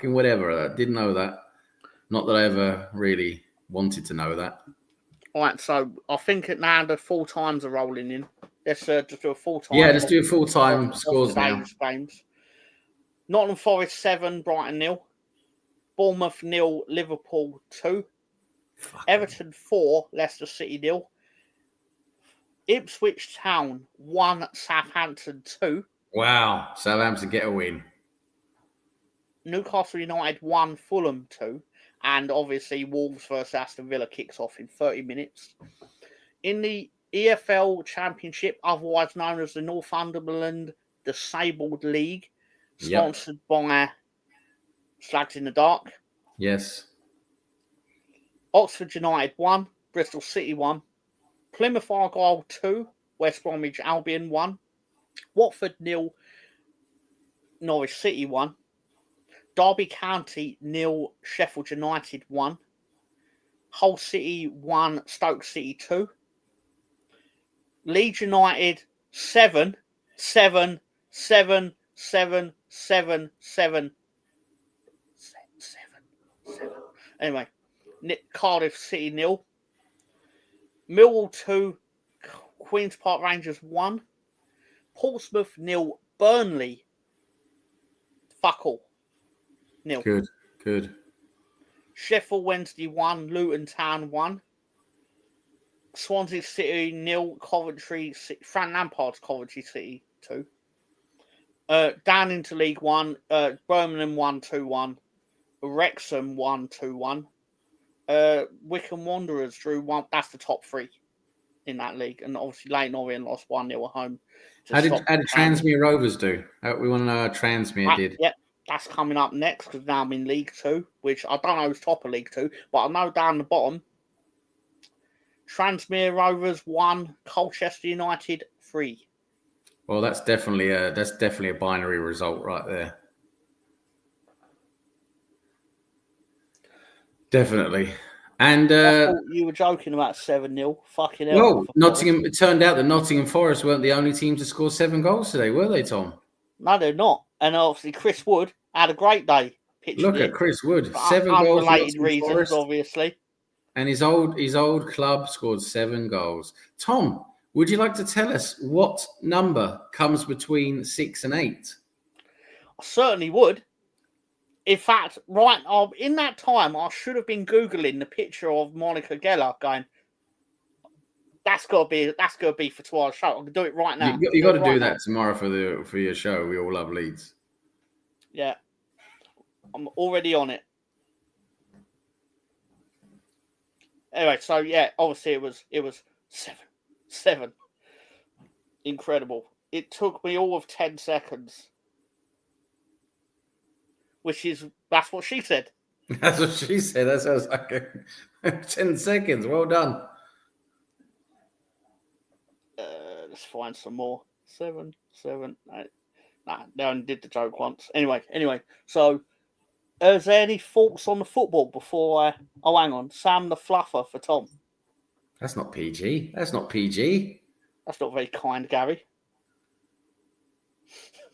whatever. I didn't know that. Not that I ever really wanted to know that. All right, so I think now the full times are rolling in. Let's just do a full time. Yeah, let's do a full time scores now. Games. Nottingham Forest 7, Brighton 0. Bournemouth 0, Liverpool 2. Everton 4, Leicester City 0. Ipswich Town 1, Southampton 2. Wow, Southampton get a win. Newcastle United 1, Fulham 2. And obviously Wolves versus Aston Villa kicks off in 30 minutes. In the EFL Championship, otherwise known as the Northumberland Disabled League, sponsored by Slags in the Dark. Yes. Oxford United 1, Bristol City 1. Plymouth Argyle 2, West Bromwich Albion 1. Watford 0, Norwich City 1. Derby County 0, Sheffield United 1. Hull City 1, Stoke City 2. Leeds United 7. Anyway, Cardiff City 0. Millwall 2, Queen's Park Rangers 1. Portsmouth 0, Burnley fuck all 0. Good. Sheffield Wednesday 1, Luton Town 1. Swansea City 0, Coventry City, Frank Lampard's Coventry City 2. Down into League 1, Birmingham 1-2-1. Wrexham 1-2-1. Wycombe Wanderers drew 1. That's the top 3 in that league. And obviously Leyton Orient lost 1-0 at home. How did Transmere Rovers do? We want to know how Transmere did. Yep, that's coming up next because now I'm in League 2, which I don't know who's top of League 2, but I know down the bottom, Transmere Rovers 1, Colchester United 3. Well, that's definitely a binary result right there. Definitely. And you were joking about 7-0. Fucking hell. Well, Nottingham. It turned out that Nottingham Forest weren't the only team to score 7 goals today, were they, Tom? No, they're not. And obviously, Chris Wood had a great day. Look at Chris Wood, 7 goals. Unrelated reasons, Forest, obviously. And his old club scored 7 goals. Tom, would you like to tell us what number comes between 6 and 8? I certainly would. In fact, right in that time, I should have been Googling the picture of Monica Geller going, that's got to be for tomorrow's show. I can do it right now. You got to do that tomorrow for your show. We all love Leeds. Yeah. I'm already on it. Anyway, so yeah, obviously it was 7. Incredible. It took me all of 10 seconds. That's what she said. That's what she said. That sounds like 10 seconds. Well done. Let's find some more. 7, 8. Nah, they only did the joke once. Anyway. So, is there any thoughts on the football before I? Oh, hang on. Sam the Fluffer for Tom. That's not PG. That's not PG. That's not very kind, Gary.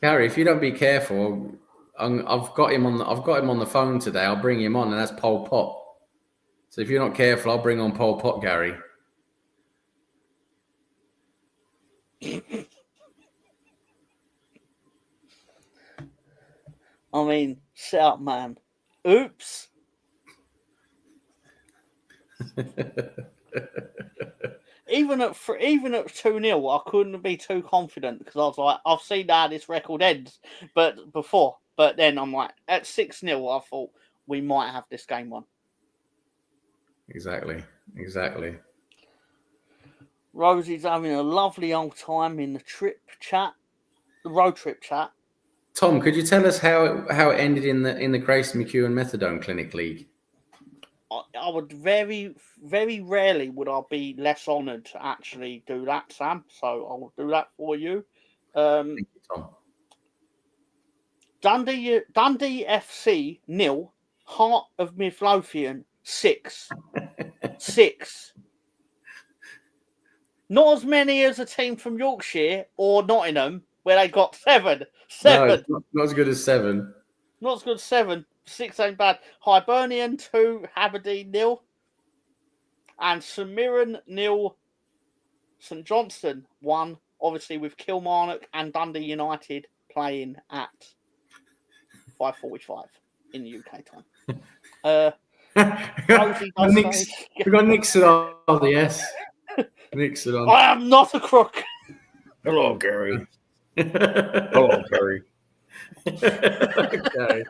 Gary, if you don't be careful, I've got him on the phone today. I'll bring him on, and that's Pol Pot. So if you're not careful, I'll bring on Pol Pot, Gary. I mean, sit up, man. Oops. Even at 2-0, I couldn't be too confident because I was like, I've seen how this record ends, but then I'm like, at 6-0, I thought we might have this game won. Exactly. Rosie's having a lovely old time in the road trip chat. Tom, could you tell us how it ended in the Grace McEwen Methadone Clinic League? I would very, very rarely would I be less honoured to actually do that, Sam. So I will do that for you. Thank you, Tom. Dundee FC 0, Heart of Midlothian 6. 6. Not as many as a team from Yorkshire or Nottingham, where they got 7. 7. No, not as good as 7. Not as good as 7. 6 ain't bad. Hibernian 2, Aberdeen 0. And St Mirren 0, St Johnstone 1. Obviously with Kilmarnock and Dundee United playing at 5:45 in the UK time. We got Nixon on the S. Nixon on. I am not a crook. Hello, Gary. Hello, Gary. Okay.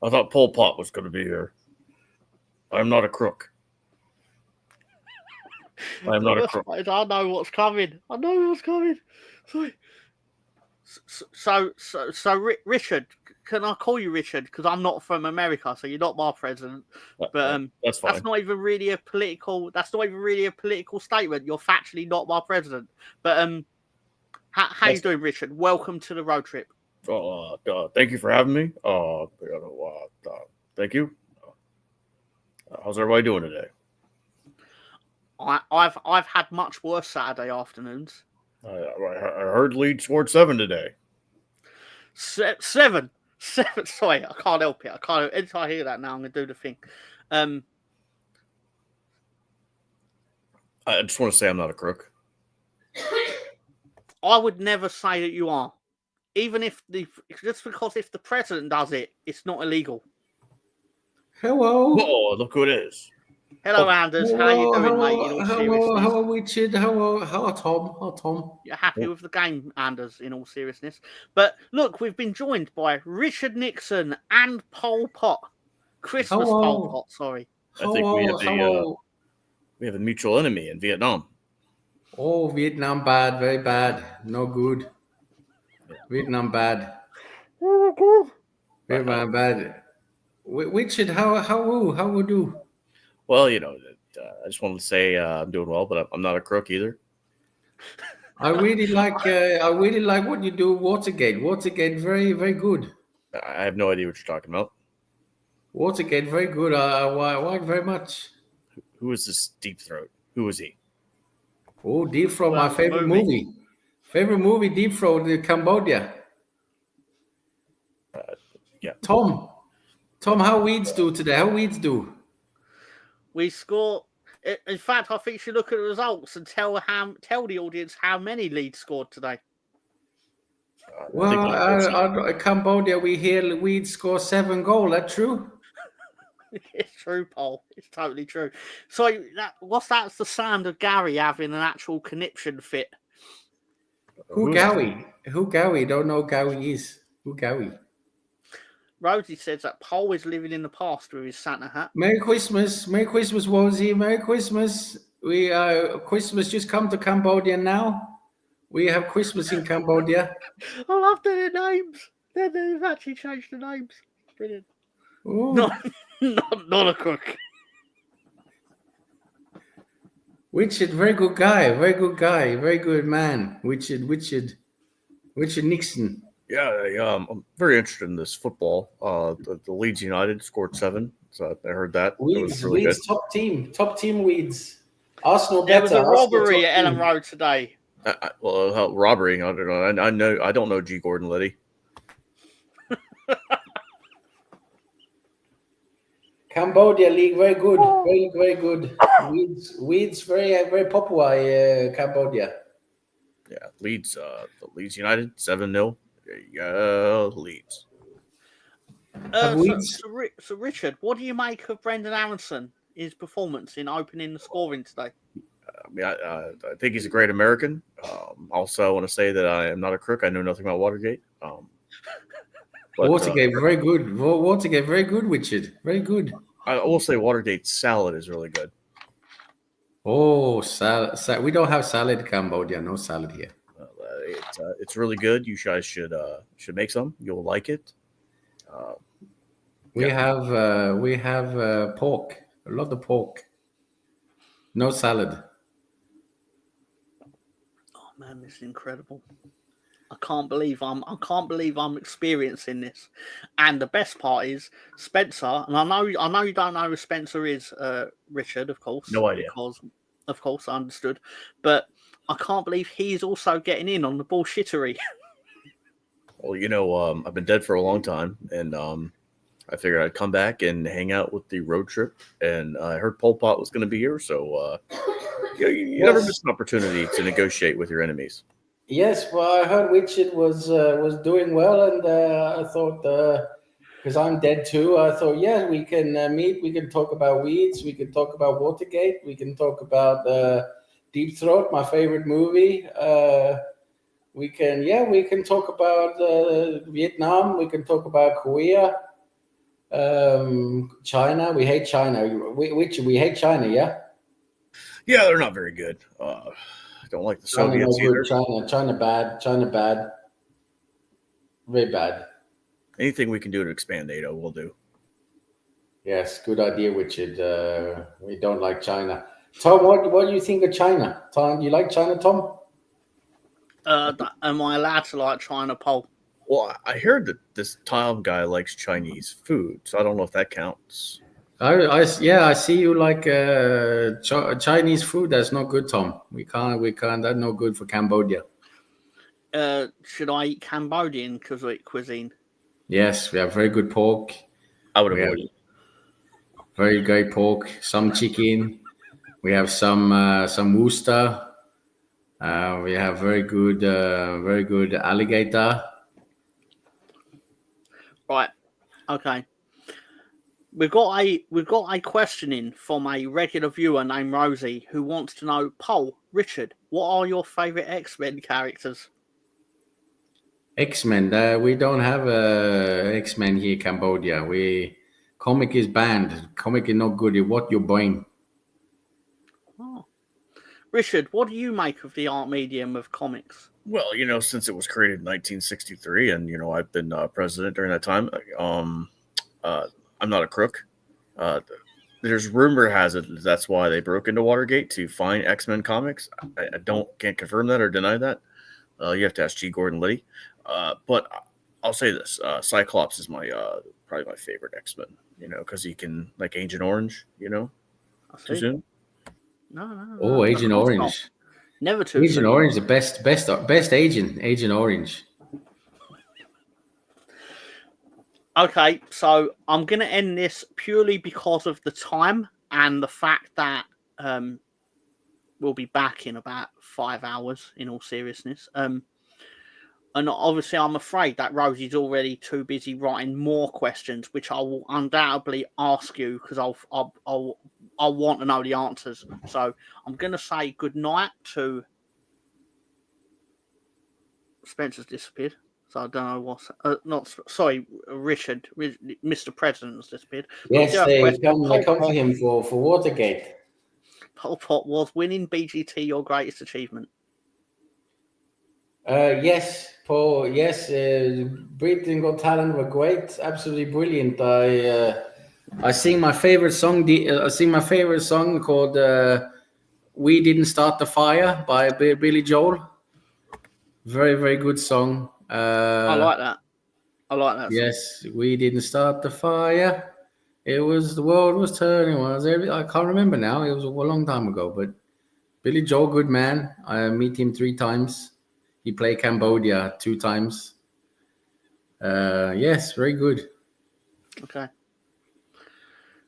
I thought Pol Pot was going to be here. I'm not a crook. I'm not a crook. I know what's coming. So Richard, can I call you Richard? Because I'm not from America, so you're not my president. But that's fine. That's not even really a political statement. You're factually not my president. But how you doing, Richard? Welcome to the road trip. Thank you for having me. Thank you. How's everybody doing today? I've had much worse Saturday afternoons. I heard Leeds scored 7 today. 7. Sorry, I can't help it. Anytime I hear that now, I'm gonna do the thing. I just want to say I'm not a crook. I would never say that you are. Even if just because if the president does it, it's not illegal. Hello. Oh, look who it is. Hello, Anders. How you doing, mate? In all seriousness. Hello, Richard. Hello, Tom. You're happy with the game, Anders, in all seriousness. But look, we've been joined by Richard Nixon and Pol Pot. Christmas Pol Pot, sorry. I think we have a mutual enemy in Vietnam. Oh, Vietnam bad, very bad. No good. Vietnam bad. Vietnam bad. Richard, how would you? Well, I just wanted to say I'm doing well, but I'm not a crook either. I really like what you do. Watergate, very, very good. I have no idea what you're talking about. Watergate, very good. I like very much. Who is this Deep Throat? Who is he? Oh, Deep Throat, my favorite movie. Favorite movie, Deep Throat, Cambodia. Yeah. Tom, how Weeds do today? How Weeds do? We score. In fact, I think you should look at the results and tell the audience how many Leeds scored today. Well, Cambodia, we hear Weeds score 7 goals. That true? It's true, Paul. It's totally true. So that's the sound of Gary having an actual conniption fit. Who Gowie? Don't know who Gowie is. Who Gowie? Rosie says that Paul is living in the past with his Santa hat. Merry Christmas, Rosie. Merry Christmas. We Christmas just come to Cambodia now. We have Christmas in Cambodia. I love their names. They've actually changed the names. Brilliant. Not a crook. Richard, very good guy, very good man. Richard Nixon. Yeah, I'm very interested in this football. The Leeds United scored 7, so I heard that. It was Weeds, really Weeds, top team, Weeds. Arsenal There better. was a Arsenal robbery top at Ellen team. Road today. Well, robbery. I don't know. I don't know G. Gordon Liddy. Cambodia league very good, very good. Weeds very popular. Cambodia. Yeah, Leeds. The Leeds United 7-0. There you go, Leeds. So Richard, what do you make of Brendan Aronson, his performance in opening the scoring today? I mean, I think he's a great American. Also, I want to say that I am not a crook. I know nothing about Watergate. Watergate, very good. Watergate, very good, Richard. Very good. I will say Watergate salad is really good. Oh, salad. We don't have salad in Cambodia. No salad here. It's really good. You guys should make some. You'll like it. We have pork. A lot of pork. No salad. Oh man, this is incredible. I can't believe I'm experiencing this. And the best part is Spencer, and I know you don't know who Spencer is, Richard, of course. No idea. Because of course I understood. But I can't believe he's also getting in on the bullshittery. Well, I've been dead for a long time, and I figured I'd come back and hang out with the road trip. And I heard Pol Pot was going to be here, so you never miss an opportunity to negotiate with your enemies. Yes, well, I heard Richard was doing well, and I thought, because I'm dead too, I thought, yeah, we can meet. We can talk about weeds. We can talk about Watergate. We can talk about Deep Throat, my favorite movie. We can talk about Vietnam. We can talk about Korea, China. We hate China. We hate China, yeah. Yeah, they're not very good. I don't like the Soviets either. China bad. Very bad. Anything we can do to expand NATO, we'll do. Yes, good idea, Richard. We don't like China. Tom, what do you think of China? Tom, you like China, Tom? Am I allowed to like China, Paul? Well, I heard that this Tom guy likes Chinese food, so I don't know if that counts. I see you like Chinese food. That's not good, Tom. We can't. That's no good for Cambodia. Should I eat Cambodian cuisine? Yes, we have very good pork. I would avoid it. Very great pork. Some chicken. We have some Worcester. We have very good alligator. Right. Okay. We've got a question in from a regular viewer named Rosie who wants to know, Paul, Richard, what are your favourite X-Men characters? X-Men. We don't have X-Men here in Cambodia. Comic is banned. Comic is not good. What you're buying. Oh. Richard, what do you make of the art medium of comics? Well, since it was created in 1963, and I've been president during that time. I'm not a crook. There's rumor has it that's why they broke into Watergate to find X-Men comics. I can't confirm that or deny that. You have to ask G. Gordon Liddy. But I'll say this: Cyclops is my probably my favorite X-Men. Because he can like Agent Orange. Too soon? No. Oh, Agent Orange. Not. Never too Agent soon. Orange, the best agent. Agent Orange. Okay, so I'm going to end this purely because of the time and the fact that we'll be back in about 5 hours, in all seriousness. And obviously, I'm afraid that Rosie's already too busy writing more questions, which I will undoubtedly ask you because I'll want to know the answers. So I'm going to say good night to Spencer's disappeared. So I don't know what's Richard, Mr. President's disappeared. Yes, they come to him for Watergate. Pol Pot, was winning BGT your greatest achievement? Yes, Paul. Yes, Britain Got Talent were great, absolutely brilliant. I sing my favorite song. I sing my favorite song called "We Didn't Start the Fire" by Billy Joel. Very, very good song. I like that. I like that. Yes, we didn't start the fire. It was the world was turning. I can't remember now. It was a long time ago. But Billy Joel, good man. I meet him 3 times. He played Cambodia 2 times. Yes, very good. Okay.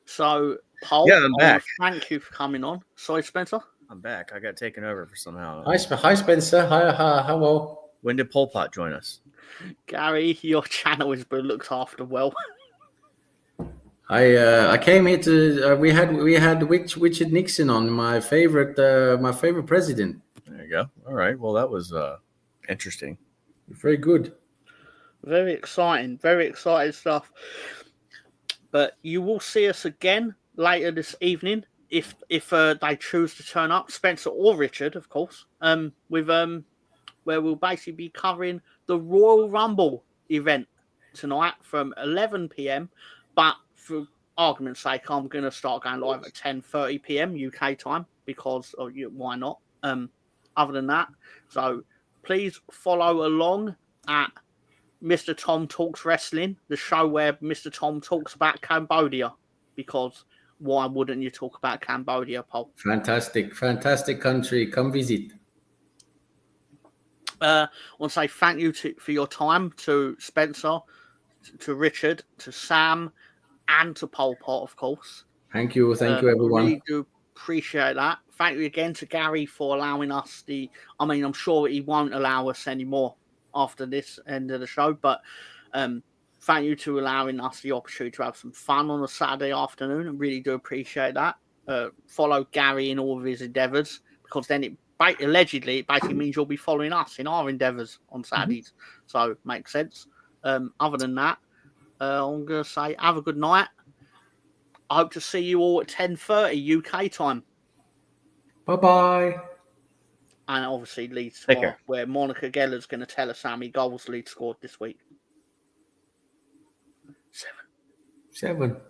So, Paul, Yeah, I'm back. Thank you for coming on. Sorry, Spencer. I'm back. I got taken over for somehow. Hi, Spencer. Hi, hello. When did Pol Pot join us? Gary, your channel has been looked after well. I came here to we had Richard Nixon on, my favorite president. There you go. All right. Well, that was interesting. Very good. Very exciting stuff. But you will see us again later this evening if they choose to turn up, Spencer or Richard, of course. With where we'll basically be covering the Royal Rumble event tonight from 11 p.m. But for argument's sake, I'm going to start going live at 10:30 p.m. UK time because why not? Other than that, so please follow along at Mr. Tom Talks Wrestling, the show where Mr. Tom talks about Cambodia, because why wouldn't you talk about Cambodia, Paul? Fantastic country. Come visit. I want to say thank you for your time to Spencer, to Richard, to Sam, and to Pol Pot, of course. Thank you everyone. I really do appreciate that. Thank you again to Gary for allowing us I'm sure he won't allow us anymore after this end of the show, but thank you to allowing us the opportunity to have some fun on a Saturday afternoon. I really do appreciate that. Follow Gary in all of his endeavours, because then it basically means you'll be following us in our endeavours on Saturdays. So makes sense. Other than that, I'm going to say have a good night. I hope to see you all at 10:30 UK time. Bye-bye. And obviously leads tomorrow, where Monica Geller's going to tell us how many goals Leeds scored this week. 7.